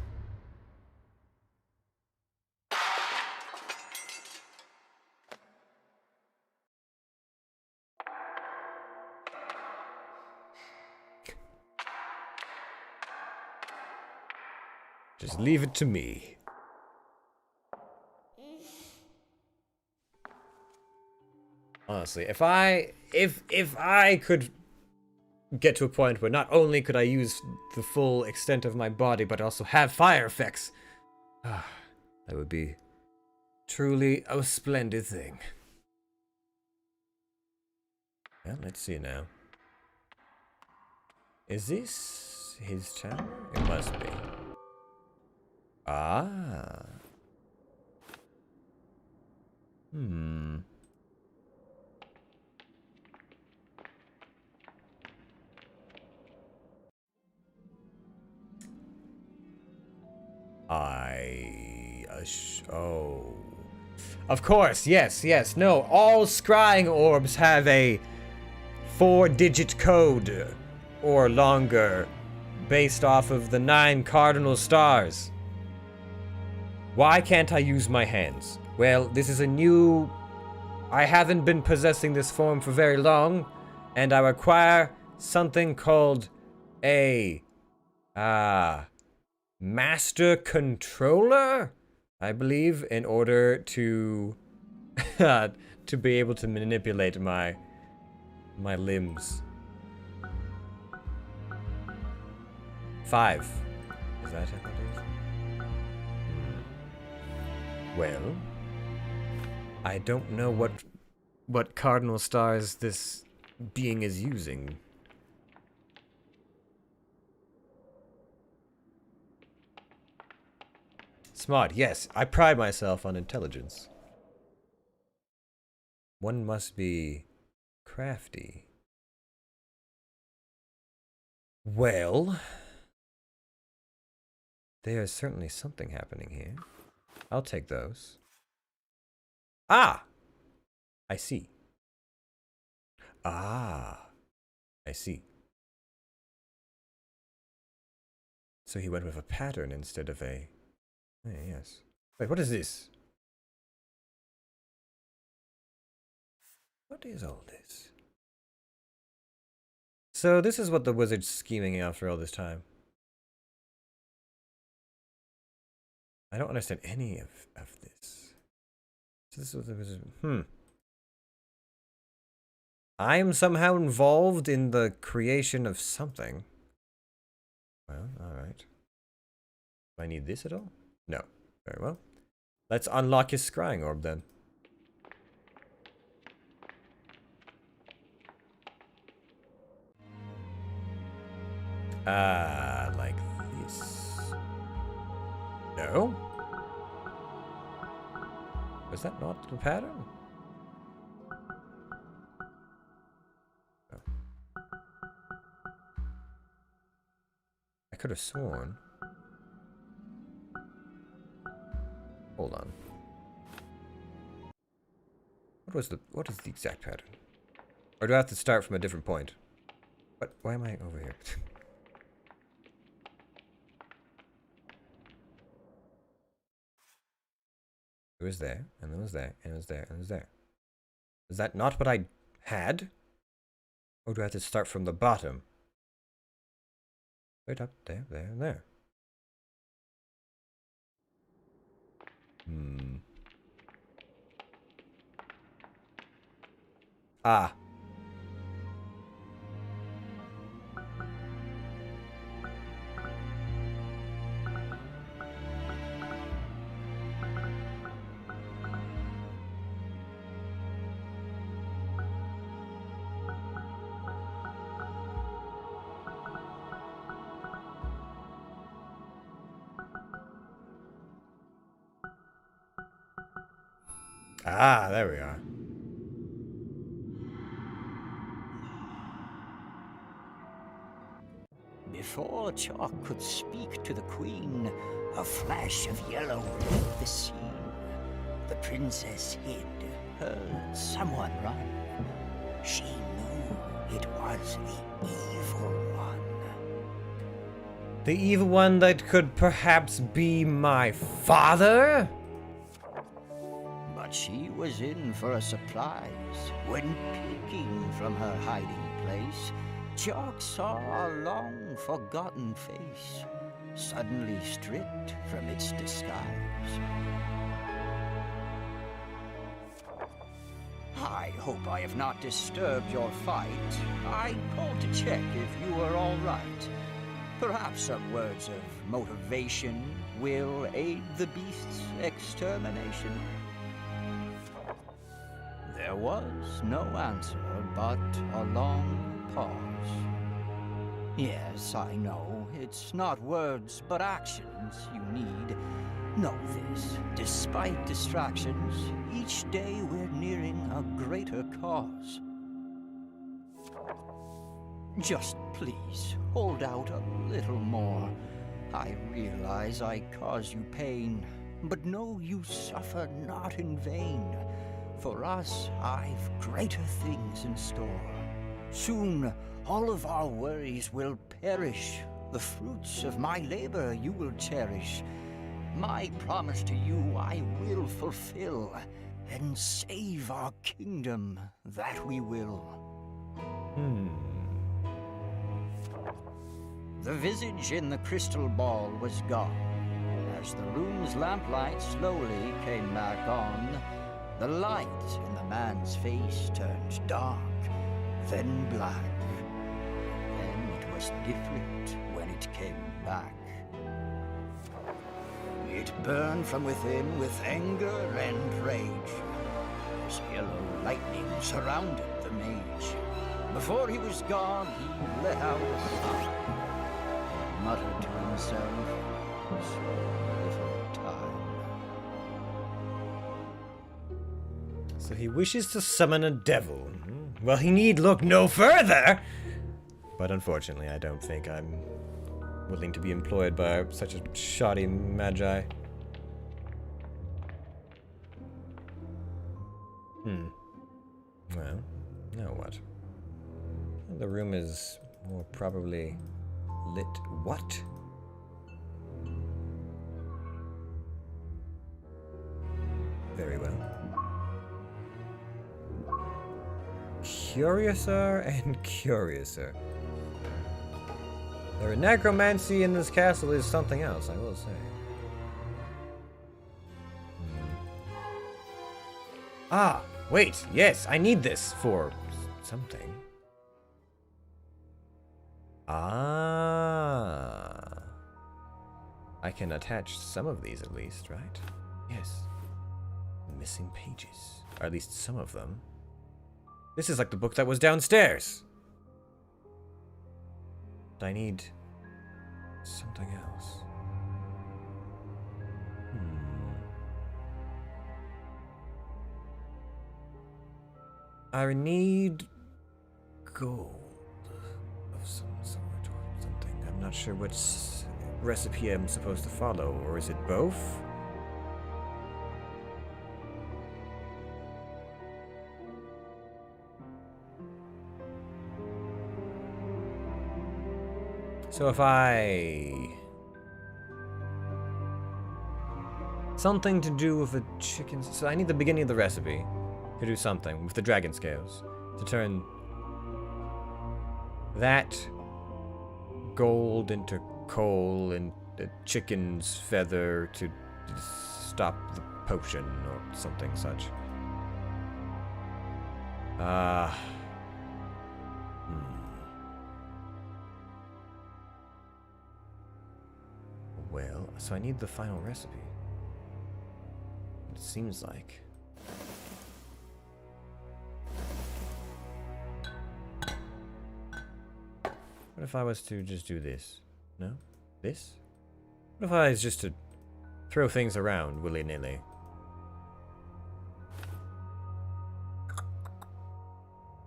Just leave it to me. Honestly, if I could get to a point where not only could I use the full extent of my body, but also have fire effects, that would be truly a splendid thing. Well, let's see now. Is this his tower? It must be. Ah. Oh. Of course, yes. No, all scrying orbs have a 4-digit code or longer based off of the 9 cardinal stars. Why can't I use my hands? Well, this is a new... I haven't been possessing this form for very long, and I require something called a Ah, master controller, I believe, in order to to be able to manipulate my limbs. 5. Is that what it is? Well, I don't know what cardinal stars this being is using. Smart, yes. I pride myself on intelligence. One must be crafty. Well, there is certainly something happening here. I'll take those. Ah! I see. Ah! I see. So he went with a pattern instead of a... yes. Wait, what is this? What is all this? So this is what the wizard's scheming after all this time. I don't understand any of this. So this is what the wizard... I am somehow involved in the creation of something. Well, alright. Do I need this at all? No. Very well. Let's unlock his scrying orb then. Like this. No? Was that not the pattern? Oh. I could have sworn. Hold on. What is the exact pattern? Or do I have to start from a different point? What? Why am I over here? It was there, and it was there, and it was there, and it was there. Is that not what I had? Or do I have to start from the bottom? Right up there, there, and there. Ah. Ah, there we are. Before Tsioque could speak to the queen, a flash of yellow lit the scene. The princess hid, heard someone run. She knew it was the evil one. The evil one that could perhaps be my father? But she was in for a surprise. When peeking from her hiding place, Tsioque saw a long-forgotten face, suddenly stripped from its disguise. I hope I have not disturbed your fight. I called to check if you were all right. Perhaps some words of motivation will aid the beast's extermination. There was no answer, but a long pause. Yes, I know, it's not words, but actions you need. Know this, despite distractions, each day we're nearing a greater cause. Just please, hold out a little more. I realize I cause you pain, but know you suffer not in vain. For us, I've greater things in store. Soon, all of our worries will perish. The fruits of my labor you will cherish. My promise to you I will fulfill, and save our kingdom, that we will. The visage in the crystal ball was gone. As the room's lamplight slowly came back on, the light in the man's face turned dark, then black. Then it was different when it came back. It burned from within with anger and rage. As yellow lightning surrounded the mage. Before he was gone, he let out a sigh and muttered to himself, "So little time." So he wishes to summon a devil. Well, he need look no further! But unfortunately, I don't think I'm willing to be employed by such a shoddy magi. Well, now what? The room is more probably lit. What? Very well. Curiouser and curiouser. The necromancy in this castle is something else, I will say. Ah, wait, yes, I need this for something. Ah. I can attach some of these at least, right? Yes. Missing pages. Or at least some of them. This is like the book that was downstairs. But I need something else. I need gold of some sort or something. I'm not sure which recipe I'm supposed to follow, or is it both? So if I... Something to do with the chickens. So I need the beginning of the recipe to do something with the dragon scales. To turn that gold into coal and a chicken's feather to stop the potion or something such. Well, so I need the final recipe. It seems like. What if I was to just do this? No? This? What if I was just to throw things around willy-nilly?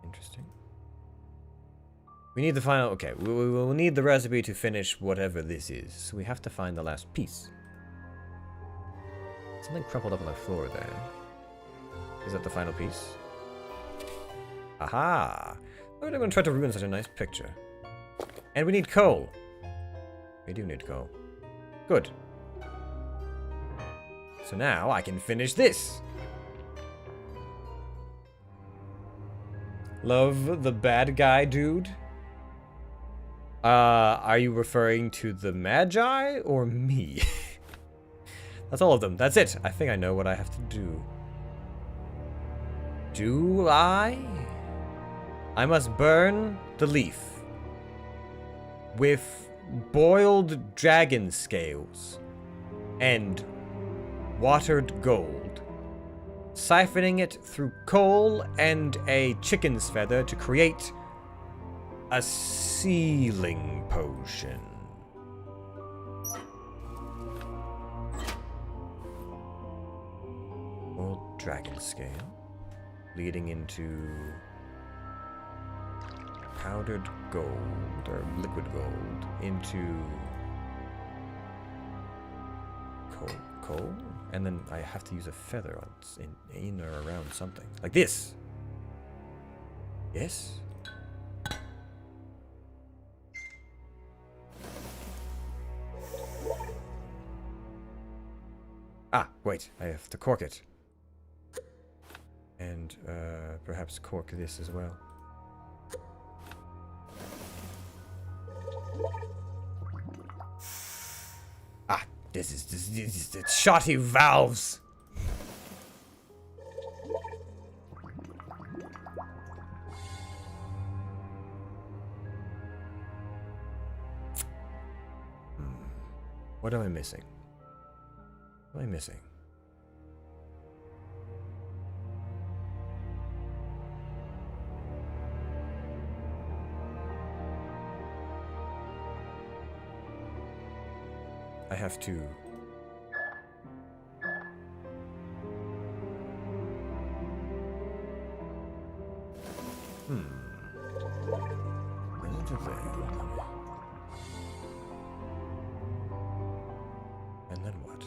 Interesting. We need the final... Okay, we'll need the recipe to finish whatever this is. So we have to find the last piece. Something crumpled up on the floor there. Is that the final piece? Aha! Why would anyone try to ruin such a nice picture? And we need coal. We do need coal. Good. So now I can finish this. Love the bad guy dude? Are you referring to the Magi or me? That's all of them. That's it. I think I know what I have to do. Do I? I must burn the leaf with boiled dragon scales and watered gold, siphoning it through coal and a chicken's feather to create a sealing potion. Boiled dragon scale, leading into powdered gold, or liquid gold, into coal, and then I have to use a feather on in or around something like this. Yes. Ah, wait, I have to cork it. And perhaps cork this as well. This is the shoddy valves. What am I missing? What am I missing? I have to... And then what?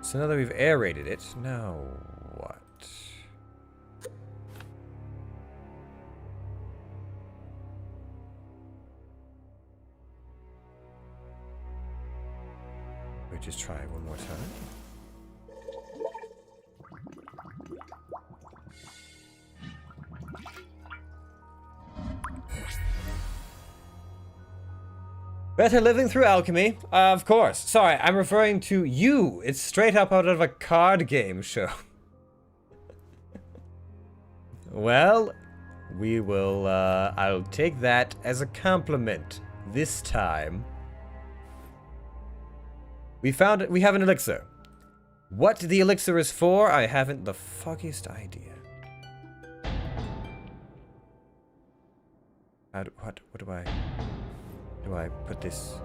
So now that we've aerated it, now what? We just try one more time. Better living through alchemy? Of course. Sorry, I'm referring to you. It's straight up out of a card game show. Well, we will, I'll take that as a compliment this time. We found it. We have an elixir. What the elixir is for, I haven't the foggiest idea. What do I put this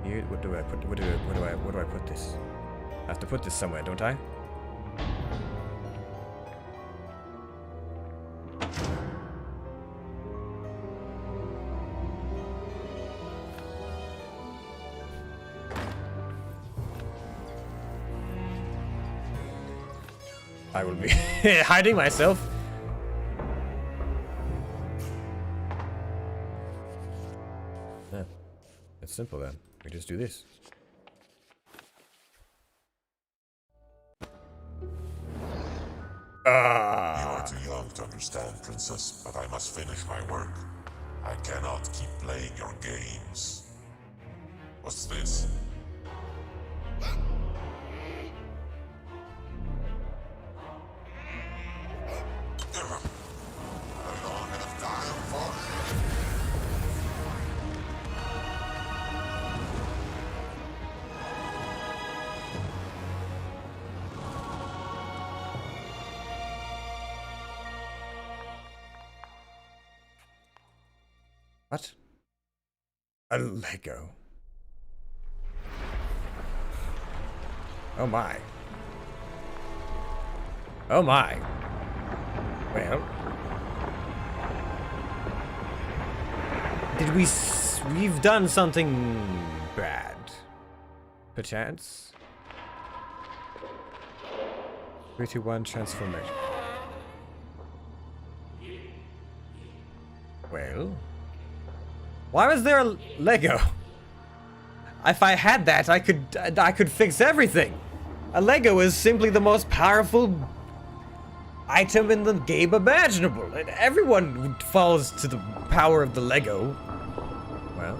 here? Where do I put this? I have to put this somewhere, don't I? I will be hiding myself. Yeah, it's simple then. We just do this. You are too young to understand, Princess, but I must finish my work. I cannot keep playing your games. What's this? What? A Lego. Oh my. Oh my. Well. Did we've done something bad? Perchance? 3, 2, 1, transformation. Well. Why was there a Lego? If I had that, I could fix everything. A Lego is simply the most powerful item in the game imaginable. And everyone falls to the power of the Lego. Well,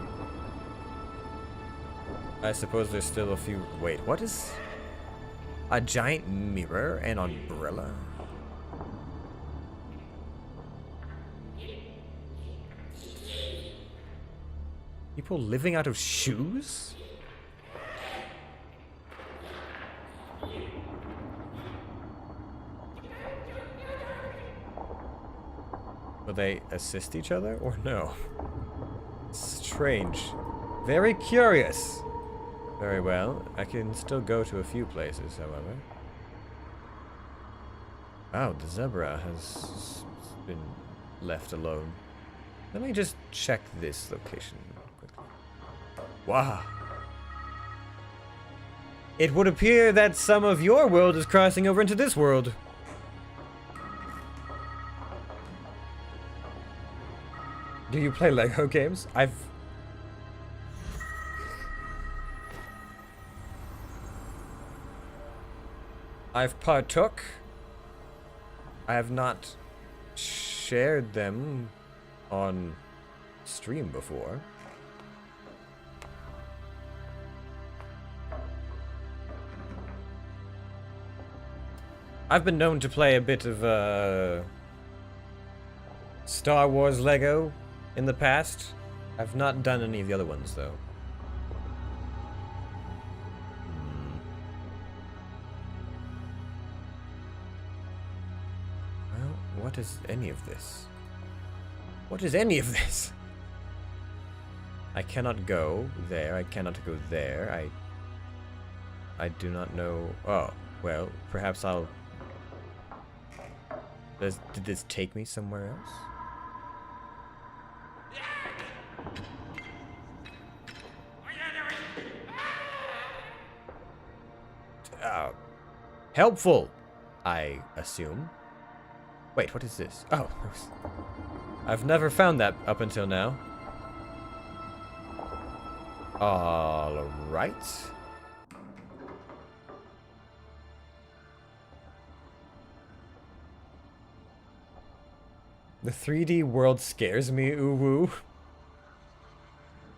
I suppose there's still a few. Wait, what is a giant mirror and umbrella? People living out of shoes? Will they assist each other or no? Strange. Very curious. Very well. I can still go to a few places, however. Wow, the zebra has been left alone. Let me just check this location. Wow. It would appear that some of your world is crossing over into this world. Do you play Lego games? I've partook. I have not shared them on stream before. I've been known to play a bit of Star Wars Lego in the past. I've not done any of the other ones though. Well, what is any of this? What is any of this? I cannot go there. I cannot go there. I do not know. Oh, well, perhaps I'll... Did this take me somewhere else? Helpful, I assume. Wait, what is this? Oh, I've never found that up until now. All right. The 3D world scares me, ooh woo.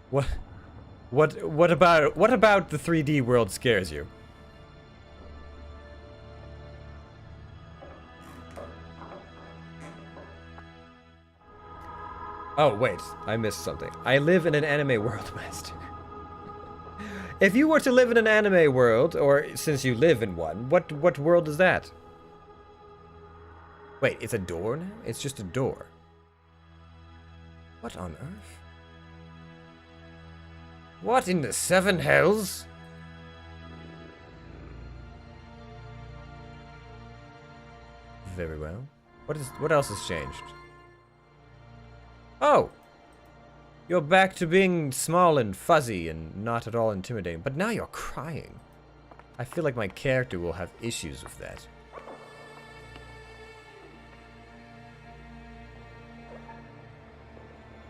What about the 3D world scares you? Oh, wait, I missed something. I live in an anime world, Master. If you were to live in an anime world, or since you live in one, what world is that? Wait, it's a door now? It's just a door. What on earth? What in the seven hells? Very well. What else has changed? Oh! You're back to being small and fuzzy and not at all intimidating, but now you're crying. I feel like my character will have issues with that.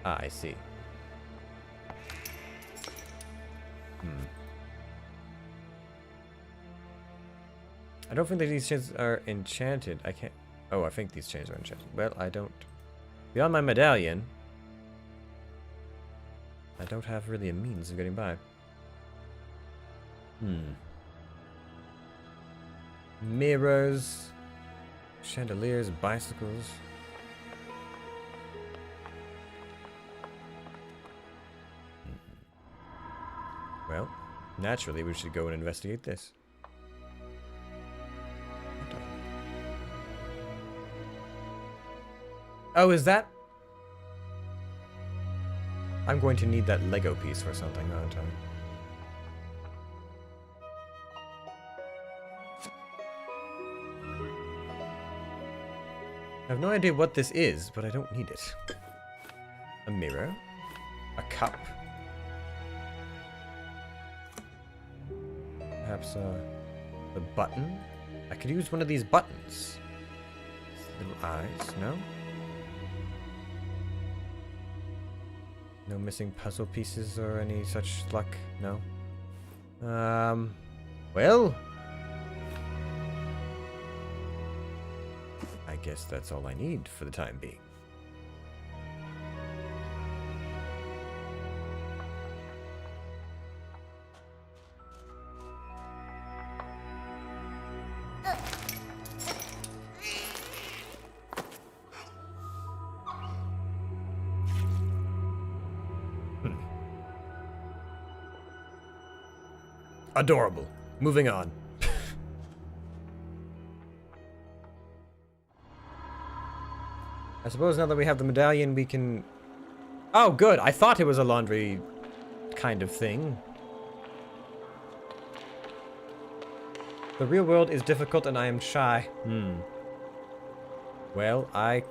Ah, I see. I don't think that these chains are enchanted. I can't... Oh, I think these chains are enchanted. Well, I don't... Beyond my medallion, I don't have really a means of getting by. Mirrors, chandeliers, bicycles. Well, naturally we should go and investigate this. Oh, is that... I'm going to need that Lego piece for something, aren't I? I have no idea what this is, but I don't need it. A mirror. A cup. Perhaps a button? I could use one of these buttons. Little eyes, no? No missing puzzle pieces or any such luck? No? Well... I guess that's all I need for the time being. Adorable. Moving on. I suppose now that we have the medallion, we can... Oh, good. I thought it was a laundry kind of thing. The real world is difficult and I am shy. Well, I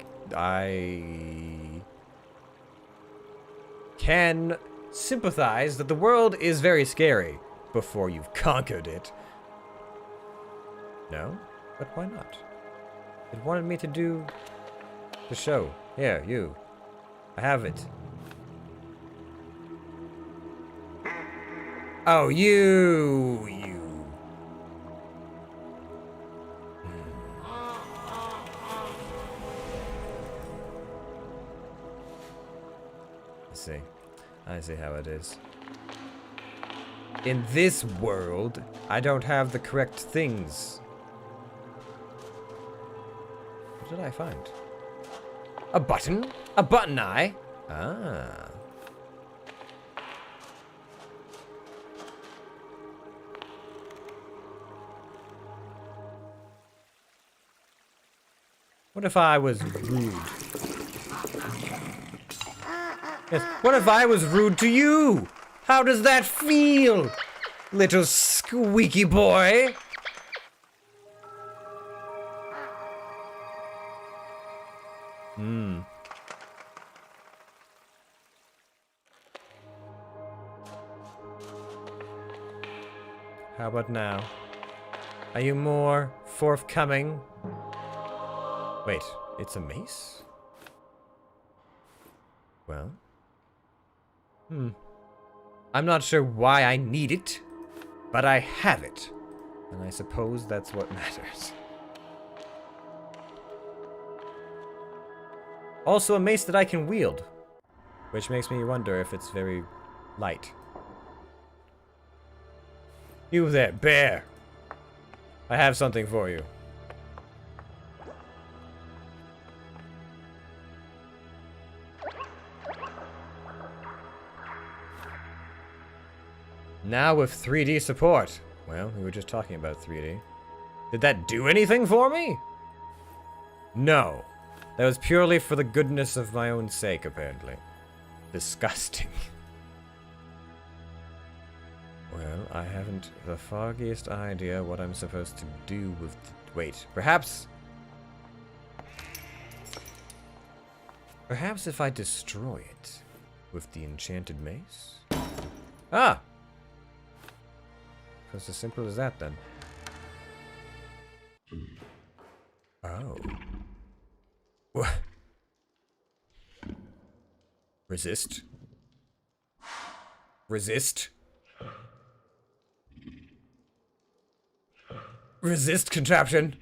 can sympathize that the world is very scary before you've conquered it. No? But why not? It wanted me to do the show. Here, you. I have it. Oh, you. see. I see how it is. In this world, I don't have the correct things. What did I find? A button? A button eye? Ah. What if I was rude? Yes, what if I was rude to you? How does that feel, little squeaky boy? How about now? Are you more forthcoming? Wait, it's a mace? Well. I'm not sure why I need it, but I have it. And I suppose that's what matters. Also a mace that I can wield, which makes me wonder if it's very light. You there, bear! I have something for you. Now with 3D support. Well, we were just talking about 3D. Did that do anything for me? No. That was purely for the goodness of my own sake, apparently. Disgusting. Well, I haven't the foggiest idea what I'm supposed to do with... Wait, perhaps... Perhaps if I destroy it with the enchanted mace? Ah! So it's as simple as that, then. Oh. What? Resist. Resist. Resist, Cantraption.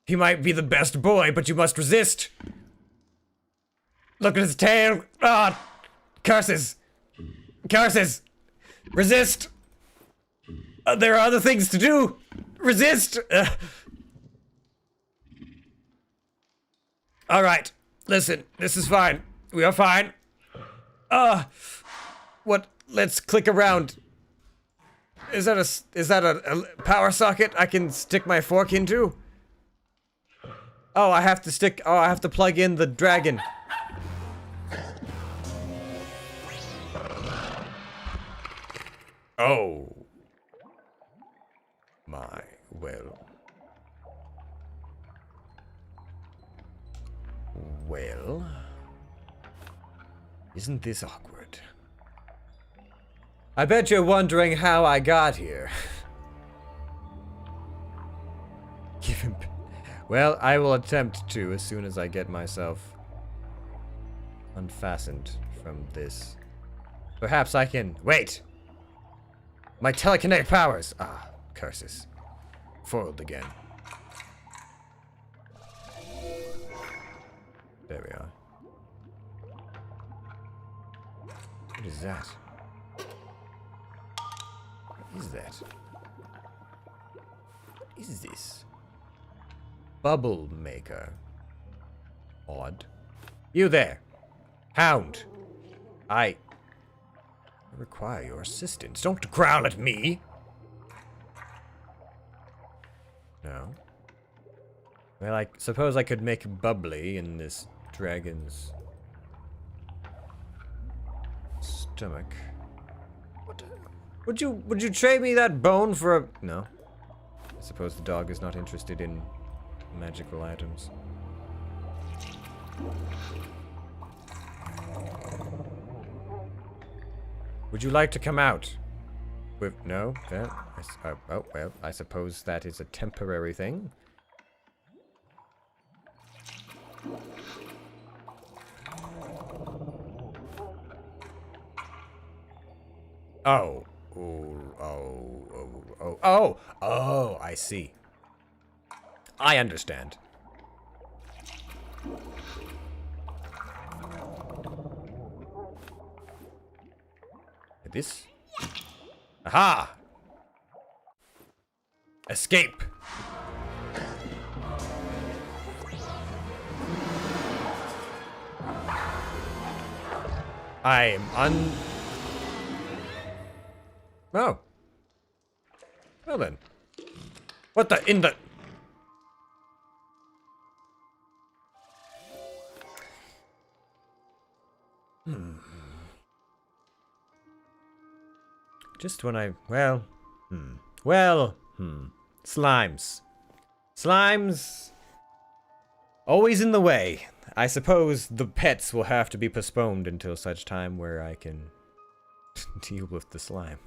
He might be the best boy, but you must resist. Look at his tail. Ah! Curses. Curses. Resist. There are other things to do. Resist. All right. Listen, this is fine. We are fine. What? Let's click around. Is that a power socket I can stick my fork into? Oh, I have to plug in the dragon. Oh. My, well. Well. Isn't this awkward? I bet you're wondering how I got here. Give him... Well, I will attempt to as soon as I get myself unfastened from this. Perhaps I can... Wait! My telekinetic powers! Ah, curses. Foiled again. There we are. What is that? What is that? What is this? Bubble maker. Odd. You there! Hound! I require your assistance. Don't growl at me! No. Well, I suppose I could make bubbly in this dragon's stomach. What? Would you trade me that bone for a... No. I suppose the dog is not interested in magical items. Would you like to come out? With no? That, oh, well, I suppose that is a temporary thing. Oh. Oh, I see. I understand. this. Aha! Escape! I am Oh. Well then. What the in the... Just when I... Well... Slimes. Slimes... Always in the way. I suppose the pets will have to be postponed until such time where I can deal with the slime.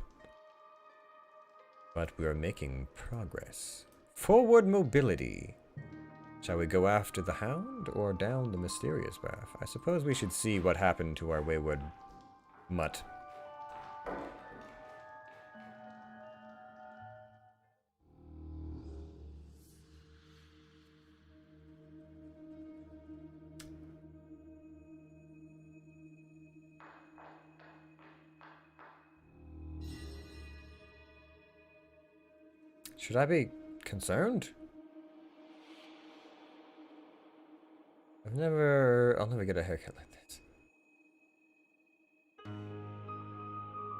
But we are making progress. Forward mobility. Shall we go after the hound or down the mysterious path? I suppose we should see what happened to our wayward mutt. Should I be concerned? I'll never get a haircut like this.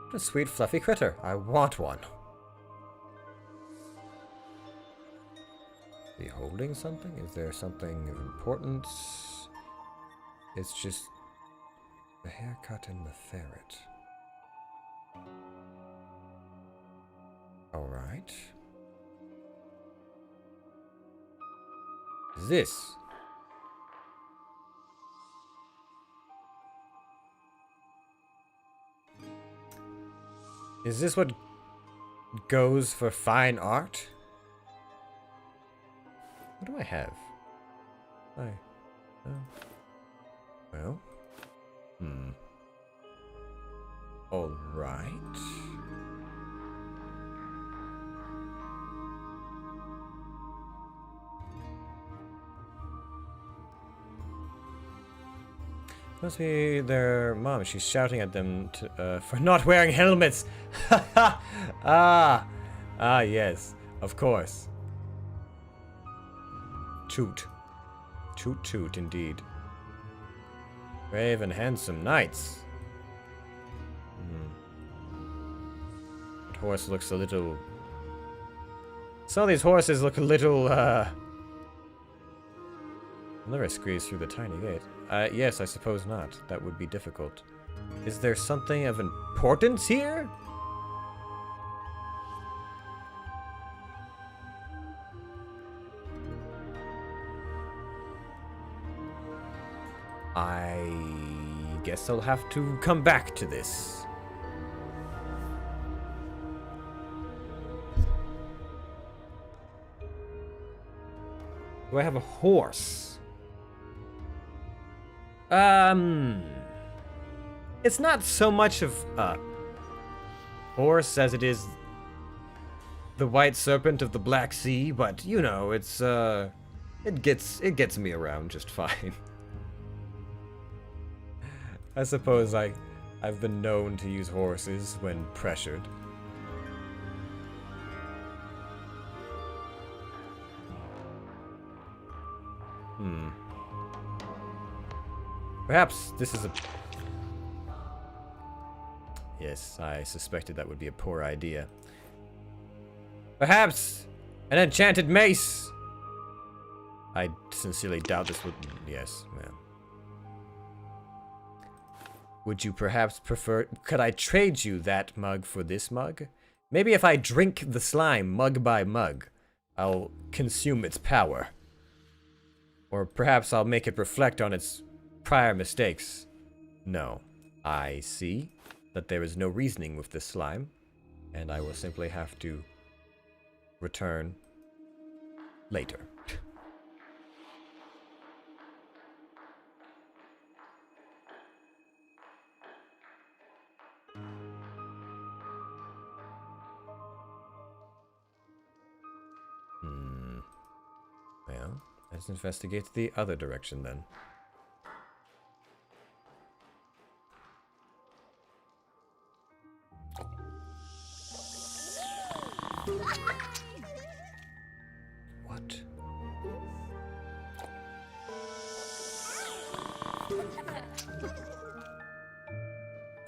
What a sweet fluffy critter. I want one. Is he holding something? Is there something of importance? It's just the haircut and the ferret. Alright. This. Is this what goes for fine art? What do I have? Well. All right. Must be their mom. She's shouting at them for not wearing helmets. Yes, of course. Toot. Toot toot, indeed. Brave and handsome knights. That horse looks a little... Some of these horses look a little, I'll never squeeze through the tiny gate. Yes, I suppose not. That would be difficult. Is there something of importance here? I guess I'll have to come back to this. Do I have a horse? It's not so much of a horse as it is the white serpent of the Black Sea, but you know, it's it gets me around just fine. I suppose I've been known to use horses when pressured. Perhaps this is a... Yes, I suspected that would be a poor idea. Perhaps an enchanted mace! I sincerely doubt this would... Yes, well. Would you perhaps prefer... Could I trade you that mug for this mug? Maybe if I drink the slime mug by mug, I'll consume its power. Or perhaps I'll make it reflect on its prior mistakes. No. I see that there is no reasoning with this slime, and I will simply have to return later. Well, let's investigate the other direction then.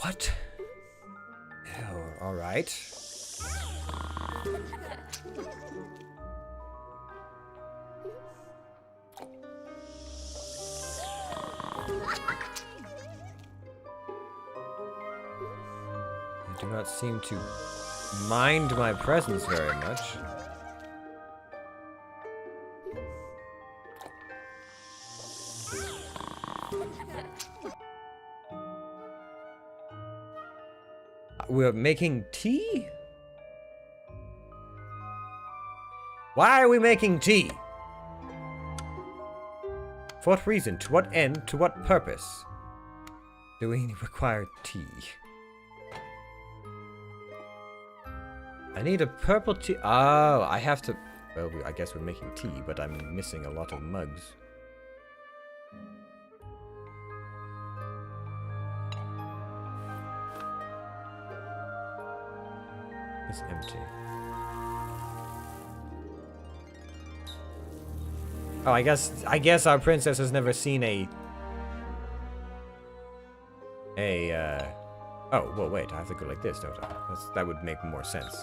What? Oh, all right. They do not seem to mind my presence very much. We're making tea? Why are we making tea? For what reason? To what end? To what purpose? Do we require tea? I need a purple tea. Oh, I have to... Well, I guess we're making tea, but I'm missing a lot of mugs. It's empty. Oh, I guess our princess has never seen oh, well, wait, I have to go like this, don't I? That would make more sense.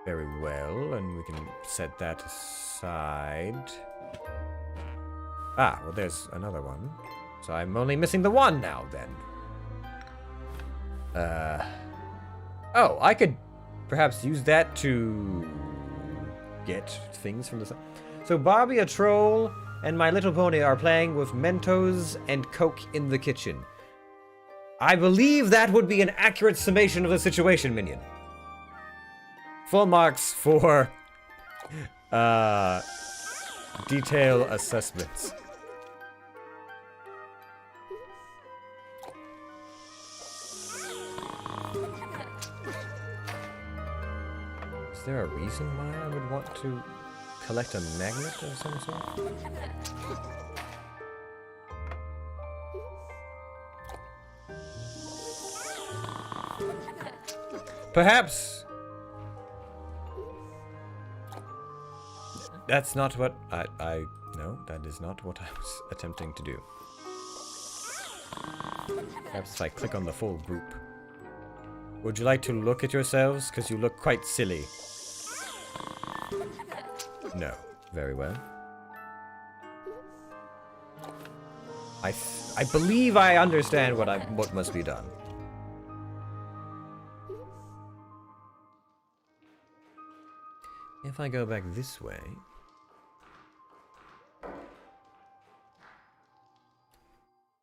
Very well, and we can set that aside. Ah, well, there's another one. So I'm only missing the one now, then. Oh, I could perhaps use that to get things from the side. So Barbie, a troll, and My Little Pony are playing with Mentos and Coke in the kitchen. I believe that would be an accurate summation of the situation, Minion. Full marks for detail assessments. Is there a reason why I would want to collect a magnet of some sort? Perhaps that's not what no, that is not what I was attempting to do. Perhaps if I click on the full group. Would you like to look at yourselves? Because you look quite silly. No. Very well. I believe I understand what must be done. If I go back this way...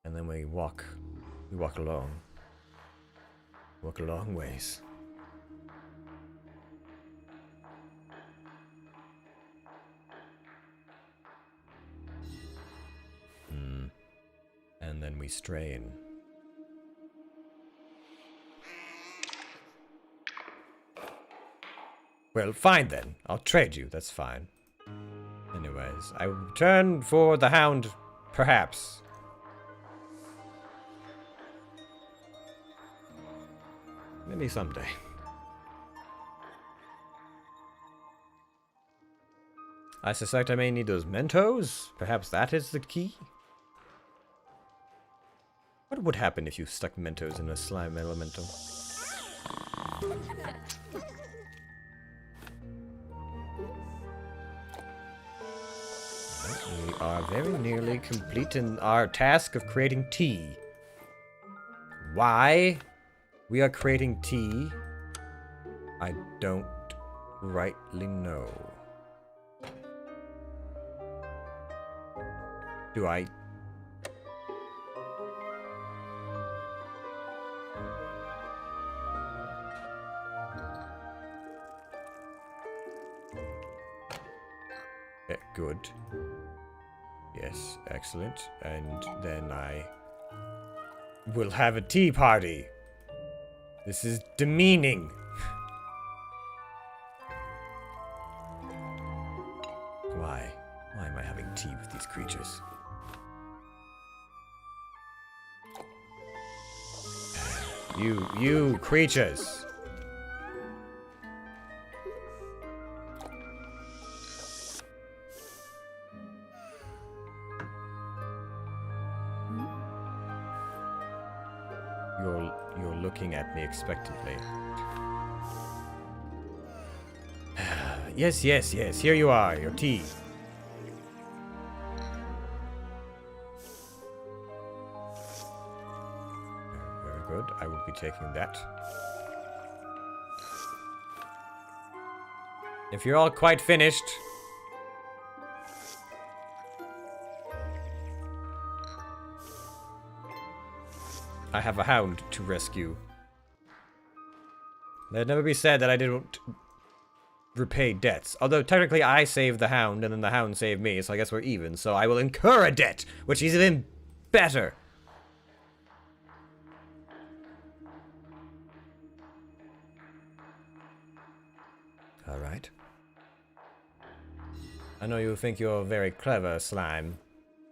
And then we walk along. Walk a long ways. And then we strain. Well, fine then. I'll trade you. That's fine. Anyways, I return for the hound, perhaps. Maybe someday. I suspect I may need those Mentos. Perhaps that is the key? What would happen if you stuck Mentos in a slime elemental? We are very nearly complete in our task of creating tea. Why we are creating tea, I don't rightly know. Do I? Good. Yes, excellent. And then I will have a tea party. This is demeaning. Why? Why am I having tea with these creatures? You creatures! expectantly. Yes, yes, yes. Here you are, your tea. Very good. I will be taking that. If you're all quite finished... I have a hound to rescue. Let it never be said that I didn't repay debts. Although, technically, I saved the hound, and then the hound saved me, so I guess we're even. So I will incur a debt, which is even better. Alright. I know you think you're very clever, slime,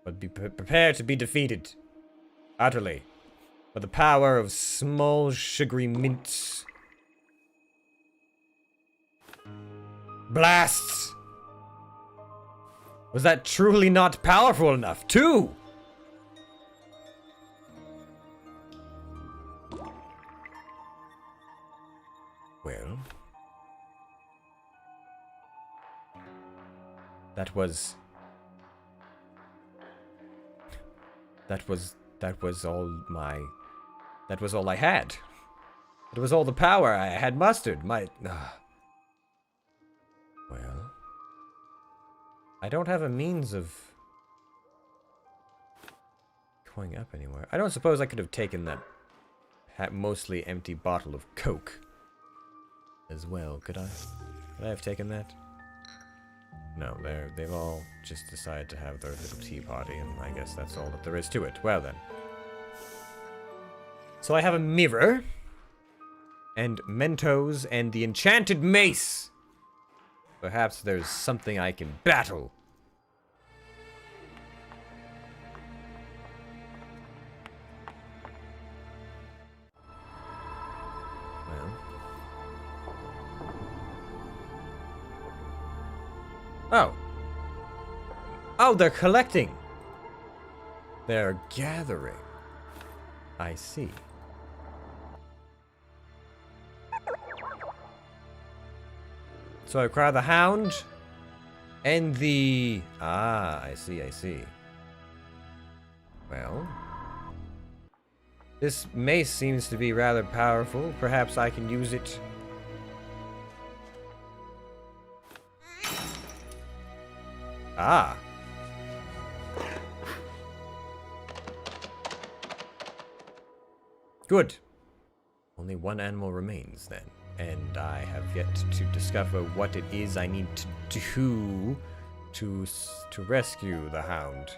but be prepared to be defeated. Utterly. By the power of small, sugary mints. Blasts! Was that truly not powerful enough, too? Well... That was all my... That was all I had. It was all the power I had mustered. Well... I don't have a means of... going up anywhere. I don't suppose I could have taken that mostly empty bottle of Coke as well, could I? Could I have taken that? No, they've all just decided to have their little tea party, and I guess that's all that there is to it. Well then. So I have a mirror, and Mentos, and the enchanted mace! Perhaps there's something I can battle. Oh. Oh, they're collecting. They're gathering. I see. So I acquire the hound and the... Ah, I see, I see. Well... This mace seems to be rather powerful. Perhaps I can use it... Ah. Good. Only one animal remains then. And I have yet to discover what it is I need to do to rescue the hound.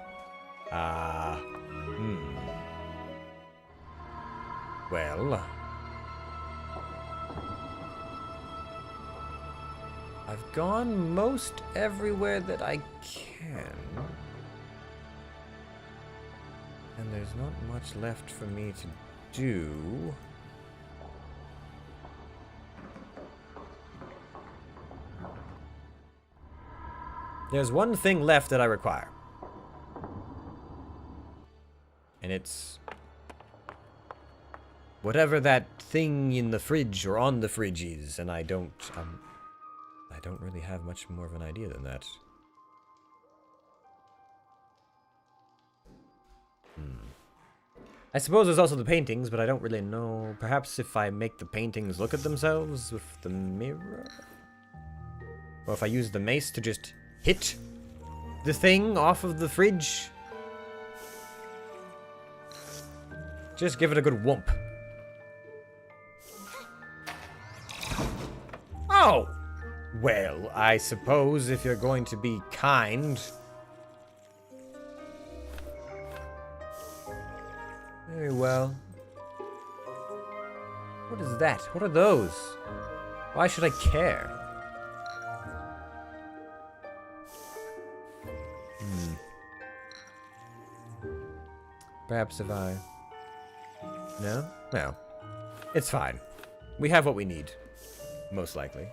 Well... I've gone most everywhere that I can. And there's not much left for me to do. There's one thing left that I require. And it's... whatever that thing in the fridge or on the fridge is, and I don't really have much more of an idea than that. I suppose there's also the paintings, but I don't really know. Perhaps if I make the paintings look at themselves with the mirror? Or if I use the mace to just hit the thing off of the fridge? Just give it a good whomp. Oh! Well, I suppose if you're going to be kind... Very well. What is that? What are those? Why should I care? Perhaps if I... No? No. It's fine. We have what we need. Most likely.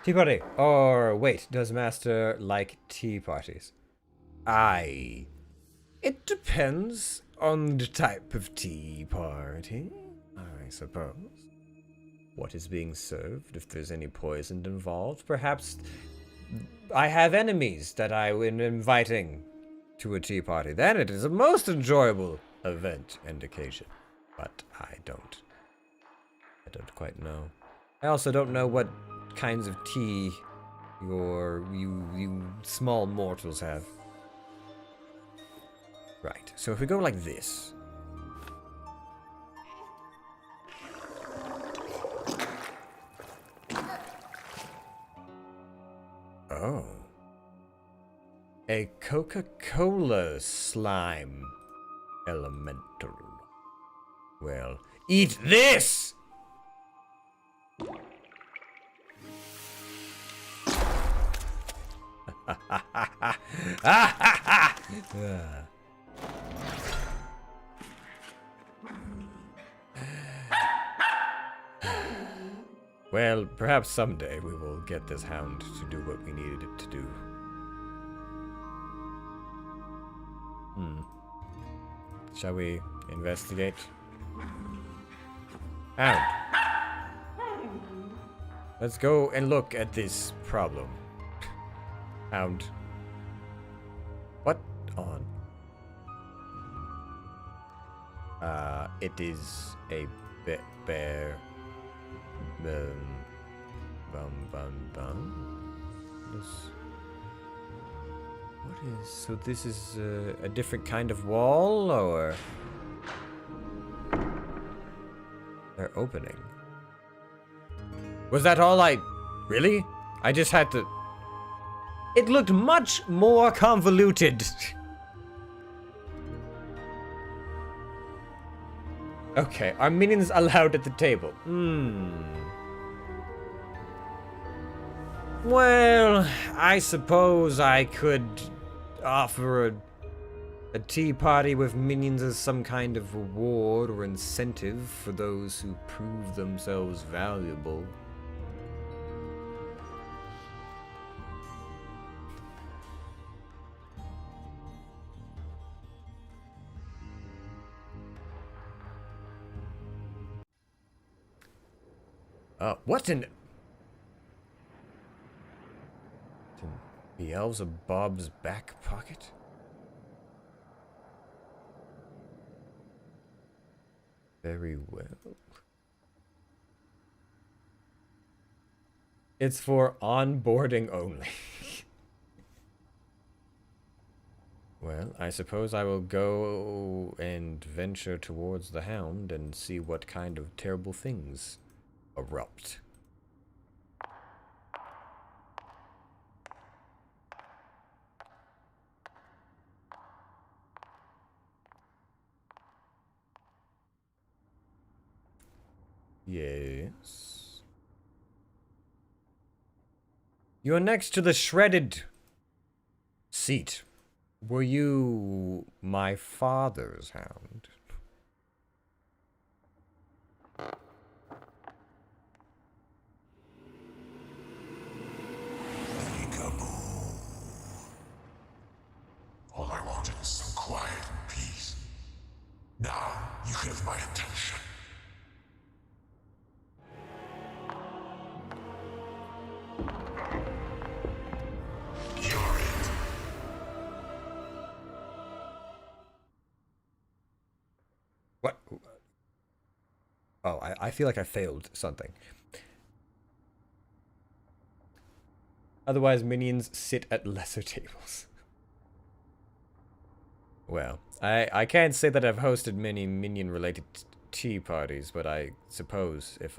Tea party. Or wait, does Master like tea parties? It depends on the type of tea party, I suppose. What is being served, if there's any poison involved. Perhaps I have enemies that I am inviting to a tea party. Then it is a most enjoyable event and occasion. But I don't quite know. I also don't know what kinds of tea you small mortals have. Right, so if we go like this. Oh. A Coca-Cola slime elemental. Well, eat this! Well, perhaps someday we will get this hound to do what we needed it to do. Shall we investigate? Hound. Let's go and look at this problem. Hound. What on? It is a bear. What is... So this is a different kind of wall, or... They're opening. Was that all I... Really? I just had to... It looked much more convoluted. Okay, are minions allowed at the table? Well, I suppose I could offer a tea party with minions as some kind of reward or incentive for those who prove themselves valuable. What in... The elves of Bob's back pocket? Very well. It's for onboarding only. Well, I suppose I will go and venture towards the hound and see what kind of terrible things erupt. Yes. You're next to the shredded seat. Were you my father's hound? All I wanted was some quiet and peace. Now you have my attention. You're it. What? Oh, I feel like I failed something. Otherwise, minions sit at lesser tables. Well, I can't say that I've hosted many minion-related tea parties, but I suppose if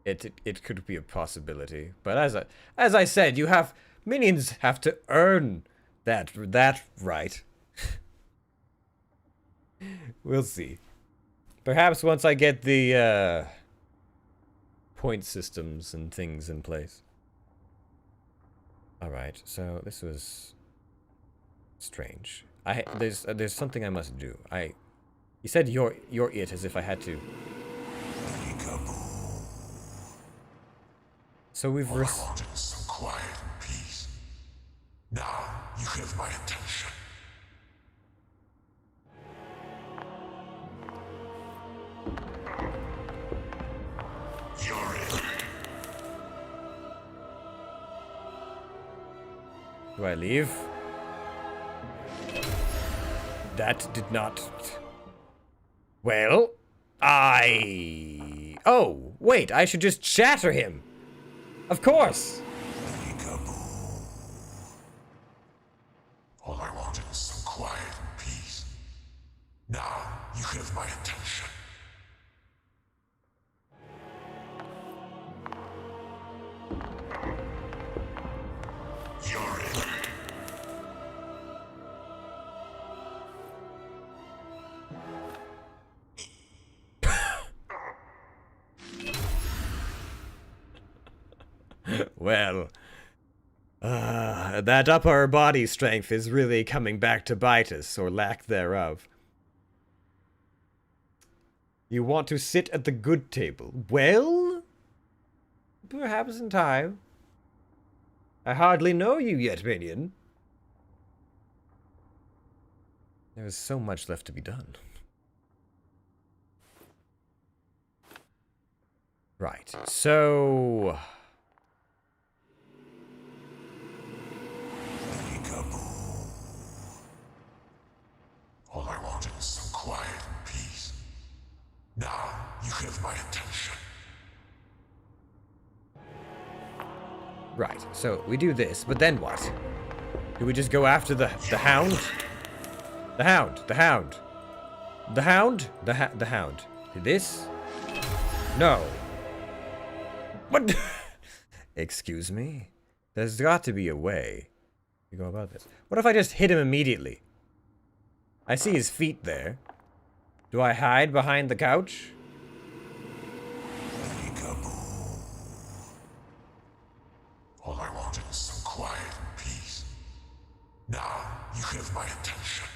it could be a possibility. But as I said, minions have to earn that right. We'll see. Perhaps once I get the point systems and things in place. All right, so this was strange. There's something I must do. You said you're it as if I had to. So we've All I wanted was some quiet and peace. Now you have my attention. You're in. Do I leave? That did not... Well, Oh, wait, I should just shatter him. Of course. Peekaboo. All I wanted was some quiet and peace. Now you have my attention. You're in. Well, that upper body strength is really coming back to bite us, or lack thereof. You want to sit at the good table? Well, perhaps in time. I hardly know you yet, minion. There is so much left to be done. Right, so... Peekaboo. All I wanted was some quiet and peace. Now you have my attention. Right, so we do this, but then what? Do we just go after the hound? The hound, the hound. The hound? The hound. This? No. What? Excuse me? There's got to be a way to go about this. What if I just hit him immediately? I see his feet there. Do I hide behind the couch? Peekaboo. All I wanted was some quiet and peace. Now you have my attention.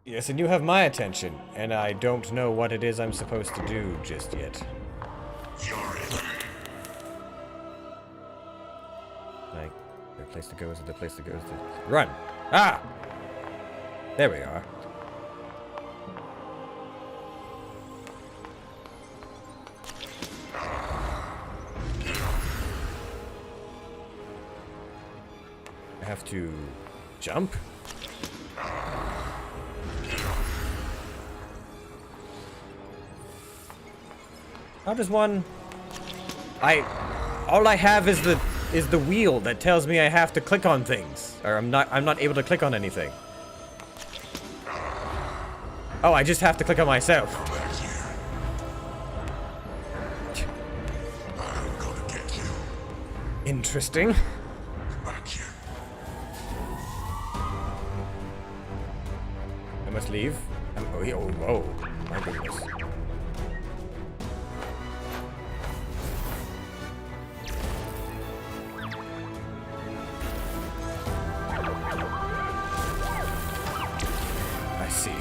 Yes, and you have my attention, and I don't know what it is I'm supposed to do just yet. You're in. Like, the place to go is the place to go is to... Run! Ah! There we are. I have to jump? How does one... all I have is the wheel that tells me I have to click on things. Or I'm not able to click on anything. Oh, I just have to click on myself. Back here. I'm gonna get you. Interesting. Back here. I must leave. Oh, whoa. My goodness. I see.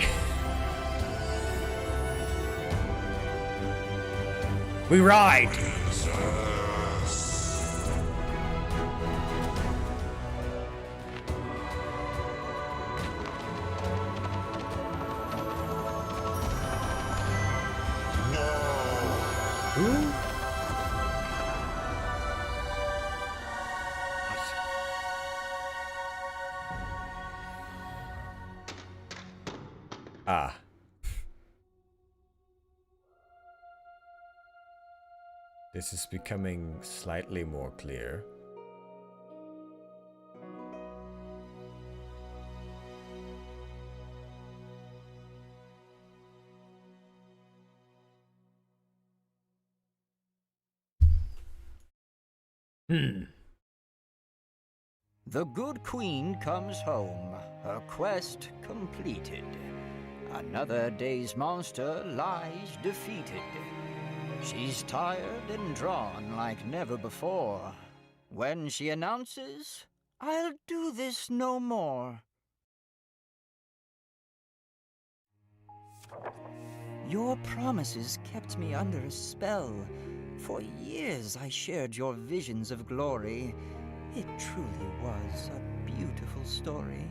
We ride! Who? Ah. This is becoming slightly more clear. The good queen comes home, her quest completed. Another day's monster lies defeated. She's tired and drawn like never before, when she announces, "I'll do this no more." Your promises kept me under a spell. For years I shared your visions of glory. It truly was a beautiful story.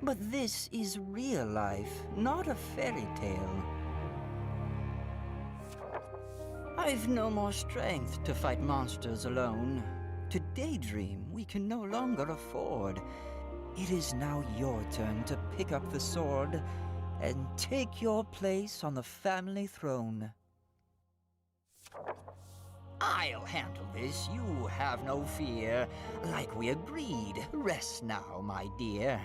But this is real life, not a fairy tale. I've no more strength to fight monsters alone. To daydream we can no longer afford. It is now your turn to pick up the sword and take your place on the family throne. I'll handle this, you have no fear. Like we agreed, rest now, my dear.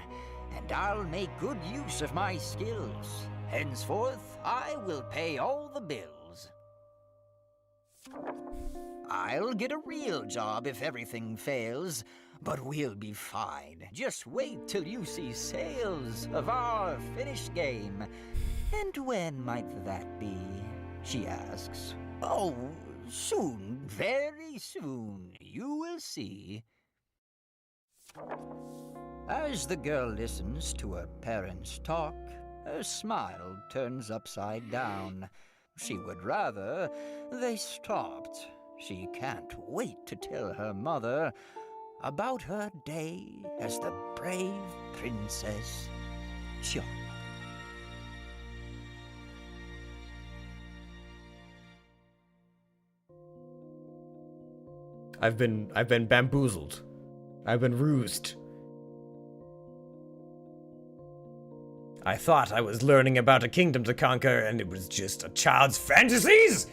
And I'll make good use of my skills. Henceforth, I will pay all the bills. I'll get a real job if everything fails, but we'll be fine. Just wait till you see sales of our finished game. And when might that be? She asks. Oh, soon, very soon, you will see. As the girl listens to her parents talk, her smile turns upside down. She would rather they stopped. She can't wait to tell her mother about her day as the brave Princess Tsioque. I've been bamboozled. I've been rused. I thought I was learning about a kingdom to conquer, and it was just a child's fantasies?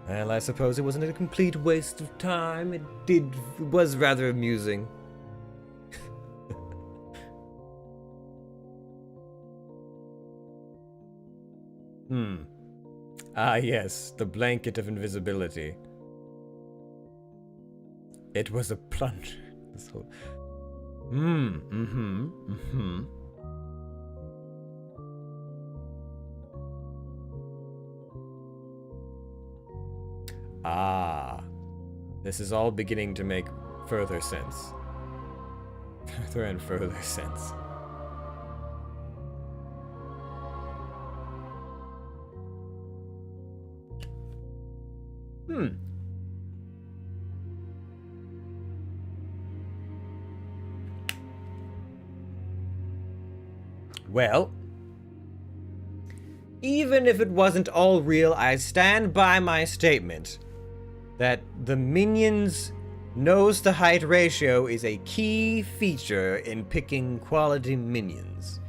Well, I suppose it wasn't a complete waste of time. It was rather amusing. Ah, yes, the blanket of invisibility. It was a plunger. This whole... Ah, this is all beginning to make further sense. Further and further sense. Well, even if it wasn't all real, I stand by my statement that the minions' nose-to-height ratio is a key feature in picking quality minions.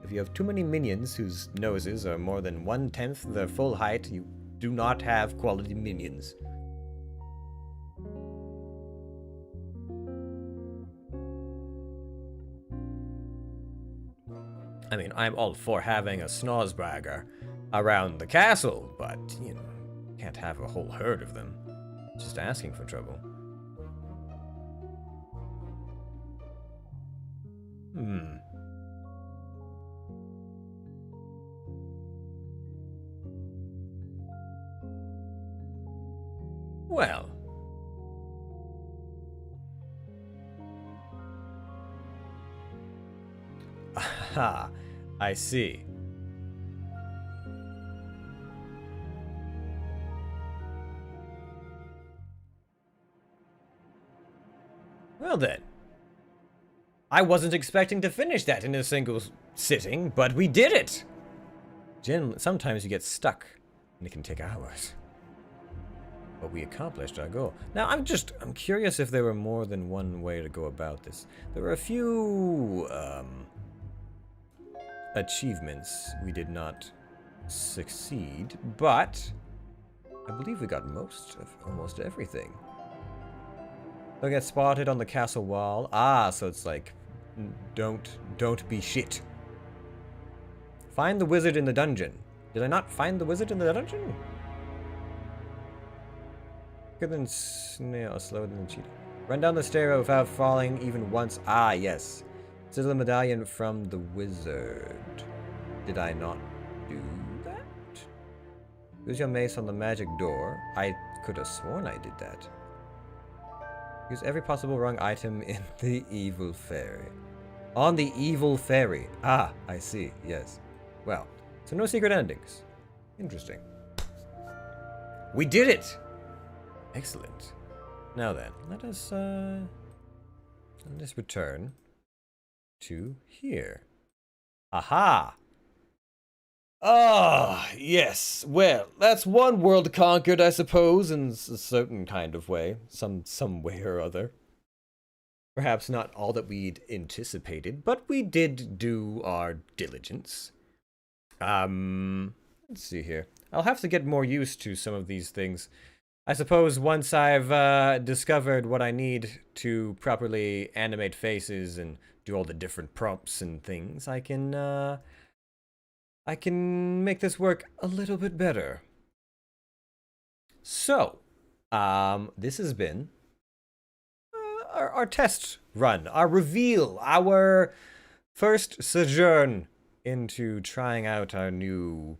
If you have too many minions whose noses are more than 1/10 their full height, you do not have quality minions. I mean, I'm all for having a snozzbragger around the castle, but, you know, can't have a whole herd of them. Just asking for trouble. Well. Aha, I see. Well then. I wasn't expecting to finish that in a single sitting, but we did it! Sometimes you get stuck, and it can take hours. But we accomplished our goal. Now, I'm curious if there were more than one way to go about this. There were a few, achievements we did not succeed, but I believe we got most of almost everything. They'll get spotted on the castle wall. Ah, so it's like, don't be shit. Find the wizard in the dungeon. Did I not find the wizard in the dungeon? Quicker than snail, slower than cheetah. Run down the stair without falling even once. Ah, yes. Steal the medallion from the wizard. Did I not do that? Use your mace on the magic door. I could have sworn I did that. Use every possible wrong item in the evil fairy. On the evil fairy. Ah, I see. Yes. Well, so no secret endings. Interesting. We did it! Excellent. Now then, let us return to here. Aha! Ah, yes. Well, that's one world conquered, I suppose, in a certain kind of way. Some way or other. Perhaps not all that we'd anticipated, but we did do our diligence. Let's see here. I'll have to get more used to some of these things. I suppose once I've discovered what I need to properly animate faces and do all the different prompts and things, I can make this work a little bit better. So, this has been our test run, our reveal, our first sojourn into trying out our new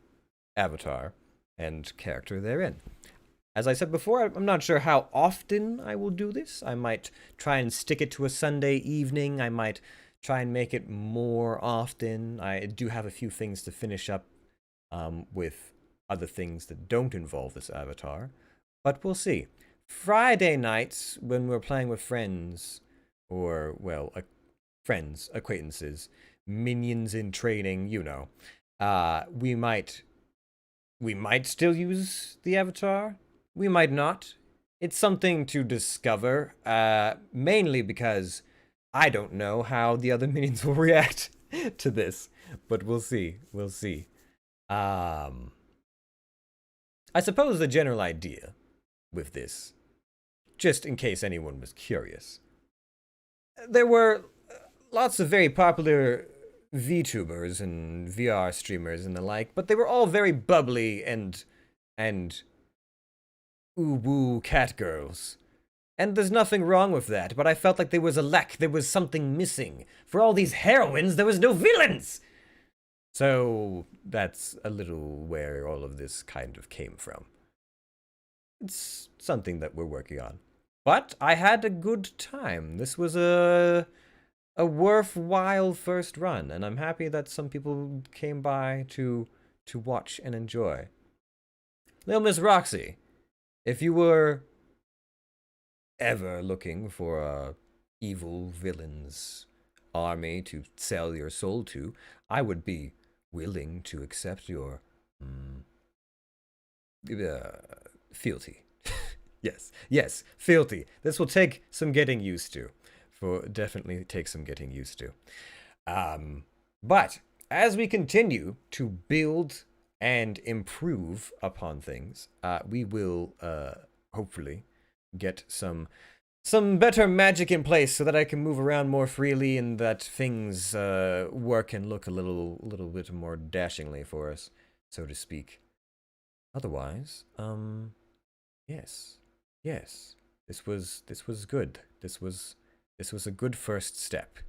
avatar and character therein. As I said before, I'm not sure how often I will do this. I might try and stick it to a Sunday evening. I might try and make it more often. I do have a few things to finish up with other things that don't involve this avatar. But we'll see. Friday nights, when we're playing with friends, or, well, friends, acquaintances, minions in training, you know, we might still use the avatar. We might not. It's something to discover, mainly because I don't know how the other minions will react to this, but we'll see. We'll see. I suppose the general idea with this, just in case anyone was curious, there were lots of very popular VTubers and VR streamers and the like, but they were all very bubbly and ooh-woo cat girls. And there's nothing wrong with that, but I felt like there was a lack, there was something missing. For all these heroines, there was no villains! So, that's a little where all of this kind of came from. It's something that we're working on. But I had a good time. This was a worthwhile first run, and I'm happy that some people came by to watch and enjoy. Little Miss Roxy, if you were ever looking for a evil villain's army to sell your soul to, I would be willing to accept your fealty. yes, fealty. This will take some getting used to. Definitely take some getting used to. But as we continue to build and improve upon things, we will hopefully get some better magic in place so that I can move around more freely and that things work and look a little bit more dashingly for us, so to speak. Otherwise, yes, this was good. This was a good first step.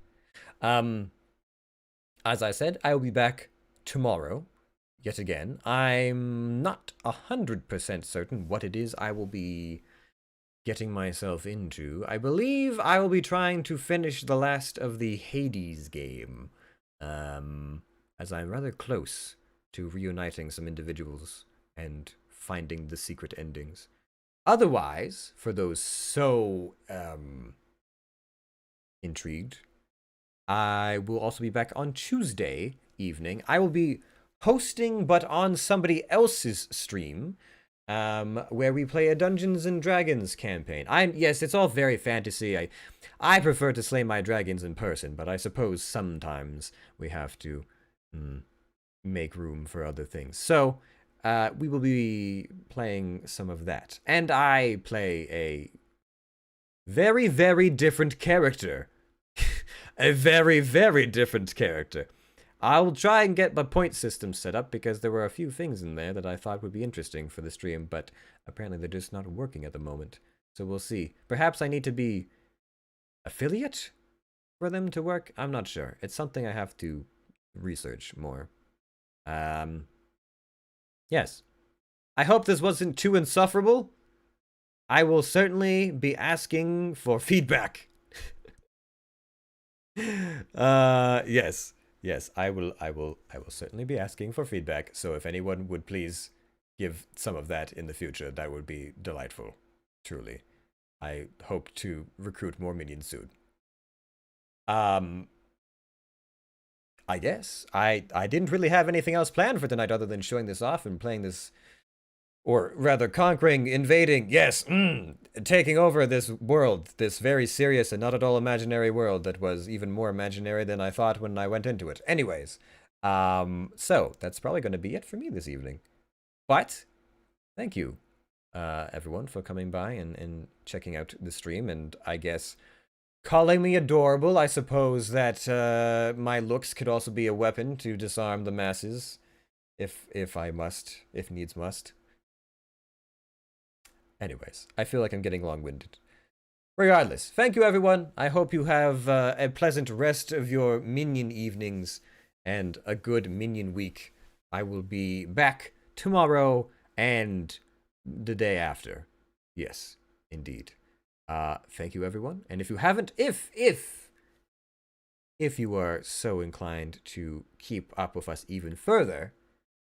As I said, I will be back tomorrow. Yet again, I'm not 100% certain what it is I will be getting myself into. I believe I will be trying to finish the last of the Hades game, as I'm rather close to reuniting some individuals and finding the secret endings. Otherwise, for those so intrigued, I will also be back on Tuesday evening. I will be hosting, but on somebody else's stream, where we play a Dungeons and Dragons campaign. Yes, it's all very fantasy. I prefer to slay my dragons in person, but I suppose sometimes we have to make room for other things. So, we will be playing some of that. And I play a very, very different character. A very, very different character. I'll try and get the point system set up because there were a few things in there that I thought would be interesting for the stream, but apparently they're just not working at the moment. So we'll see. Perhaps I need to be affiliate for them to work? I'm not sure. It's something I have to research more. Yes. I hope this wasn't too insufferable. I will certainly be asking for feedback. Yes, I will certainly be asking for feedback. So if anyone would please give some of that in the future. That would be delightful, truly. I hope to recruit more minions soon. I guess I didn't really have anything else planned for tonight other than showing this off and playing this, or rather conquering, invading, yes, taking over this world, this very serious and not at all imaginary world that was even more imaginary than I thought when I went into it. Anyways, so that's probably going to be it for me this evening. But thank you, everyone, for coming by and checking out the stream, and I guess calling me adorable. I suppose that my looks could also be a weapon to disarm the masses, if I must, if needs must. Anyways, I feel like I'm getting long-winded. Regardless, thank you, everyone. I hope you have a pleasant rest of your minion evenings and a good minion week. I will be back tomorrow and the day after. Yes, indeed. Thank you, everyone. And if you haven't, if you are so inclined to keep up with us even further,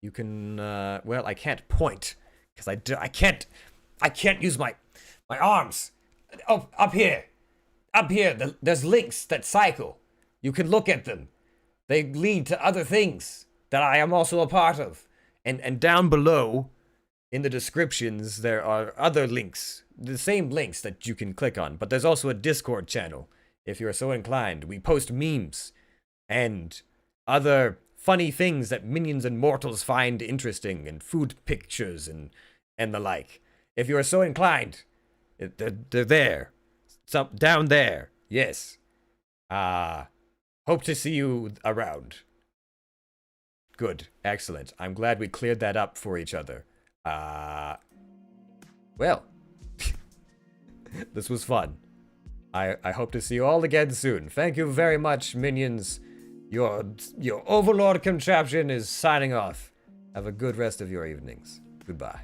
you can, well, I can't point, because I can't use my arms. Oh, up here, there's links that cycle. You can look at them. They lead to other things that I am also a part of. And down below, in the descriptions, there are other links, the same links that you can click on, but there's also a Discord channel, if you're so inclined. We post memes and other funny things that minions and mortals find interesting, and food pictures and the like. If you are so inclined, they're there. Down there, yes. Hope to see you around. Good, excellent. I'm glad we cleared that up for each other. Well, this was fun. I hope to see you all again soon. Thank you very much, minions. Your Overlord Cantraption is signing off. Have a good rest of your evenings. Goodbye.